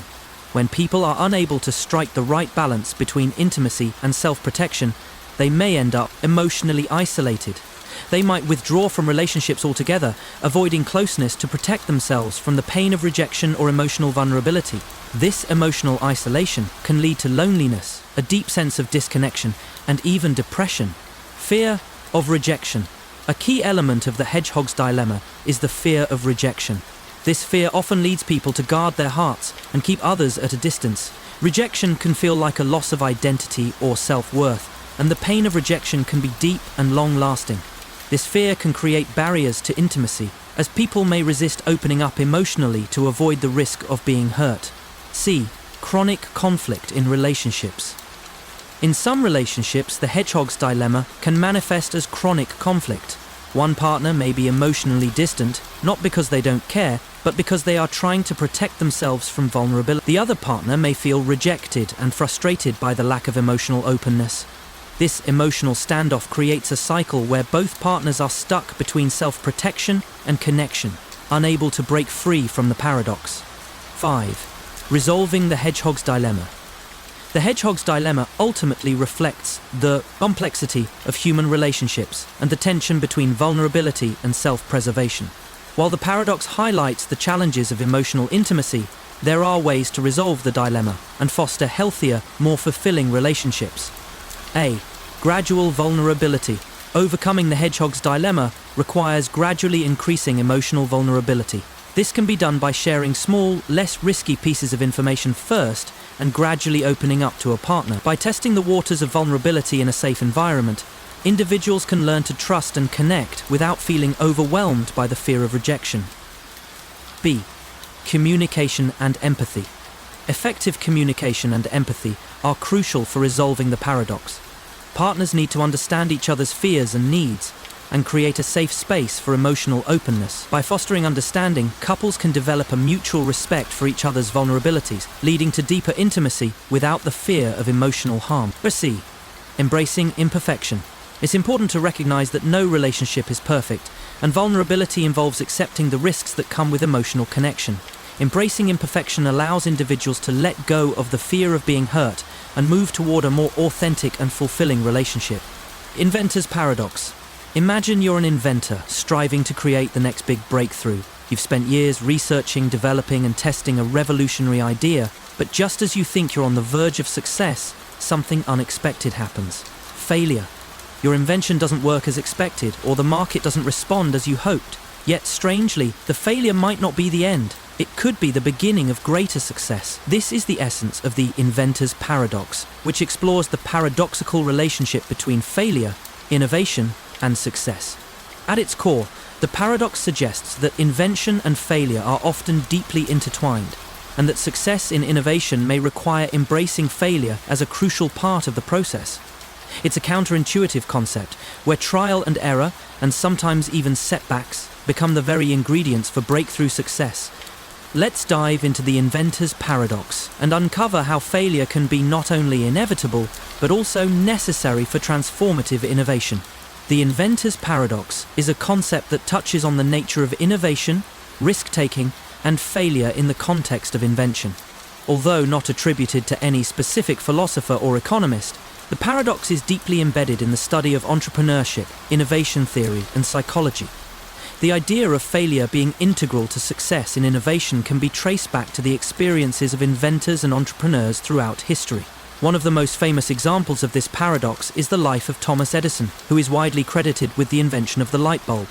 When people are unable to strike the right balance between intimacy and self-protection, they may end up emotionally isolated. They might withdraw from relationships altogether, avoiding closeness to protect themselves from the pain of rejection or emotional vulnerability. This emotional isolation can lead to loneliness, a deep sense of disconnection, and even depression. Fear of rejection. A key element of the hedgehog's dilemma is the fear of rejection. This fear often leads people to guard their hearts and keep others at a distance. Rejection can feel like a loss of identity or self-worth, and the pain of rejection can be deep and long-lasting. This fear can create barriers to intimacy, as people may resist opening up emotionally to avoid the risk of being hurt. C. Chronic conflict in relationships. In some relationships, the hedgehog's dilemma can manifest as chronic conflict. One partner may be emotionally distant, not because they don't care, but because they are trying to protect themselves from vulnerability. The other partner may feel rejected and frustrated by the lack of emotional openness. This emotional standoff creates a cycle where both partners are stuck between self-protection and connection, unable to break free from the paradox. 5. Resolving the hedgehog's dilemma. The hedgehog's dilemma ultimately reflects the complexity of human relationships and the tension between vulnerability and self-preservation. While the paradox highlights the challenges of emotional intimacy, there are ways to resolve the dilemma and foster healthier, more fulfilling relationships. A. Gradual vulnerability. Overcoming the hedgehog's dilemma requires gradually increasing emotional vulnerability. This can be done by sharing small, less risky pieces of information first and gradually opening up to a partner. By testing the waters of vulnerability in a safe environment, individuals can learn to trust and connect without feeling overwhelmed by the fear of rejection. B. Communication and empathy. Effective communication and empathy are crucial for resolving the paradox. Partners need to understand each other's fears and needs and create a safe space for emotional openness. By fostering understanding, couples can develop a mutual respect for each other's vulnerabilities, leading to deeper intimacy without the fear of emotional harm. C. Embracing imperfection. It's important to recognize that no relationship is perfect, and vulnerability involves accepting the risks that come with emotional connection. Embracing imperfection allows individuals to let go of the fear of being hurt and move toward a more authentic and fulfilling relationship. Inventor's paradox. Imagine you're an inventor striving to create the next big breakthrough. You've spent years researching, developing, and testing a revolutionary idea, but just as you think you're on the verge of success, something unexpected happens. Failure. Your invention doesn't work as expected, or the market doesn't respond as you hoped. Yet, strangely, the failure might not be the end. It could be the beginning of greater success. This is the essence of the inventor's paradox, which explores the paradoxical relationship between failure, innovation, and success. At its core, the paradox suggests that invention and failure are often deeply intertwined, and that success in innovation may require embracing failure as a crucial part of the process. It's a counterintuitive concept, where trial and error, and sometimes even setbacks, become the very ingredients for breakthrough success. Let's dive into the inventor's paradox and uncover how failure can be not only inevitable, but also necessary for transformative innovation. The inventor's paradox is a concept that touches on the nature of innovation, risk-taking, and failure in the context of invention. Although not attributed to any specific philosopher or economist, the paradox is deeply embedded in the study of entrepreneurship, innovation theory, and psychology. The idea of failure being integral to success in innovation can be traced back to the experiences of inventors and entrepreneurs throughout history. One of the most famous examples of this paradox is the life of Thomas Edison, who is widely credited with the invention of the light bulb.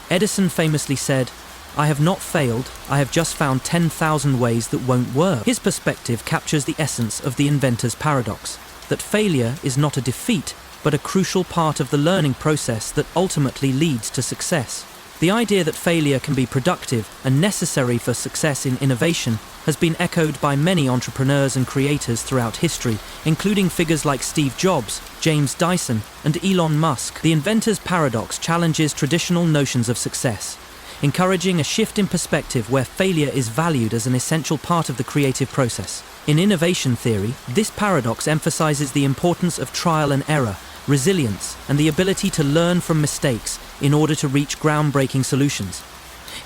Edison famously said, "I have not failed, I have just found 10,000 ways that won't work." His perspective captures the essence of the inventor's paradox, that failure is not a defeat, but a crucial part of the learning process that ultimately leads to success. The idea that failure can be productive and necessary for success in innovation has been echoed by many entrepreneurs and creators throughout history, including figures like Steve Jobs, James Dyson, and Elon Musk. The inventor's paradox challenges traditional notions of success, encouraging a shift in perspective where failure is valued as an essential part of the creative process. In innovation theory, this paradox emphasizes the importance of trial and error, resilience, and the ability to learn from mistakes in order to reach groundbreaking solutions.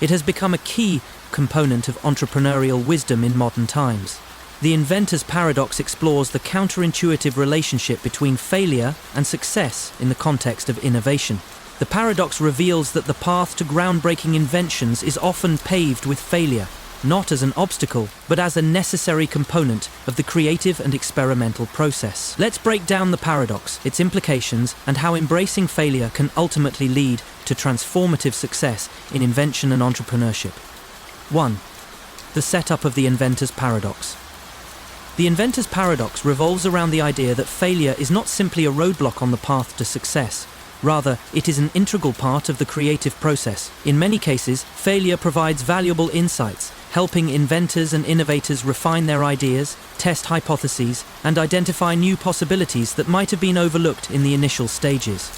It has become a key component of entrepreneurial wisdom in modern times. The inventor's paradox explores the counterintuitive relationship between failure and success in the context of innovation. The paradox reveals that the path to groundbreaking inventions is often paved with failure, not as an obstacle, but as a necessary component of the creative and experimental process. Let's break down the paradox, its implications, and how embracing failure can ultimately lead to transformative success in invention and entrepreneurship. 1. The setup of the inventor's paradox. The inventor's paradox revolves around the idea that failure is not simply a roadblock on the path to success. Rather, it is an integral part of the creative process. In many cases, failure provides valuable insights, helping inventors and innovators refine their ideas, test hypotheses, and identify new possibilities that might have been overlooked in the initial stages.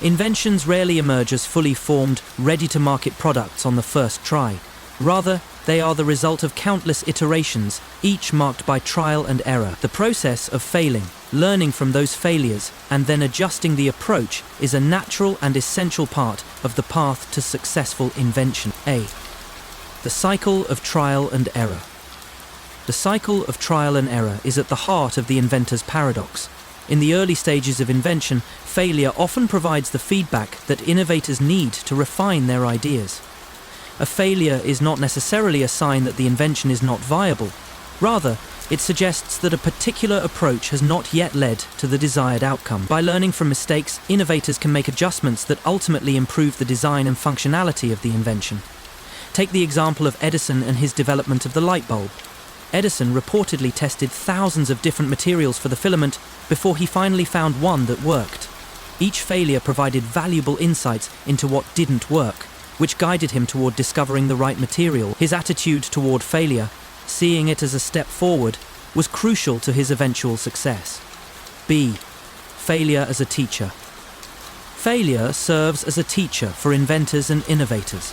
Inventions rarely emerge as fully formed, ready-to-market products on the first try. Rather, they are the result of countless iterations, each marked by trial and error. The process of failing, learning from those failures, and then adjusting the approach is a natural and essential part of the path to successful invention. A. The cycle of trial and error. The cycle of trial and error is at the heart of the inventor's paradox. In the early stages of invention, failure often provides the feedback that innovators need to refine their ideas. A failure is not necessarily a sign that the invention is not viable. Rather, it suggests that a particular approach has not yet led to the desired outcome. By learning from mistakes, innovators can make adjustments that ultimately improve the design and functionality of the invention. Take the example of Edison and his development of the light bulb. Edison reportedly tested thousands of different materials for the filament before he finally found one that worked. Each failure provided valuable insights into what didn't work, which guided him toward discovering the right material. His attitude toward failure, seeing it as a step forward, was crucial to his eventual success. B. Failure as a teacher. Failure serves as a teacher for inventors and innovators.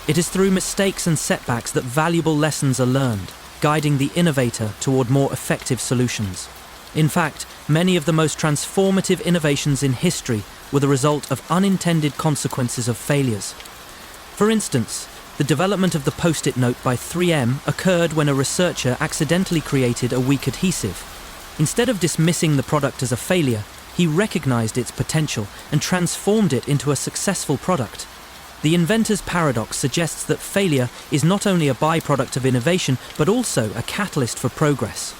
It is through mistakes and setbacks that valuable lessons are learned, guiding the innovator toward more effective solutions. In fact, many of the most transformative innovations in history were the result of unintended consequences of failures. For instance, the development of the Post-it note by 3M occurred when a researcher accidentally created a weak adhesive. Instead of dismissing the product as a failure, he recognized its potential and transformed it into a successful product. The inventor's paradox suggests that failure is not only a byproduct of innovation, but also a catalyst for progress.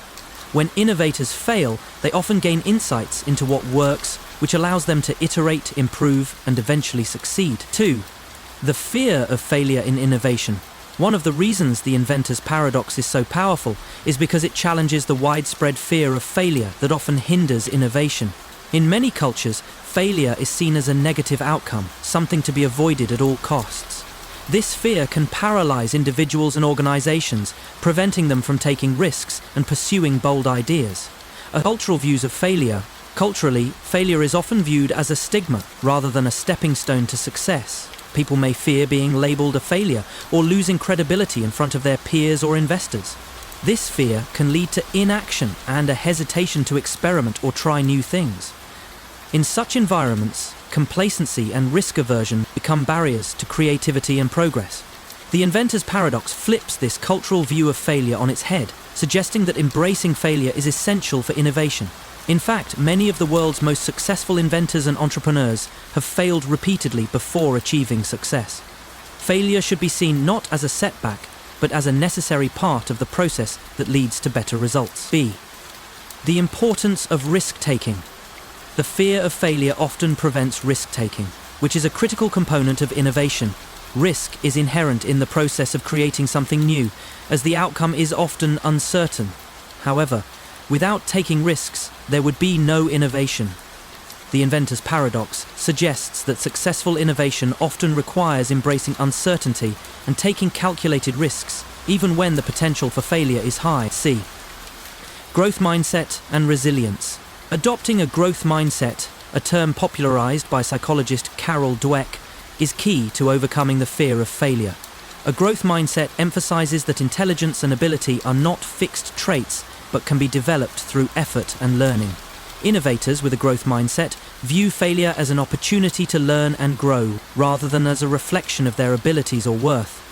When innovators fail, they often gain insights into what works, which allows them to iterate, improve, and eventually succeed. 2. The fear of failure in innovation. One of the reasons the inventor's paradox is so powerful is because it challenges the widespread fear of failure that often hinders innovation. In many cultures, failure is seen as a negative outcome, something to be avoided at all costs. This fear can paralyze individuals and organizations, preventing them from taking risks and pursuing bold ideas. Cultural views of failure. Culturally, failure is often viewed as a stigma rather than a stepping stone to success. People may fear being labeled a failure or losing credibility in front of their peers or investors. This fear can lead to inaction and a hesitation to experiment or try new things. In such environments, complacency and risk aversion become barriers to creativity and progress. The inventor's paradox flips this cultural view of failure on its head, suggesting that embracing failure is essential for innovation. In fact, many of the world's most successful inventors and entrepreneurs have failed repeatedly before achieving success. Failure should be seen not as a setback, but as a necessary part of the process that leads to better results. B. The importance of risk-taking. The fear of failure often prevents risk-taking, which is a critical component of innovation. Risk is inherent in the process of creating something new, as the outcome is often uncertain. However, without taking risks, there would be no innovation. The inventor's paradox suggests that successful innovation often requires embracing uncertainty and taking calculated risks, even when the potential for failure is high. C. Growth mindset and resilience. Adopting a growth mindset, a term popularized by psychologist Carol Dweck, is key to overcoming the fear of failure. A growth mindset emphasizes that intelligence and ability are not fixed traits, but can be developed through effort and learning. Innovators with a growth mindset view failure as an opportunity to learn and grow, rather than as a reflection of their abilities or worth.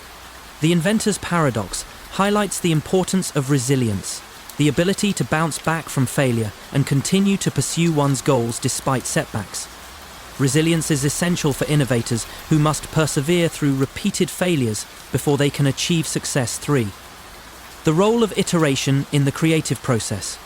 The inventor's paradox highlights the importance of resilience, the ability to bounce back from failure and continue to pursue one's goals despite setbacks. Resilience is essential for innovators who must persevere through repeated failures before they can achieve success. 3. The role of iteration in the creative process.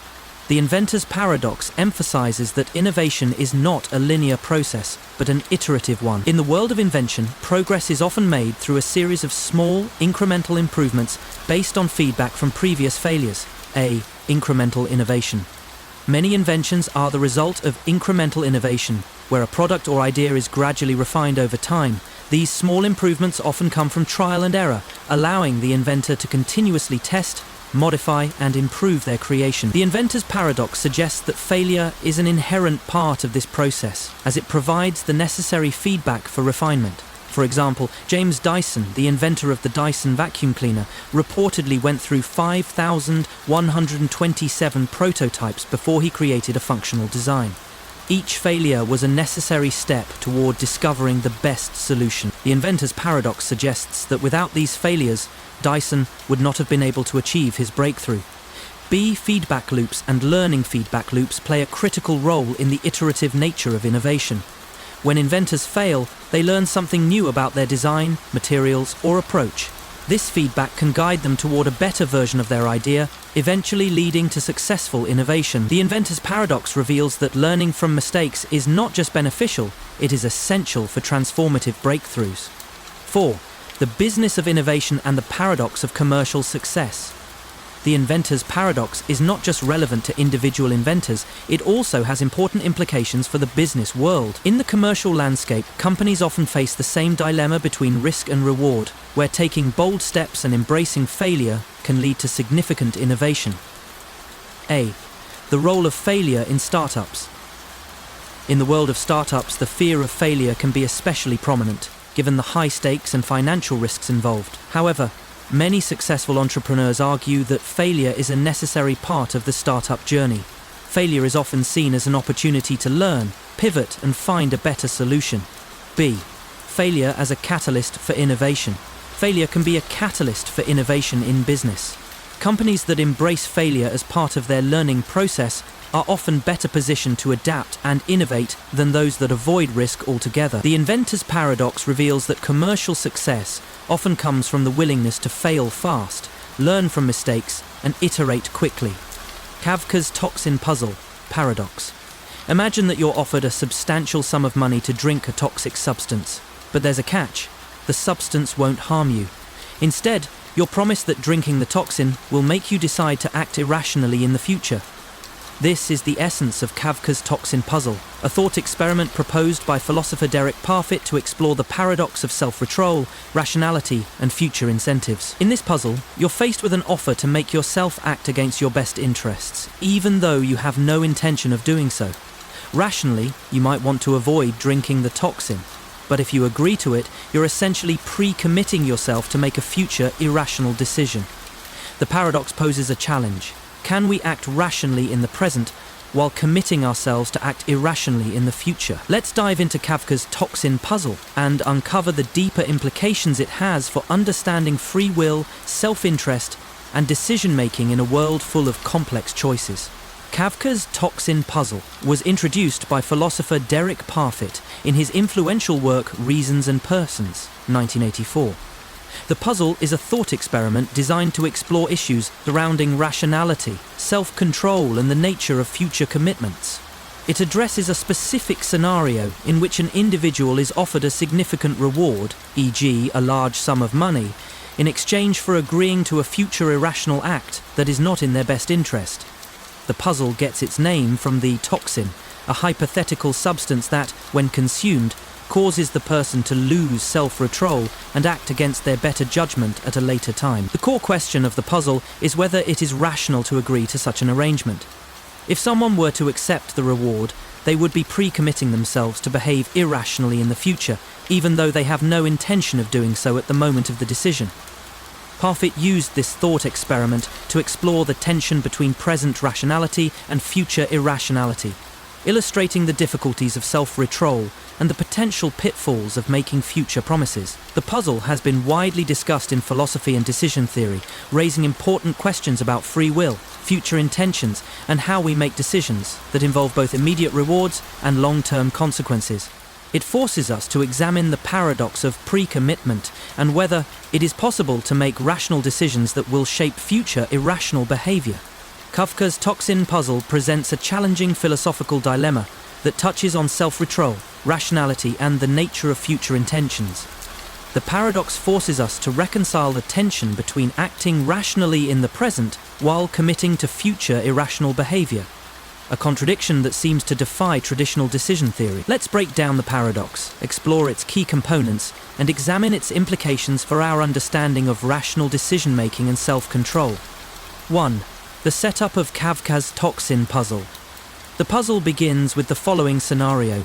The inventor's paradox emphasizes that innovation is not a linear process, but an iterative one. In the world of invention, progress is often made through a series of small, incremental improvements based on feedback from previous failures. A. Incremental innovation. Many inventions are the result of incremental innovation, where a product or idea is gradually refined over time. These small improvements often come from trial and error, allowing the inventor to continuously test, modify, and improve their creation. The inventor's paradox suggests that failure is an inherent part of this process, as it provides the necessary feedback for refinement. For example, James Dyson, the inventor of the Dyson vacuum cleaner, reportedly went through 5,127 prototypes before he created a functional design. Each failure was a necessary step toward discovering the best solution. The inventor's paradox suggests that without these failures, Dyson would not have been able to achieve his breakthrough. B. Feedback loops and learning feedback loops play a critical role in the iterative nature of innovation. When inventors fail, they learn something new about their design, materials, or approach. This feedback can guide them toward a better version of their idea, eventually leading to successful innovation. The inventor's paradox reveals that learning from mistakes is not just beneficial, it is essential for transformative breakthroughs. 4. The business of innovation and the paradox of commercial success. The inventor's paradox is not just relevant to individual inventors, it also has important implications for the business world. In the commercial landscape, companies often face the same dilemma between risk and reward, where taking bold steps and embracing failure can lead to significant innovation. A. The role of failure in startups. In the world of startups, the fear of failure can be especially prominent, given the high stakes and financial risks involved. However, many successful entrepreneurs argue that failure is a necessary part of the startup journey. Failure is often seen as an opportunity to learn, pivot, and find a better solution. B. Failure as a catalyst for innovation. Failure can be a catalyst for innovation in business. Companies that embrace failure as part of their learning process are often better positioned to adapt and innovate than those that avoid risk altogether. The inventor's paradox reveals that commercial success often comes from the willingness to fail fast, learn from mistakes, and iterate quickly. Kafka's toxin puzzle paradox. Imagine that you're offered a substantial sum of money to drink a toxic substance, but there's a catch. The substance won't harm you. Instead, you're promised that drinking the toxin will make you decide to act irrationally in the future. This is the essence of Kafka's toxin puzzle, a thought experiment proposed by philosopher Derek Parfit to explore the paradox of self-control, rationality, and future incentives. In this puzzle, you're faced with an offer to make yourself act against your best interests, even though you have no intention of doing so. Rationally, you might want to avoid drinking the toxin, but if you agree to it, you're essentially pre-committing yourself to make a future irrational decision. The paradox poses a challenge. Can we act rationally in the present while committing ourselves to act irrationally in the future? Let's dive into Kafka's toxin puzzle and uncover the deeper implications it has for understanding free will, self-interest, and decision-making in a world full of complex choices. Kafka's toxin puzzle was introduced by philosopher Derek Parfit in his influential work Reasons and Persons, 1984. The puzzle is a thought experiment designed to explore issues surrounding rationality, self-control, and the nature of future commitments. It addresses a specific scenario in which an individual is offered a significant reward, e.g., a large sum of money, in exchange for agreeing to a future irrational act that is not in their best interest. The puzzle gets its name from the toxin, a hypothetical substance that, when consumed, causes the person to lose self-control and act against their better judgment at a later time. The core question of the puzzle is whether it is rational to agree to such an arrangement. If someone were to accept the reward, they would be pre-committing themselves to behave irrationally in the future, even though they have no intention of doing so at the moment of the decision. Parfit used this thought experiment to explore the tension between present rationality and future irrationality, illustrating the difficulties of self-control and the potential pitfalls of making future promises. The puzzle has been widely discussed in philosophy and decision theory, raising important questions about free will, future intentions, and how we make decisions that involve both immediate rewards and long-term consequences. It forces us to examine the paradox of pre-commitment and whether it is possible to make rational decisions that will shape future irrational behavior. Kafka's toxin puzzle presents a challenging philosophical dilemma that touches on self-control, rationality, and the nature of future intentions. The paradox forces us to reconcile the tension between acting rationally in the present while committing to future irrational behavior, a contradiction that seems to defy traditional decision theory. Let's break down the paradox, explore its key components, and examine its implications for our understanding of rational decision-making and self-control. 1. The setup of Kafka's toxin puzzle. The puzzle begins with the following scenario.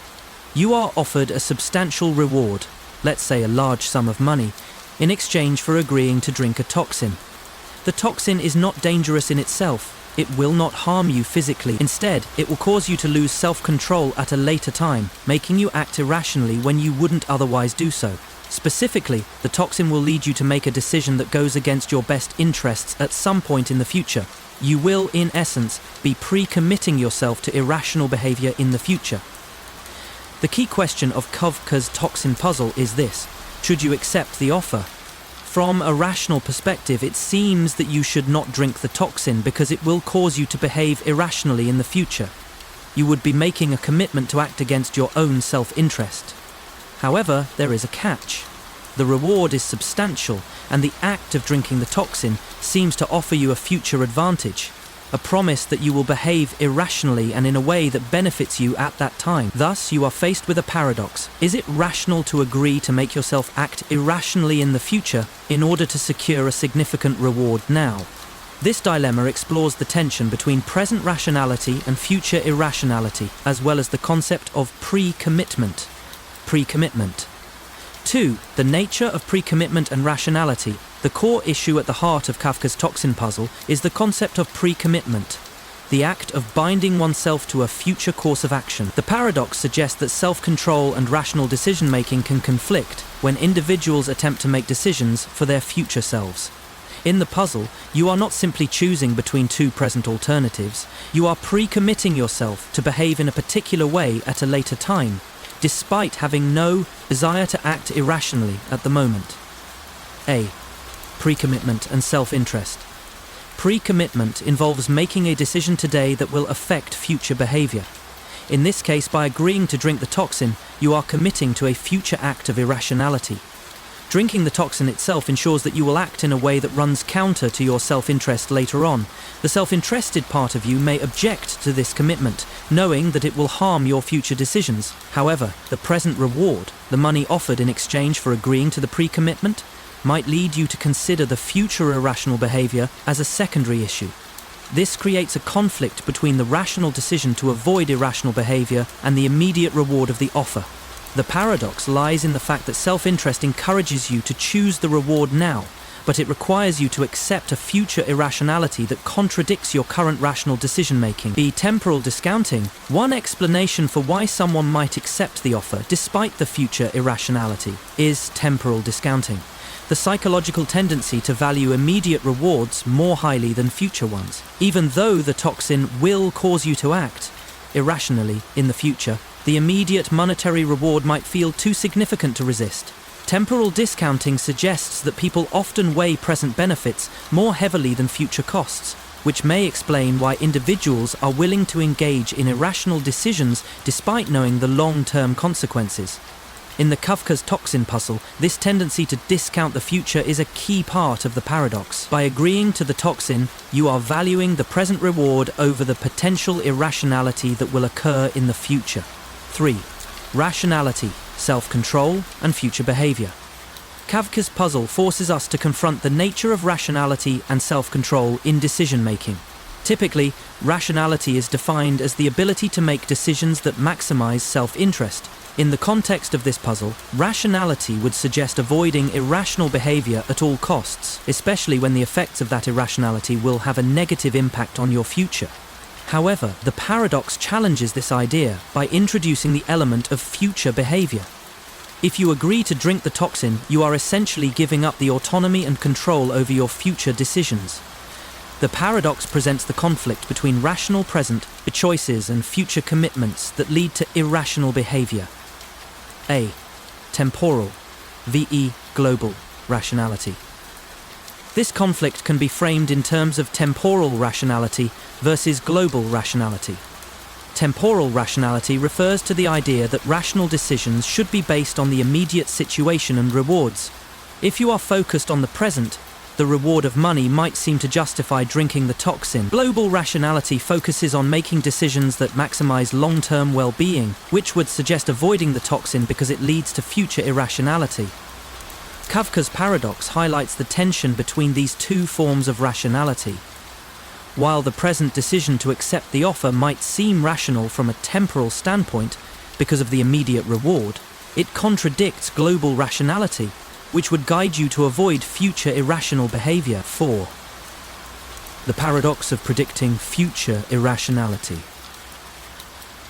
You are offered a substantial reward, let's say a large sum of money, in exchange for agreeing to drink a toxin. The toxin is not dangerous in itself. It will not harm you physically. Instead, it will cause you to lose self-control at a later time, making you act irrationally when you wouldn't otherwise do so. Specifically, the toxin will lead you to make a decision that goes against your best interests at some point in the future. You will, in essence, be pre-committing yourself to irrational behavior in the future. The key question of Kafka's toxin puzzle is this: should you accept the offer? From a rational perspective, it seems that you should not drink the toxin because it will cause you to behave irrationally in the future. You would be making a commitment to act against your own self-interest. However, there is a catch. The reward is substantial, and the act of drinking the toxin seems to offer you a future advantage, a promise that you will behave irrationally and in a way that benefits you at that time. Thus, you are faced with a paradox. Is it rational to agree to make yourself act irrationally in the future in order to secure a significant reward now? This dilemma explores the tension between present rationality and future irrationality, as well as the concept of pre-commitment. 2. The nature of pre-commitment and rationality. The core issue at the heart of Kafka's toxin puzzle is the concept of pre-commitment, the act of binding oneself to a future course of action. The paradox suggests that self-control and rational decision-making can conflict when individuals attempt to make decisions for their future selves. In the puzzle, you are not simply choosing between two present alternatives, you are pre-committing yourself to behave in a particular way at a later time, despite having no desire to act irrationally at the moment. A. Pre-commitment and self-interest. Pre-commitment involves making a decision today that will affect future behavior. In this case, by agreeing to drink the toxin, you are committing to a future act of irrationality. Drinking the toxin itself ensures that you will act in a way that runs counter to your self-interest later on. The self-interested part of you may object to this commitment, knowing that it will harm your future decisions. However, the present reward, the money offered in exchange for agreeing to the pre-commitment, might lead you to consider the future irrational behavior as a secondary issue. This creates a conflict between the rational decision to avoid irrational behavior and the immediate reward of the offer. The paradox lies in the fact that self-interest encourages you to choose the reward now, but it requires you to accept a future irrationality that contradicts your current rational decision-making. The temporal discounting, one explanation for why someone might accept the offer despite the future irrationality, is temporal discounting. The psychological tendency to value immediate rewards more highly than future ones. Even though the toxin will cause you to act irrationally in the future, the immediate monetary reward might feel too significant to resist. Temporal discounting suggests that people often weigh present benefits more heavily than future costs, which may explain why individuals are willing to engage in irrational decisions despite knowing the long-term consequences. In the Kafka's toxin puzzle, this tendency to discount the future is a key part of the paradox. By agreeing to the toxin, you are valuing the present reward over the potential irrationality that will occur in the future. 3. Rationality, self-control, and future behavior. Kafka's puzzle forces us to confront the nature of rationality and self-control in decision-making. Typically, rationality is defined as the ability to make decisions that maximize self-interest. In the context of this puzzle, rationality would suggest avoiding irrational behavior at all costs, especially when the effects of that irrationality will have a negative impact on your future. However, the paradox challenges this idea by introducing the element of future behavior. If you agree to drink the toxin, you are essentially giving up the autonomy and control over your future decisions. The paradox presents the conflict between rational present choices and future commitments that lead to irrational behavior. A. Temporal, v.e. global, rationality. This conflict can be framed in terms of temporal rationality versus global rationality. Temporal rationality refers to the idea that rational decisions should be based on the immediate situation and rewards. If you are focused on the present, the reward of money might seem to justify drinking the toxin. Global rationality focuses on making decisions that maximize long-term well-being, which would suggest avoiding the toxin because it leads to future irrationality. Kafka's paradox highlights the tension between these two forms of rationality. While the present decision to accept the offer might seem rational from a temporal standpoint because of the immediate reward, it contradicts global rationality, which would guide you to avoid future irrational behavior. 4. The paradox of predicting future irrationality.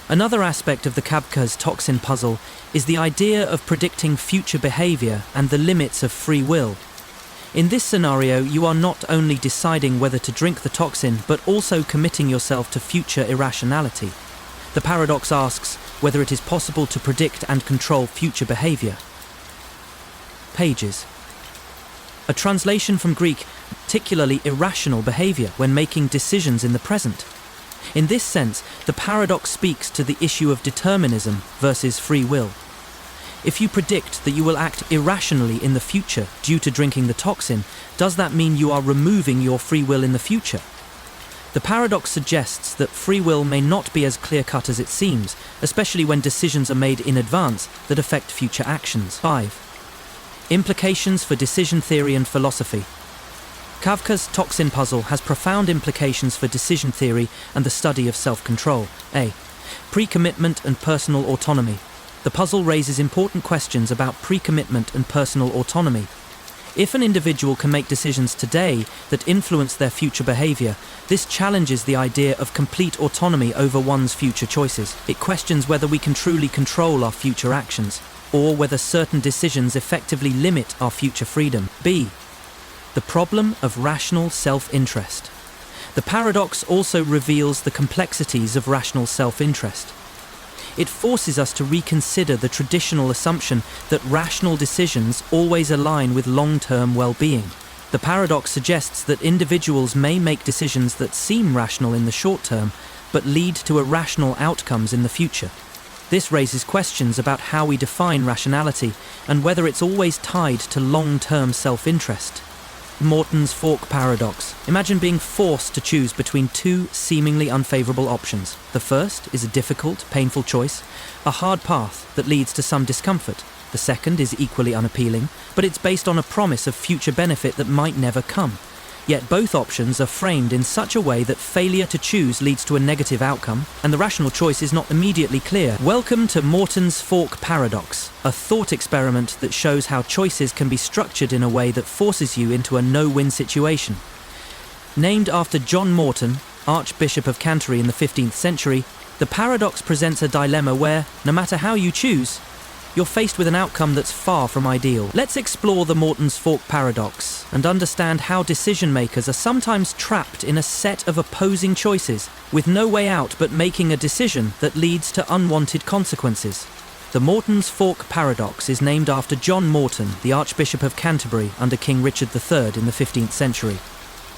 Another aspect of the Kafka's toxin puzzle is the idea of predicting future behavior and the limits of free will. In this scenario, you are not only deciding whether to drink the toxin, but also committing yourself to future irrationality. The paradox asks whether it is possible to predict and control future behavior. Pages. A translation from Greek, particularly irrational behavior when making decisions in the present. In this sense, the paradox speaks to the issue of determinism versus free will. If you predict that you will act irrationally in the future due to drinking the toxin, does that mean you are removing your free will in the future? The paradox suggests that free will may not be as clear-cut as it seems, especially when decisions are made in advance that affect future actions. 5. Implications for decision theory and philosophy. Kafka's toxin puzzle has profound implications for decision theory and the study of self-control. A. Pre-commitment and personal autonomy. The puzzle raises important questions about pre-commitment and personal autonomy. If an individual can make decisions today that influence their future behavior, this challenges the idea of complete autonomy over one's future choices. It questions whether we can truly control our future actions, or whether certain decisions effectively limit our future freedom. B. the problem of rational self-interest. The paradox also reveals the complexities of rational self-interest. It forces us to reconsider the traditional assumption that rational decisions always align with long-term well-being. The paradox suggests that individuals may make decisions that seem rational in the short term, but lead to irrational outcomes in the future. This raises questions about how we define rationality and whether it's always tied to long-term self-interest. Morton's fork paradox. Imagine being forced to choose between two seemingly unfavorable options. The first is a difficult, painful choice, a hard path that leads to some discomfort. The second is equally unappealing, but it's based on a promise of future benefit that might never come. Yet both options are framed in such a way that failure to choose leads to a negative outcome, and the rational choice is not immediately clear. Welcome to Morton's fork paradox, a thought experiment that shows how choices can be structured in a way that forces you into a no-win situation. Named after John Morton, Archbishop of Canterbury in the 15th century, the paradox presents a dilemma where, no matter how you choose, you're faced with an outcome that's far from ideal. Let's explore the Morton's fork paradox and understand how decision makers are sometimes trapped in a set of opposing choices, with no way out but making a decision that leads to unwanted consequences. The Morton's fork paradox is named after John Morton, the Archbishop of Canterbury under King Richard III in the 15th century.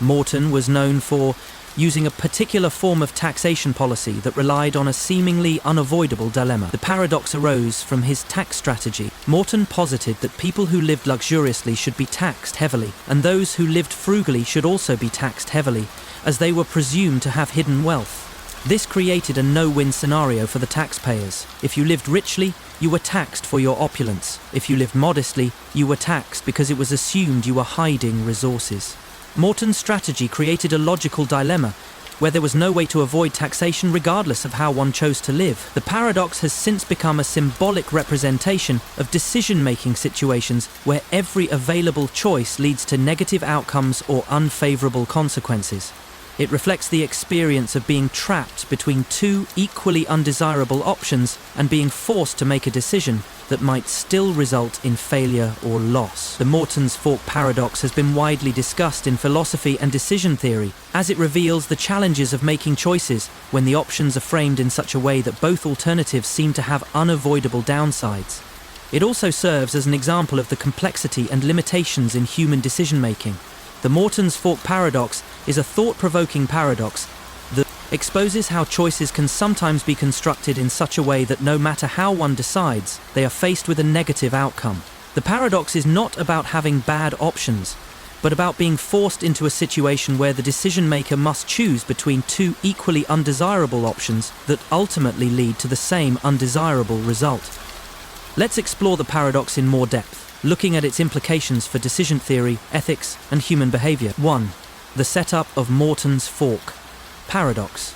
Morton was known for using a particular form of taxation policy that relied on a seemingly unavoidable dilemma. The paradox arose from his tax strategy. Morton posited that people who lived luxuriously should be taxed heavily, and those who lived frugally should also be taxed heavily, as they were presumed to have hidden wealth. This created a no-win scenario for the taxpayers. If you lived richly, you were taxed for your opulence. If you lived modestly, you were taxed because it was assumed you were hiding resources. Morton's strategy created a logical dilemma where there was no way to avoid taxation regardless of how one chose to live. The paradox has since become a symbolic representation of decision-making situations where every available choice leads to negative outcomes or unfavorable consequences. It reflects the experience of being trapped between two equally undesirable options and being forced to make a decision that might still result in failure or loss. The Morton's fork paradox has been widely discussed in philosophy and decision theory, as it reveals the challenges of making choices when the options are framed in such a way that both alternatives seem to have unavoidable downsides. It also serves as an example of the complexity and limitations in human decision-making. The Morton's fork paradox is a thought-provoking paradox that exposes how choices can sometimes be constructed in such a way that no matter how one decides, they are faced with a negative outcome. The paradox is not about having bad options, but about being forced into a situation where the decision-maker must choose between two equally undesirable options that ultimately lead to the same undesirable result. Let's explore the paradox in more depth, looking at its implications for decision theory, ethics, and human behavior. 1. The setup of Morton's fork paradox.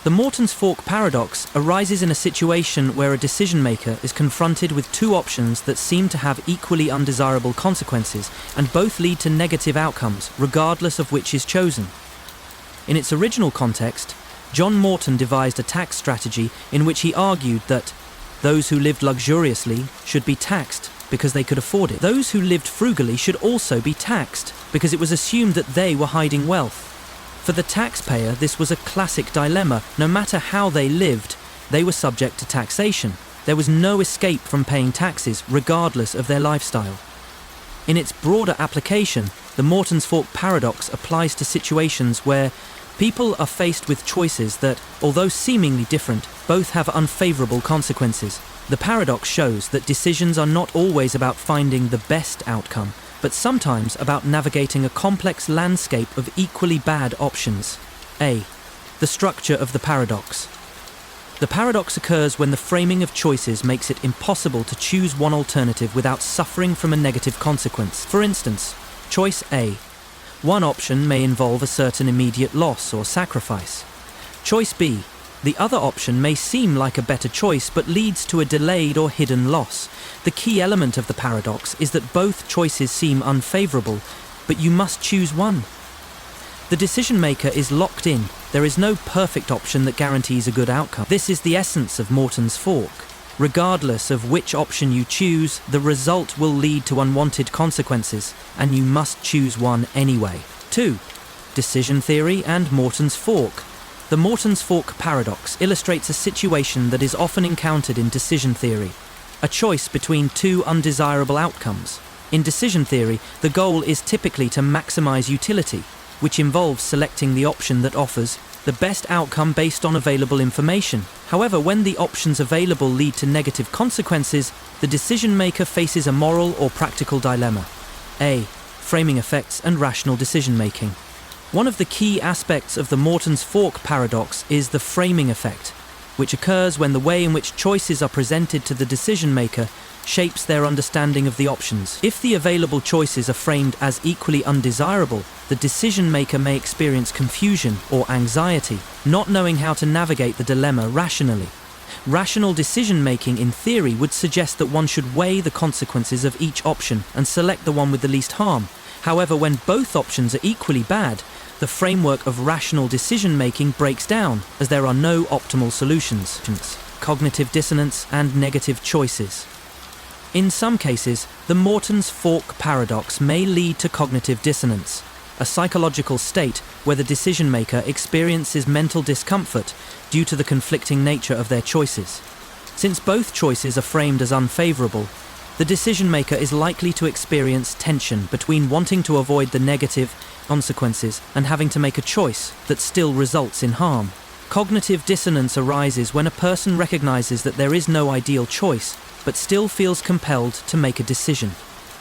The Morton's fork paradox arises in a situation where a decision maker is confronted with two options that seem to have equally undesirable consequences and both lead to negative outcomes, regardless of which is chosen. In its original context, John Morton devised a tax strategy in which he argued that those who lived luxuriously should be taxed because they could afford it. Those who lived frugally should also be taxed because it was assumed that they were hiding wealth. For the taxpayer, this was a classic dilemma. No matter how they lived, they were subject to taxation. There was no escape from paying taxes, regardless of their lifestyle. In its broader application, the Morton's fork paradox applies to situations where people are faced with choices that, although seemingly different, both have unfavorable consequences. The paradox shows that decisions are not always about finding the best outcome, but sometimes about navigating a complex landscape of equally bad options. A. The structure of the paradox. The paradox occurs when the framing of choices makes it impossible to choose one alternative without suffering from a negative consequence. For instance, choice A. One option may involve a certain immediate loss or sacrifice. Choice B. The other option may seem like a better choice but leads to a delayed or hidden loss. The key element of the paradox is that both choices seem unfavorable, but you must choose one. The decision maker is locked in. There is no perfect option that guarantees a good outcome. This is the essence of Morton's fork. Regardless of which option you choose, the result will lead to unwanted consequences, and you must choose one anyway. 2. Decision theory and Morton's fork. The Morton's fork paradox illustrates a situation that is often encountered in decision theory, a choice between two undesirable outcomes. In decision theory, the goal is typically to maximize utility, which involves selecting the option that offers the best outcome based on available information. However, when the options available lead to negative consequences, the decision maker faces a moral or practical dilemma. A. Framing effects and rational decision making. One of the key aspects of the Morton's fork paradox is the framing effect, which occurs when the way in which choices are presented to the decision maker shapes their understanding of the options. If the available choices are framed as equally undesirable, the decision maker may experience confusion or anxiety, not knowing how to navigate the dilemma rationally. Rational decision-making in theory would suggest that one should weigh the consequences of each option and select the one with the least harm. However, when both options are equally bad, the framework of rational decision-making breaks down, as there are no optimal solutions. Cognitive dissonance and negative choices. In some cases, the Morton's fork paradox may lead to cognitive dissonance, a psychological state where the decision-maker experiences mental discomfort due to the conflicting nature of their choices. Since both choices are framed as unfavorable, the decision-maker is likely to experience tension between wanting to avoid the negative consequences and having to make a choice that still results in harm. Cognitive dissonance arises when a person recognizes that there is no ideal choice, but still feels compelled to make a decision.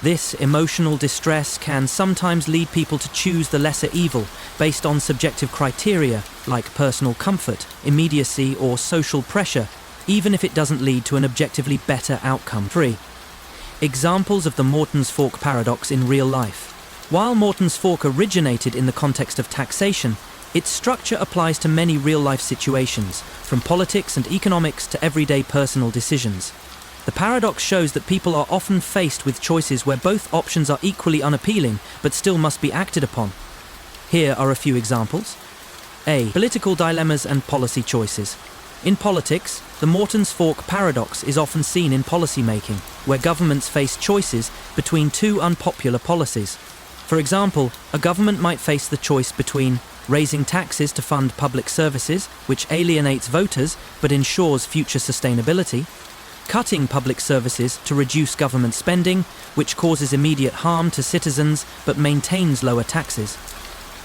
This emotional distress can sometimes lead people to choose the lesser evil based on subjective criteria like personal comfort, immediacy, or social pressure, even if it doesn't lead to an objectively better outcome. 3. Examples of the Morton's fork paradox in real life. While Morton's fork originated in the context of taxation, its structure applies to many real-life situations, from politics and economics to everyday personal decisions. The paradox shows that people are often faced with choices where both options are equally unappealing but still must be acted upon. Here are a few examples. A. Political dilemmas and policy choices. In politics, the Morton's fork paradox is often seen in policy making, where governments face choices between two unpopular policies. For example, a government might face the choice between raising taxes to fund public services, which alienates voters but ensures future sustainability, cutting public services to reduce government spending, which causes immediate harm to citizens but maintains lower taxes.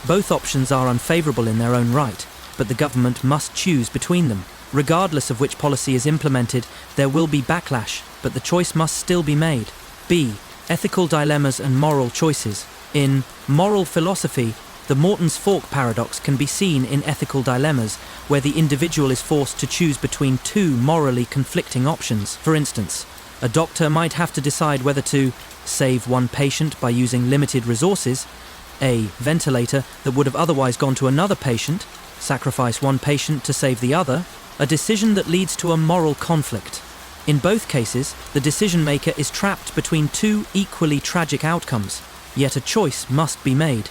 Both options are unfavourable in their own right, but the government must choose between them. Regardless of which policy is implemented, there will be backlash, but the choice must still be made. B. Ethical dilemmas and moral choices. In moral philosophy, the Morton's fork paradox can be seen in ethical dilemmas, where the individual is forced to choose between two morally conflicting options. For instance, a doctor might have to decide whether to save one patient by using limited resources, a ventilator that would have otherwise gone to another patient, sacrifice one patient to save the other, a decision that leads to a moral conflict. In both cases, the decision maker is trapped between two equally tragic outcomes, yet a choice must be made.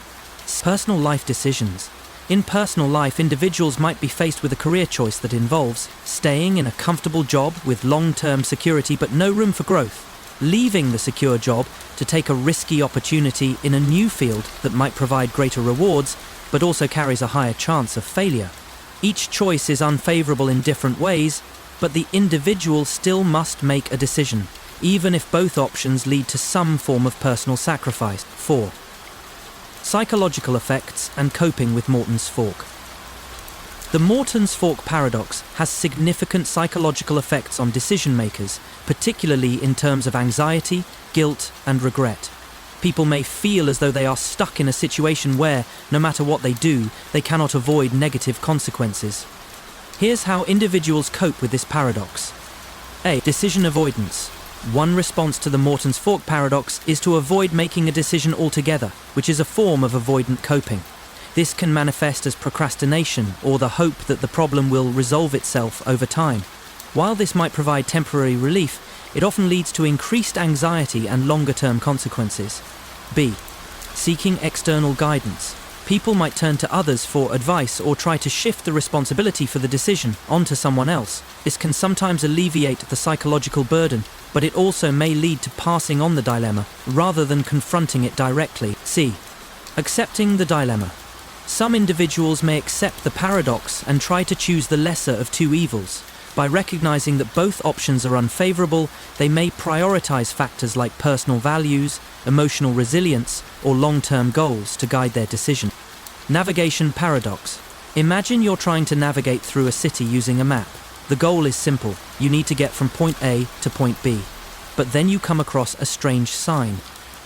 Personal life decisions. In personal life, individuals might be faced with a career choice that involves staying in a comfortable job with long-term security but no room for growth, leaving the secure job to take a risky opportunity in a new field that might provide greater rewards but also carries a higher chance of failure. Each choice is unfavourable in different ways, but the individual still must make a decision, even if both options lead to some form of personal sacrifice. 4. Psychological effects and coping with Morton's fork. The Morton's fork paradox has significant psychological effects on decision makers, particularly in terms of anxiety, guilt, and regret. People may feel as though they are stuck in a situation where, no matter what they do, they cannot avoid negative consequences. Here's how individuals cope with this paradox. A. Decision avoidance. One response to the Morton's fork paradox is to avoid making a decision altogether, which is a form of avoidant coping. This can manifest as procrastination or the hope that the problem will resolve itself over time. While this might provide temporary relief, it often leads to increased anxiety and longer-term consequences. B. Seeking external guidance. People might turn to others for advice or try to shift the responsibility for the decision onto someone else. This can sometimes alleviate the psychological burden, but it also may lead to passing on the dilemma rather than confronting it directly. C. Accepting the dilemma. Some individuals may accept the paradox and try to choose the lesser of two evils. By recognizing that both options are unfavorable, they may prioritize factors like personal values, emotional resilience, or long-term goals to guide their decision. Navigation paradox. Imagine you're trying to navigate through a city using a map. The goal is simple. You need to get from point A to point B. But then you come across a strange sign.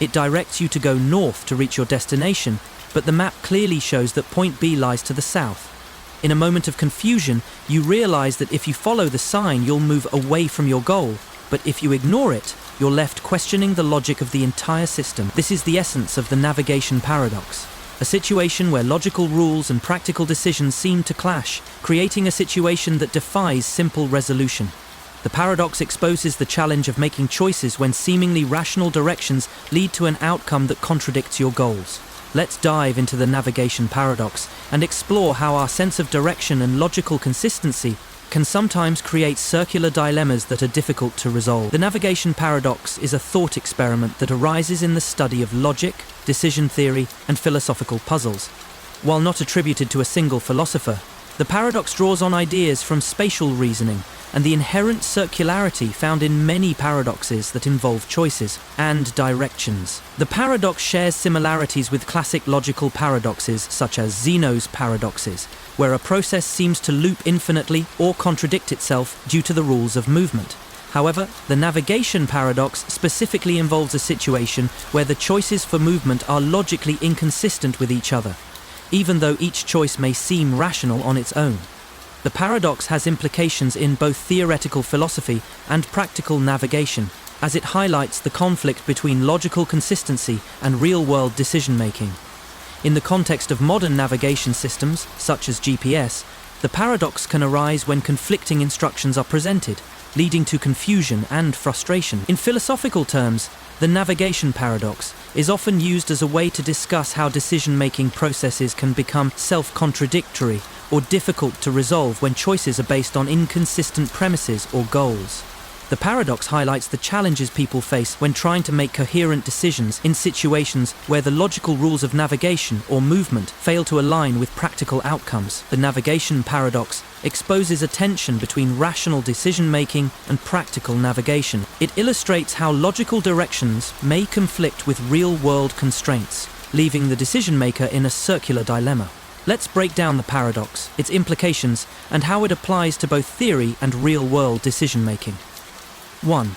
It directs you to go north to reach your destination, but the map clearly shows that point B lies to the south. In a moment of confusion, you realize that if you follow the sign, you'll move away from your goal, but if you ignore it, you're left questioning the logic of the entire system. This is the essence of the navigation paradox, a situation where logical rules and practical decisions seem to clash, creating a situation that defies simple resolution. The paradox exposes the challenge of making choices when seemingly rational directions lead to an outcome that contradicts your goals. Let's dive into the navigation paradox and explore how our sense of direction and logical consistency can sometimes create circular dilemmas that are difficult to resolve. The navigation paradox is a thought experiment that arises in the study of logic, decision theory, and philosophical puzzles. While not attributed to a single philosopher, the paradox draws on ideas from spatial reasoning and the inherent circularity found in many paradoxes that involve choices and directions. The paradox shares similarities with classic logical paradoxes such as Zeno's paradoxes, where a process seems to loop infinitely or contradict itself due to the rules of movement. However, the navigation paradox specifically involves a situation where the choices for movement are logically inconsistent with each other, even though each choice may seem rational on its own. The paradox has implications in both theoretical philosophy and practical navigation, as it highlights the conflict between logical consistency and real-world decision-making. In the context of modern navigation systems, such as GPS, the paradox can arise when conflicting instructions are presented, leading to confusion and frustration. In philosophical terms, the navigation paradox is often used as a way to discuss how decision-making processes can become self-contradictory or difficult to resolve when choices are based on inconsistent premises or goals. The paradox highlights the challenges people face when trying to make coherent decisions in situations where the logical rules of navigation or movement fail to align with practical outcomes. The navigation paradox exposes a tension between rational decision-making and practical navigation. It illustrates how logical directions may conflict with real-world constraints, leaving the decision-maker in a circular dilemma. Let's break down the paradox, its implications, and how it applies to both theory and real-world decision-making. 1.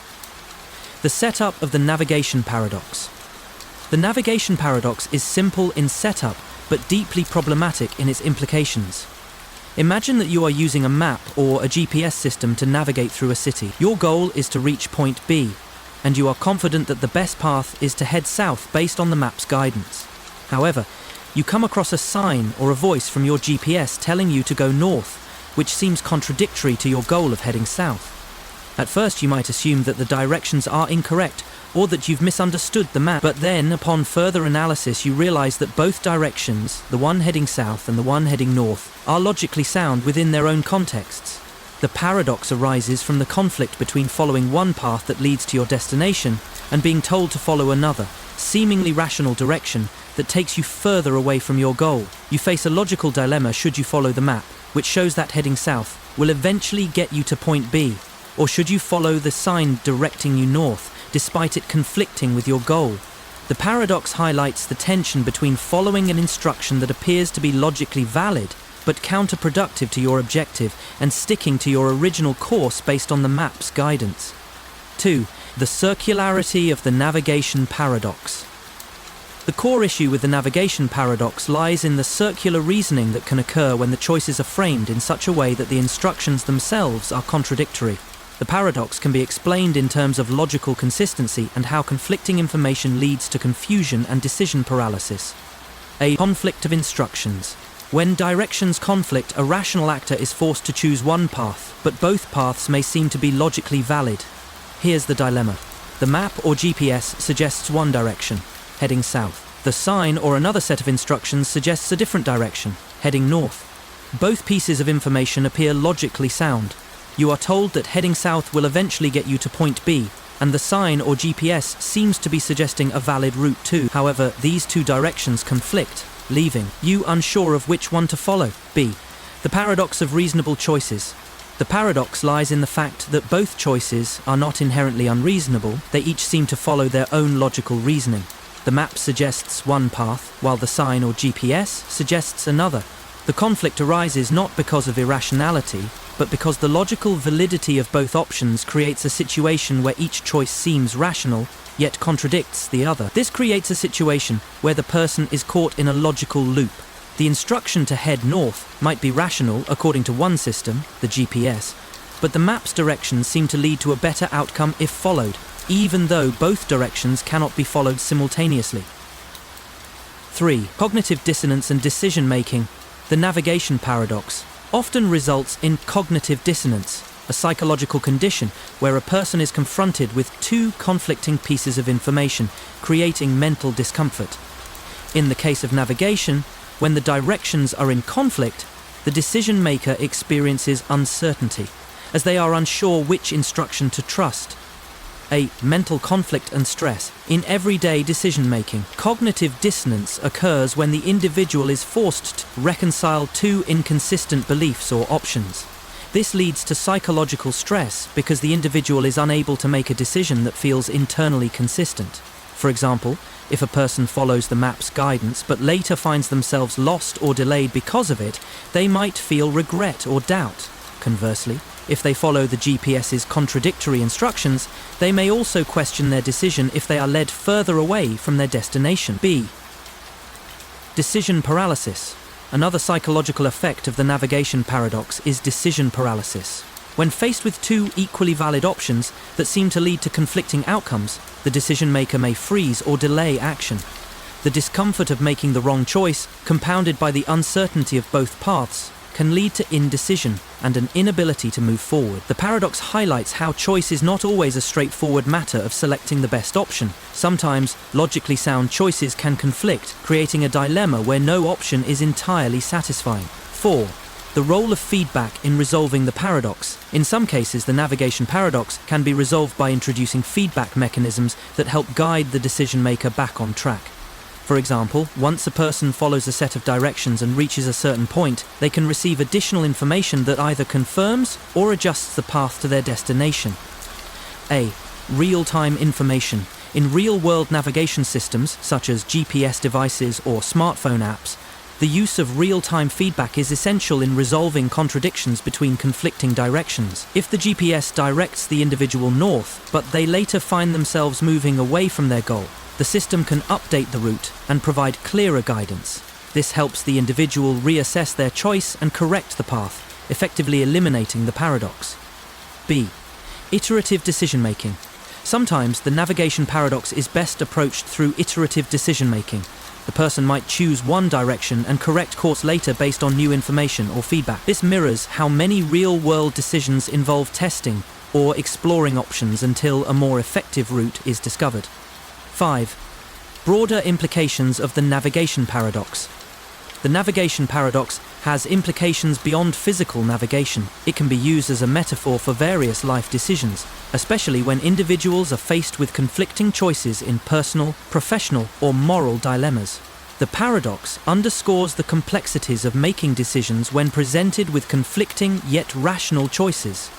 The setup of the navigation paradox. The navigation paradox is simple in setup, but deeply problematic in its implications. Imagine that you are using a map or a GPS system to navigate through a city. Your goal is to reach point B, and you are confident that the best path is to head south based on the map's guidance. However, you come across a sign or a voice from your GPS telling you to go north, which seems contradictory to your goal of heading south. At first you might assume that the directions are incorrect or that you've misunderstood the map, but then, upon further analysis, you realize that both directions, the one heading south and the one heading north, are logically sound within their own contexts. The paradox arises from the conflict between following one path that leads to your destination and being told to follow another, seemingly rational direction that takes you further away from your goal. You face a logical dilemma should you follow the map, which shows that heading south will eventually get you to point B, or should you follow the sign directing you north, despite it conflicting with your goal? The paradox highlights the tension between following an instruction that appears to be logically valid, but counterproductive to your objective, and sticking to your original course based on the map's guidance. 2. The circularity of the navigation paradox. The core issue with the navigation paradox lies in the circular reasoning that can occur when the choices are framed in such a way that the instructions themselves are contradictory. The paradox can be explained in terms of logical consistency and how conflicting information leads to confusion and decision paralysis. A conflict of instructions. When directions conflict, a rational actor is forced to choose one path, but both paths may seem to be logically valid. Here's the dilemma. The map or GPS suggests one direction, heading south. The sign or another set of instructions suggests a different direction, heading north. Both pieces of information appear logically sound. You are told that heading south will eventually get you to point B, and the sign or GPS seems to be suggesting a valid route too. However, these two directions conflict, leaving you unsure of which one to follow. B. The paradox of reasonable choices. The paradox lies in the fact that both choices are not inherently unreasonable, they each seem to follow their own logical reasoning. The map suggests one path, while the sign or GPS suggests another. The conflict arises not because of irrationality, but because the logical validity of both options creates a situation where each choice seems rational, yet contradicts the other. This creates a situation where the person is caught in a logical loop. The instruction to head north might be rational according to one system, the GPS, but the map's directions seem to lead to a better outcome if followed, even though both directions cannot be followed simultaneously. 3. Cognitive dissonance and decision-making. The navigation paradox often results in cognitive dissonance, a psychological condition where a person is confronted with two conflicting pieces of information, creating mental discomfort. In the case of navigation, when the directions are in conflict, the decision maker experiences uncertainty, as they are unsure which instruction to trust. A mental conflict and stress. In everyday decision-making, cognitive dissonance occurs when the individual is forced to reconcile two inconsistent beliefs or options. This leads to psychological stress because the individual is unable to make a decision that feels internally consistent. For example, if a person follows the map's guidance but later finds themselves lost or delayed because of it, they might feel regret or doubt. Conversely, if they follow the GPS's contradictory instructions, they may also question their decision if they are led further away from their destination. B. Decision paralysis. Another psychological effect of the navigation paradox is decision paralysis. When faced with two equally valid options that seem to lead to conflicting outcomes, the decision maker may freeze or delay action. The discomfort of making the wrong choice, compounded by the uncertainty of both paths, can lead to indecision and an inability to move forward. The paradox highlights how choice is not always a straightforward matter of selecting the best option. Sometimes, logically sound choices can conflict, creating a dilemma where no option is entirely satisfying. 4. The role of feedback in resolving the paradox. In some cases, the navigation paradox can be resolved by introducing feedback mechanisms that help guide the decision maker back on track. For example, once a person follows a set of directions and reaches a certain point, they can receive additional information that either confirms or adjusts the path to their destination. A. Real-time information. In real-world navigation systems, such as GPS devices or smartphone apps, the use of real-time feedback is essential in resolving contradictions between conflicting directions. If the GPS directs the individual north, but they later find themselves moving away from their goal, the system can update the route and provide clearer guidance. This helps the individual reassess their choice and correct the path, effectively eliminating the paradox. B. Iterative decision-making. Sometimes the navigation paradox is best approached through iterative decision-making. The person might choose one direction and correct course later based on new information or feedback. This mirrors how many real-world decisions involve testing or exploring options until a more effective route is discovered. 5. Broader implications of the navigation paradox. The navigation paradox has implications beyond physical navigation. It can be used as a metaphor for various life decisions, especially when individuals are faced with conflicting choices in personal, professional, or moral dilemmas. The paradox underscores the complexities of making decisions when presented with conflicting yet rational choices.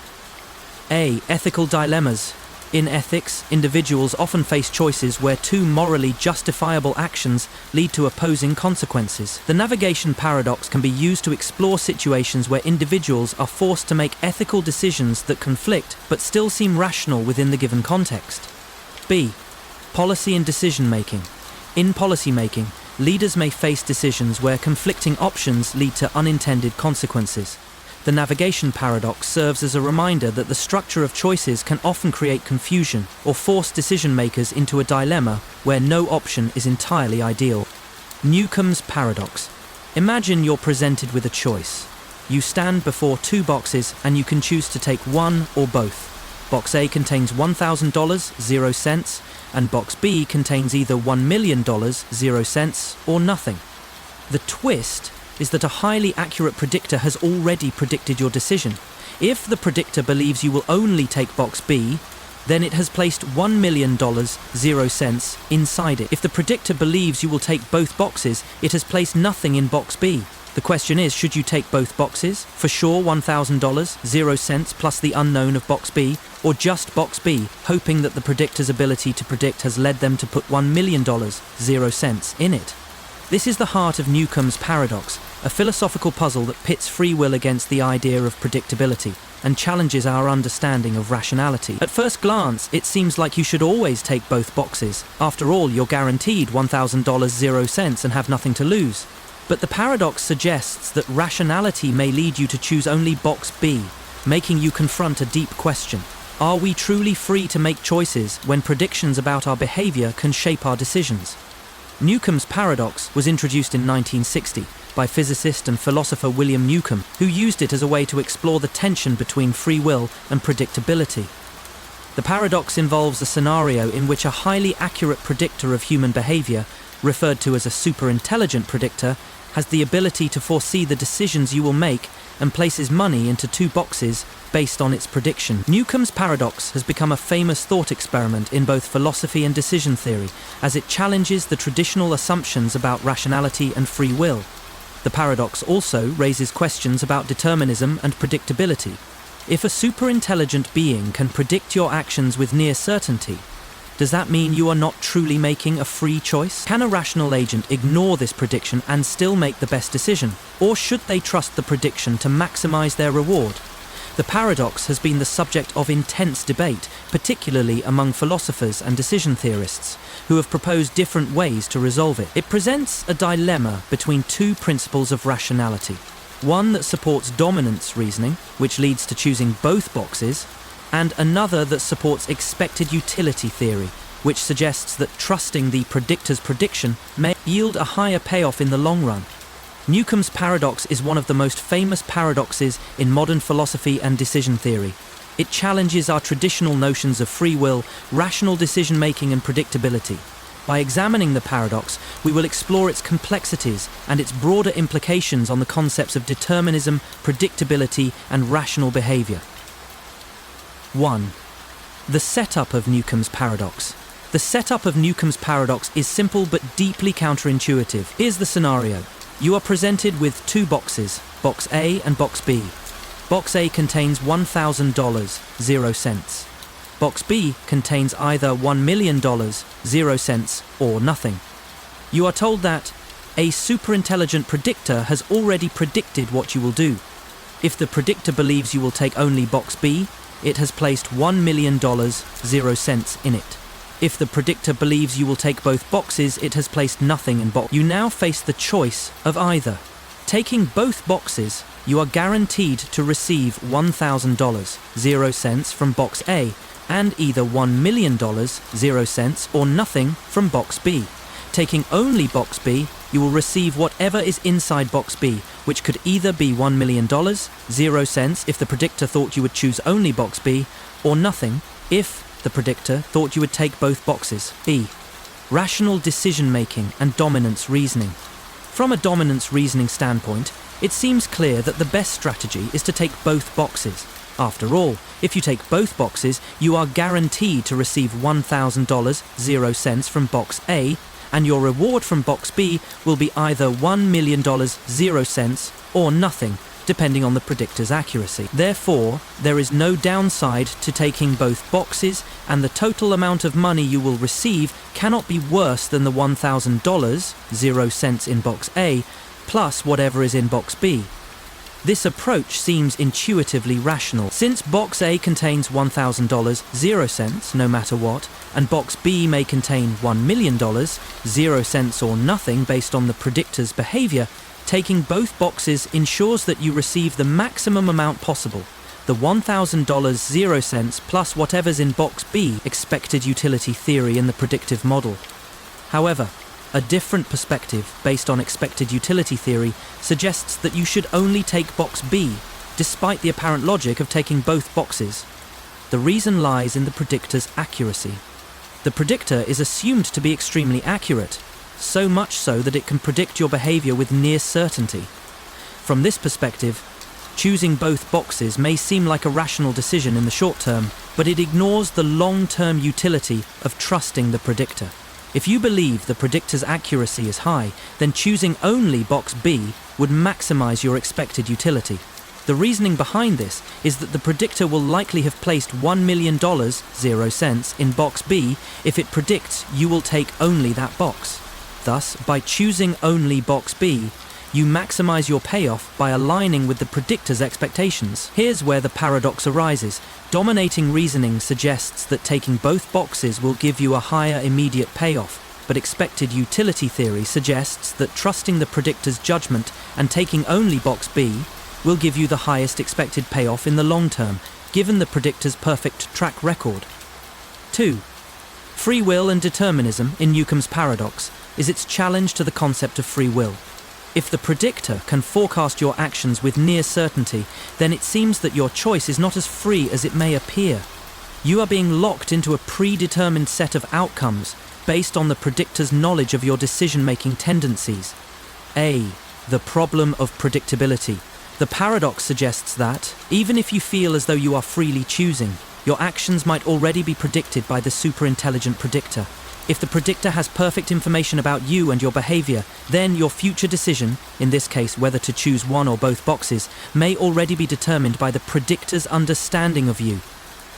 A. Ethical dilemmas. In ethics, individuals often face choices where two morally justifiable actions lead to opposing consequences. The navigation paradox can be used to explore situations where individuals are forced to make ethical decisions that conflict but still seem rational within the given context. B. Policy and decision-making. In policy-making, leaders may face decisions where conflicting options lead to unintended consequences. The navigation paradox serves as a reminder that the structure of choices can often create confusion or force decision-makers into a dilemma where no option is entirely ideal. Newcomb's paradox. Imagine you're presented with a choice. You stand before two boxes and you can choose to take one or both. Box A contains $1,000, 0 cents, and Box B contains either $1 million, 0 cents, or nothing. The twist is that a highly accurate predictor has already predicted your decision. If the predictor believes you will only take Box B, then it has placed $1 million, 0 cents, inside it. If the predictor believes you will take both boxes, it has placed nothing in Box B. The question is, should you take both boxes? For sure $1,000, 0 cents plus the unknown of Box B, or just Box B, hoping that the predictor's ability to predict has led them to put $1 million, 0 cents, in it. This is the heart of Newcomb's paradox, a philosophical puzzle that pits free will against the idea of predictability and challenges our understanding of rationality. At first glance, it seems like you should always take both boxes. After all, you're guaranteed $1,000, 0 cents and have nothing to lose. But the paradox suggests that rationality may lead you to choose only Box B, making you confront a deep question. Are we truly free to make choices when predictions about our behavior can shape our decisions? Newcomb's paradox was introduced in 1960 by physicist and philosopher William Newcomb, who used it as a way to explore the tension between free will and predictability. The paradox involves a scenario in which a highly accurate predictor of human behavior, referred to as a superintelligent predictor, has the ability to foresee the decisions you will make and places money into two boxes based on its prediction. Newcomb's paradox has become a famous thought experiment in both philosophy and decision theory, as it challenges the traditional assumptions about rationality and free will. The paradox also raises questions about determinism and predictability. If a superintelligent being can predict your actions with near certainty, does that mean you are not truly making a free choice? Can a rational agent ignore this prediction and still make the best decision? Or should they trust the prediction to maximize their reward? The paradox has been the subject of intense debate, particularly among philosophers and decision theorists, who have proposed different ways to resolve it. It presents a dilemma between two principles of rationality. One that supports dominance reasoning, which leads to choosing both boxes, and another that supports expected utility theory, which suggests that trusting the predictor's prediction may yield a higher payoff in the long run. Newcomb's paradox is one of the most famous paradoxes in modern philosophy and decision theory. It challenges our traditional notions of free will, rational decision-making and predictability. By examining the paradox, we will explore its complexities and its broader implications on the concepts of determinism, predictability and rational behavior. 1. The setup of Newcomb's paradox. The setup of Newcomb's paradox is simple but deeply counterintuitive. Here's the scenario. You are presented with two boxes, Box A and Box B. Box A contains $1,000, 0 cents. Box B contains either $1 million, 0 cents, or nothing. You are told that a superintelligent predictor has already predicted what you will do. If the predictor believes you will take only Box B, it has placed $1 million, 0 cents in it. If the predictor believes you will take both boxes, it has placed nothing in box. You now face the choice of either. Taking both boxes, you are guaranteed to receive $1,000, 0 cents from Box A, and either $1 million, 0 cents, or nothing from Box B. Taking only Box B, you will receive whatever is inside Box B, which could either be $1 million, 0 cents if the predictor thought you would choose only Box B, or nothing if the predictor thought you would take both boxes. B. Rational decision-making and dominance reasoning. From a dominance reasoning standpoint, it seems clear that the best strategy is to take both boxes. After all, if you take both boxes, you are guaranteed to receive $1,000, 0 cents from Box A, and your reward from Box B will be either $1 million, 0 cents, or nothing, depending on the predictor's accuracy. Therefore, there is no downside to taking both boxes, and the total amount of money you will receive cannot be worse than the $1,000, 0 cents in Box A, plus whatever is in Box B. This approach seems intuitively rational. Since Box A contains $1,000, 0 cents, no matter what, and Box B may contain $1 million, 0 cents or nothing based on the predictor's behavior, taking both boxes ensures that you receive the maximum amount possible, the $1,000, 0 cents plus whatever's in Box B, expected utility theory in the predictive model. However, a different perspective based on expected utility theory suggests that you should only take Box B, despite the apparent logic of taking both boxes. The reason lies in the predictor's accuracy. The predictor is assumed to be extremely accurate, so much so that it can predict your behavior with near certainty. From this perspective, choosing both boxes may seem like a rational decision in the short term, but it ignores the long-term utility of trusting the predictor. If you believe the predictor's accuracy is high, then choosing only box B would maximize your expected utility. The reasoning behind this is that the predictor will likely have placed $1 million, 0 cents, in box B if it predicts you will take only that box. Thus, by choosing only box B, you maximize your payoff by aligning with the predictor's expectations. Here's where the paradox arises. Dominating reasoning suggests that taking both boxes will give you a higher immediate payoff, but expected utility theory suggests that trusting the predictor's judgment and taking only box B will give you the highest expected payoff in the long term, given the predictor's perfect track record. 2. Free will and determinism in Newcomb's paradox is its challenge to the concept of free will. If the predictor can forecast your actions with near certainty, then it seems that your choice is not as free as it may appear. You are being locked into a predetermined set of outcomes based on the predictor's knowledge of your decision-making tendencies. A. The problem of predictability. The paradox suggests that, even if you feel as though you are freely choosing, your actions might already be predicted by the superintelligent predictor. If the predictor has perfect information about you and your behavior, then your future decision, in this case whether to choose one or both boxes, may already be determined by the predictor's understanding of you.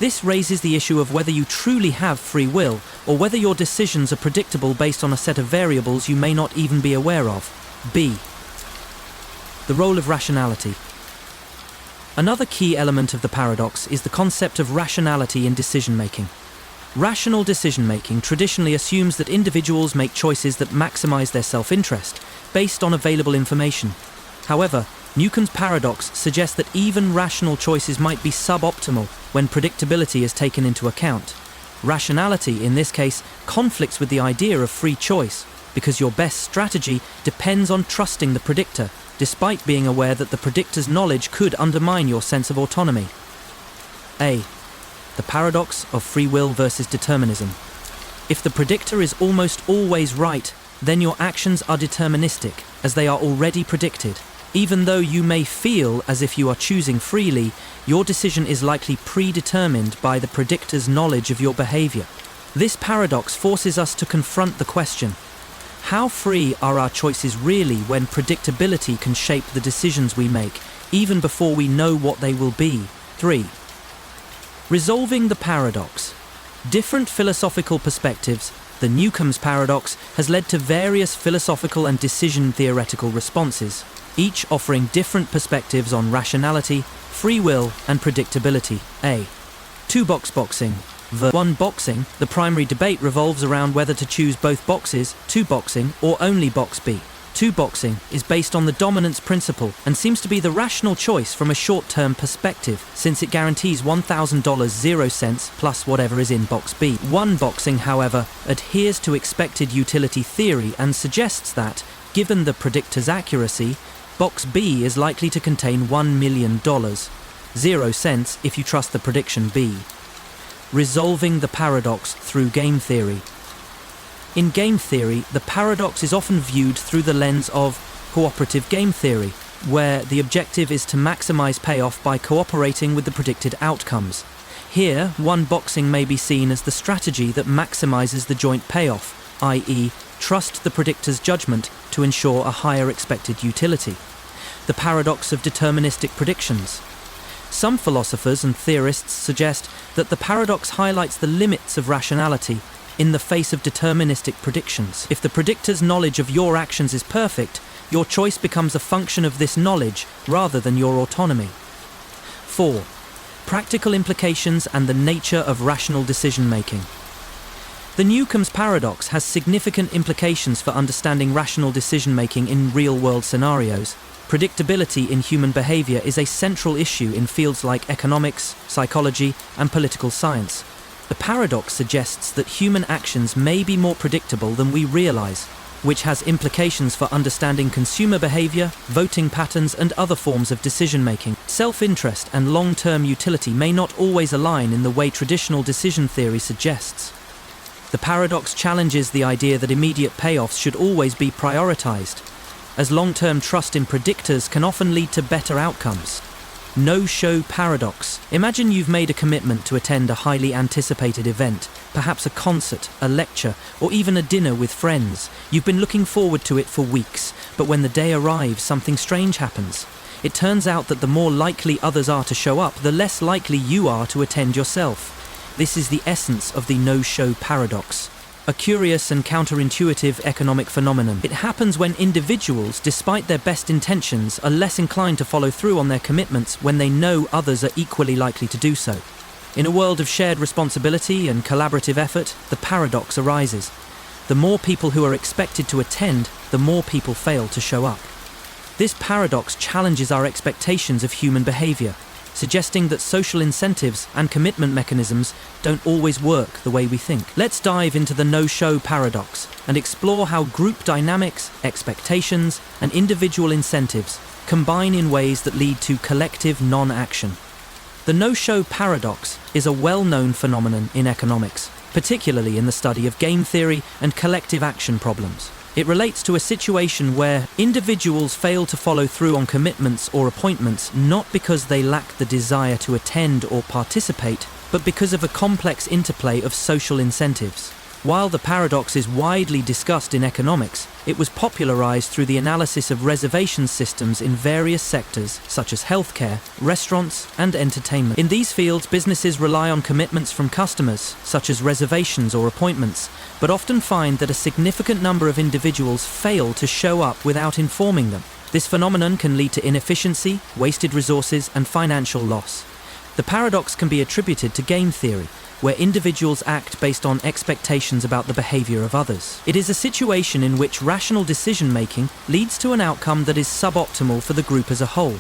This raises the issue of whether you truly have free will, or whether your decisions are predictable based on a set of variables you may not even be aware of. B. The role of rationality. Another key element of the paradox is the concept of rationality in decision-making. Rational decision-making traditionally assumes that individuals make choices that maximize their self-interest, based on available information. However, Newcomb's paradox suggests that even rational choices might be suboptimal when predictability is taken into account. Rationality, in this case, conflicts with the idea of free choice, because your best strategy depends on trusting the predictor, despite being aware that the predictor's knowledge could undermine your sense of autonomy. A. The paradox of free will versus determinism. If the predictor is almost always right, then your actions are deterministic, as they are already predicted. Even though you may feel as if you are choosing freely, your decision is likely predetermined by the predictor's knowledge of your behavior. This paradox forces us to confront the question: how free are our choices really when predictability can shape the decisions we make, even before we know what they will be? 3. Resolving the paradox. Different philosophical perspectives. The Newcomb's paradox has led to various philosophical and decision-theoretical responses, each offering different perspectives on rationality, free will, and predictability. A. Two-box boxing. One boxing. The primary debate revolves around whether to choose both boxes, two boxing, or only box B. Two boxing is based on the dominance principle and seems to be the rational choice from a short-term perspective, since it guarantees $1,000 0 cents plus whatever is in box B. One boxing, however, adheres to expected utility theory and suggests that, given the predictor's accuracy, box B is likely to contain $1 million, 0 cents if you trust the prediction B. Resolving the paradox through game theory. In game theory, the paradox is often viewed through the lens of cooperative game theory, where the objective is to maximize payoff by cooperating with the predicted outcomes. Here, one boxing may be seen as the strategy that maximizes the joint payoff, i.e., trust the predictor's judgment to ensure a higher expected utility. The paradox of deterministic predictions. Some philosophers and theorists suggest that the paradox highlights the limits of rationality in the face of deterministic predictions. If the predictor's knowledge of your actions is perfect, your choice becomes a function of this knowledge rather than your autonomy. 4. Practical implications and the nature of rational decision-making. The Newcomb's paradox has significant implications for understanding rational decision-making in real-world scenarios. Predictability in human behavior is a central issue in fields like economics, psychology, and political science. The paradox suggests that human actions may be more predictable than we realize. which has implications for understanding consumer behavior, voting patterns, and other forms of decision-making. Self-interest and long-term utility may not always align in the way traditional decision theory suggests. The paradox challenges the idea that immediate payoffs should always be prioritized, as long-term trust in predictors can often lead to better outcomes. No-show paradox. Imagine you've made a commitment to attend a highly anticipated event, perhaps a concert, a lecture, or even a dinner with friends. You've been looking forward to it for weeks, but when the day arrives, something strange happens. It turns out that the more likely others are to show up, the less likely you are to attend yourself. This is the essence of the no-show paradox. A curious and counterintuitive economic phenomenon. It happens when individuals, despite their best intentions, are less inclined to follow through on their commitments when they know others are equally likely to do so. In a world of shared responsibility and collaborative effort, the paradox arises. The more people who are expected to attend, the more people fail to show up. This paradox challenges our expectations of human behavior, suggesting that social incentives and commitment mechanisms don't always work the way we think. Let's dive into the no-show paradox and explore how group dynamics, expectations, and individual incentives combine in ways that lead to collective non-action. The no-show paradox is a well-known phenomenon in economics, particularly in the study of game theory and collective action problems. It relates to a situation where individuals fail to follow through on commitments or appointments not because they lack the desire to attend or participate, but because of a complex interplay of social incentives. While the paradox is widely discussed in economics, it was popularized through the analysis of reservation systems in various sectors such as healthcare, restaurants, and entertainment. In these fields, businesses rely on commitments from customers, such as reservations or appointments, but often find that a significant number of individuals fail to show up without informing them. This phenomenon can lead to inefficiency, wasted resources, and financial loss. The paradox can be attributed to game theory, where individuals act based on expectations about the behavior of others. It is a situation in which rational decision-making leads to an outcome that is suboptimal for the group as a whole.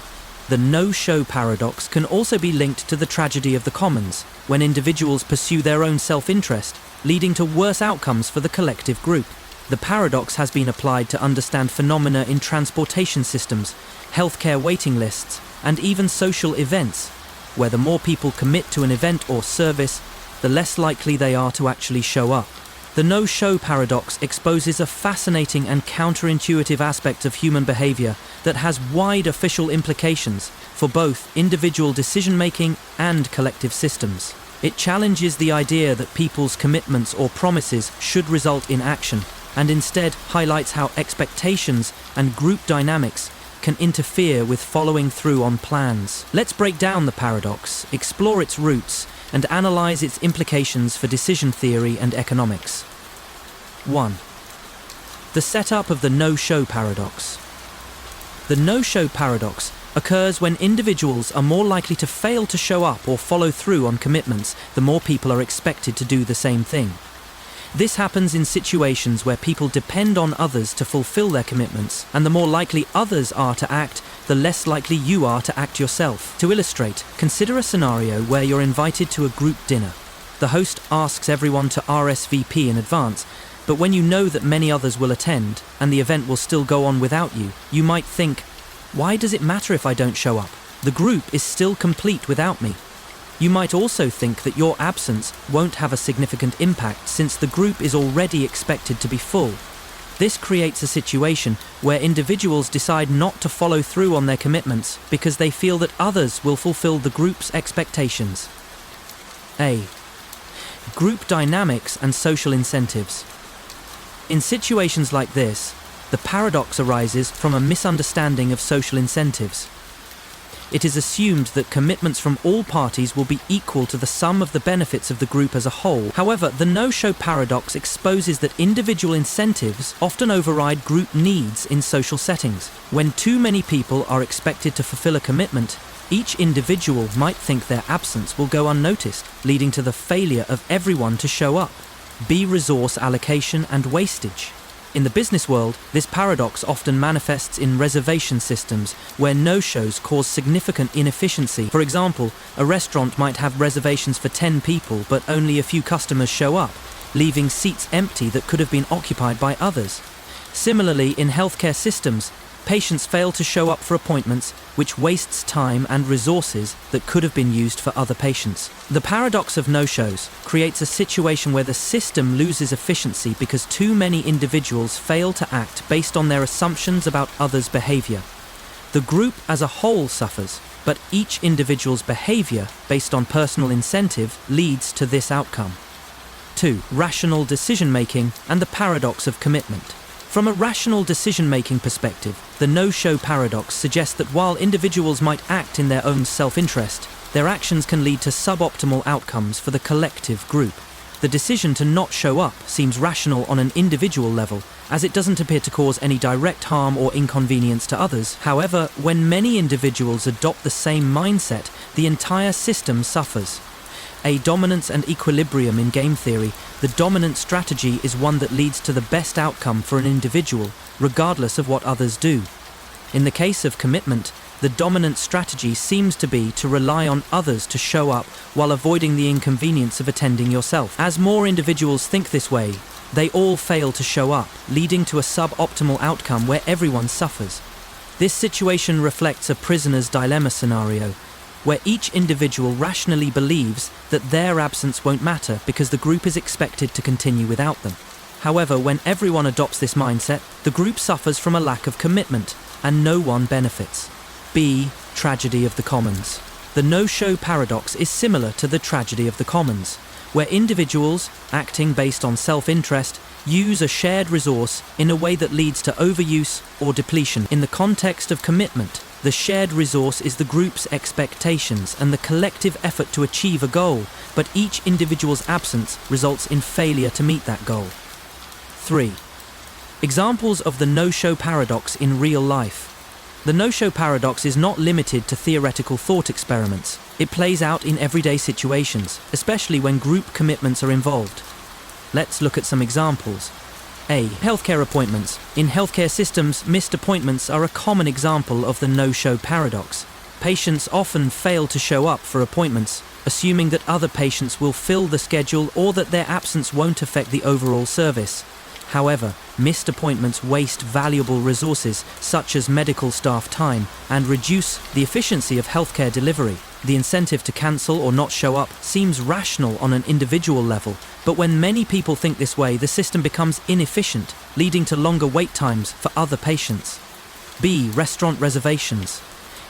The no-show paradox can also be linked to the tragedy of the commons, when individuals pursue their own self-interest, leading to worse outcomes for the collective group. The paradox has been applied to understand phenomena in transportation systems, healthcare waiting lists, and even social events, where the more people commit to an event or service, the less likely they are to actually show up. The no-show paradox exposes a fascinating and counterintuitive aspect of human behavior that has wide official implications for both individual decision-making and collective systems. It challenges the idea that people's commitments or promises should result in action, and instead highlights how expectations and group dynamics can interfere with following through on plans. Let's break down the paradox, explore its roots, and analyze its implications for decision theory and economics. 1. The setup of the no-show paradox. The no-show paradox occurs when individuals are more likely to fail to show up or follow through on commitments the more people are expected to do the same thing. This happens in situations where people depend on others to fulfill their commitments, and the more likely others are to act, the less likely you are to act yourself. To illustrate, consider a scenario where you're invited to a group dinner. The host asks everyone to RSVP in advance, but when you know that many others will attend, and the event will still go on without you, you might think, why does it matter if I don't show up? The group is still complete without me. You might also think that your absence won't have a significant impact since the group is already expected to be full. This creates a situation where individuals decide not to follow through on their commitments because they feel that others will fulfill the group's expectations. A. Group dynamics and social incentives. In situations like this, the paradox arises from a misunderstanding of social incentives. It is assumed that commitments from all parties will be equal to the sum of the benefits of the group as a whole. However, the no-show paradox exposes that individual incentives often override group needs in social settings. When too many people are expected to fulfill a commitment, each individual might think their absence will go unnoticed, leading to the failure of everyone to show up. B. Resource allocation and wastage. In the business world, this paradox often manifests in reservation systems where no-shows cause significant inefficiency. For example, a restaurant might have reservations for 10 people but only a few customers show up, leaving seats empty that could have been occupied by others. Similarly, in healthcare systems, patients fail to show up for appointments, which wastes time and resources that could have been used for other patients. The paradox of no-shows creates a situation where the system loses efficiency because too many individuals fail to act based on their assumptions about others' behavior. The group as a whole suffers, but each individual's behavior based on personal incentive leads to this outcome. 2. Rational decision-making and the paradox of commitment. From a rational decision-making perspective, the no-show paradox suggests that while individuals might act in their own self-interest, their actions can lead to suboptimal outcomes for the collective group. The decision to not show up seems rational on an individual level, as it doesn't appear to cause any direct harm or inconvenience to others. However, when many individuals adopt the same mindset, the entire system suffers. A dominance and equilibrium in game theory, the dominant strategy is one that leads to the best outcome for an individual, regardless of what others do. In the case of commitment, the dominant strategy seems to be to rely on others to show up while avoiding the inconvenience of attending yourself. As more individuals think this way, they all fail to show up, leading to a suboptimal outcome where everyone suffers. This situation reflects a prisoner's dilemma scenario, where each individual rationally believes that their absence won't matter because the group is expected to continue without them. However, when everyone adopts this mindset, the group suffers from a lack of commitment, and no one benefits. B. Tragedy of the commons. The no-show paradox is similar to the tragedy of the commons, where individuals, acting based on self-interest, use a shared resource in a way that leads to overuse or depletion. In the context of commitment, the shared resource is the group's expectations and the collective effort to achieve a goal, but each individual's absence results in failure to meet that goal. 3. Examples of the no-show paradox in real life. The no-show paradox is not limited to theoretical thought experiments. It plays out in everyday situations, especially when group commitments are involved. Let's look at some examples. A. Healthcare appointments. In healthcare systems, missed appointments are a common example of the no-show paradox. Patients often fail to show up for appointments, assuming that other patients will fill the schedule or that their absence won't affect the overall service. However, missed appointments waste valuable resources, such as medical staff time, and reduce the efficiency of healthcare delivery. The incentive to cancel or not show up seems rational on an individual level, but when many people think this way, the system becomes inefficient, leading to longer wait times for other patients. B. Restaurant reservations.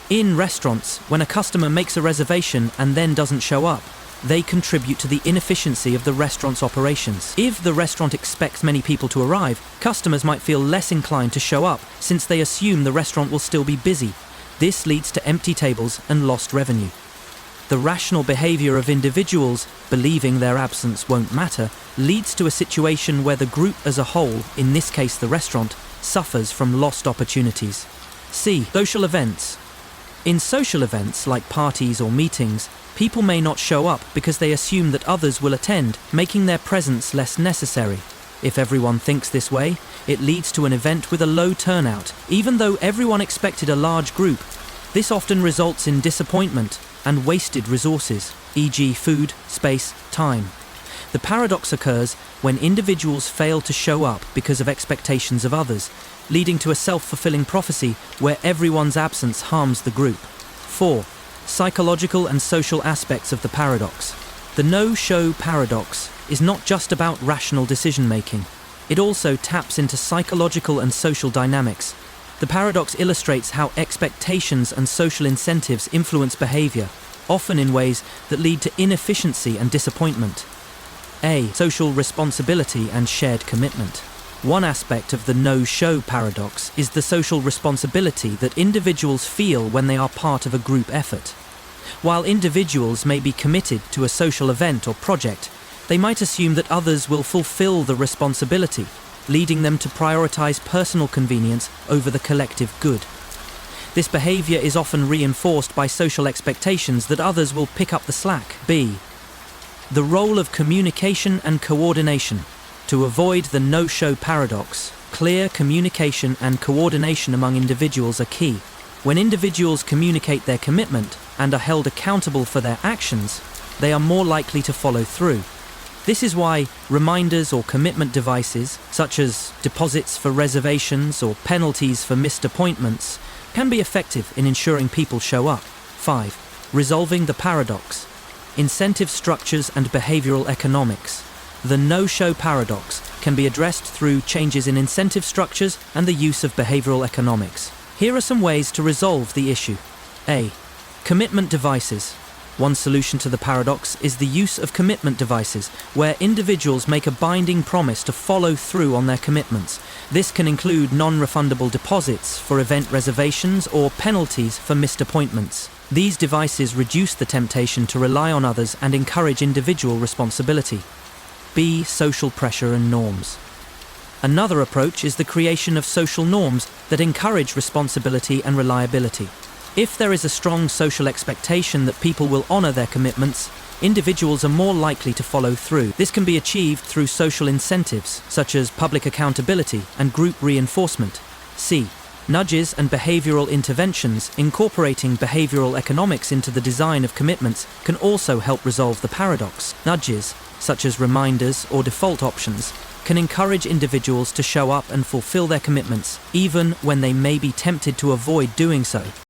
In restaurants, when a customer makes a reservation and then doesn't show up, they contribute to the inefficiency of the restaurant's operations. If the restaurant expects many people to arrive, customers might feel less inclined to show up since they assume the restaurant will still be busy. This leads to empty tables and lost revenue. The rational behavior of individuals, believing their absence won't matter, leads to a situation where the group as a whole, in this case the restaurant, suffers from lost opportunities. C. Social events. In social events like parties or meetings, people may not show up because they assume that others will attend, making their presence less necessary. If everyone thinks this way, it leads to an event with a low turnout, even though everyone expected a large group. This often results in disappointment and wasted resources, e.g. food, space, time. The paradox occurs when individuals fail to show up because of expectations of others, leading to a self-fulfilling prophecy where everyone's absence harms the group. 4. Psychological and social aspects of the paradox. The no-show paradox is not just about rational decision-making. It also taps into psychological and social dynamics. The paradox illustrates how expectations and social incentives influence behavior, often in ways that lead to inefficiency and disappointment. A. Social responsibility and shared commitment. One aspect of the no-show paradox is the social responsibility that individuals feel when they are part of a group effort. While individuals may be committed to a social event or project, they might assume that others will fulfill the responsibility, leading them to prioritize personal convenience over the collective good. This behavior is often reinforced by social expectations that others will pick up the slack. B. The role of communication and coordination. To avoid the no-show paradox, clear communication and coordination among individuals are key. When individuals communicate their commitment and are held accountable for their actions, they are more likely to follow through. This is why reminders or commitment devices, such as deposits for reservations or penalties for missed appointments, can be effective in ensuring people show up. 5. Resolving the paradox. Incentive structures and behavioral economics. The no-show paradox can be addressed through changes in incentive structures and the use of behavioral economics. Here are some ways to resolve the issue. A. Commitment devices. One solution to the paradox is the use of commitment devices, where individuals make a binding promise to follow through on their commitments. This can include non-refundable deposits for event reservations or penalties for missed appointments. These devices reduce the temptation to rely on others and encourage individual responsibility. B. Social pressure and norms. Another approach is the creation of social norms that encourage responsibility and reliability. If there is a strong social expectation that people will honor their commitments, individuals are more likely to follow through. This can be achieved through social incentives, such as public accountability and group reinforcement. C. Nudges and behavioral interventions. Incorporating behavioral economics into the design of commitments can also help resolve the paradox. Nudges, such as reminders or default options, can encourage individuals to show up and fulfill their commitments, even when they may be tempted to avoid doing so.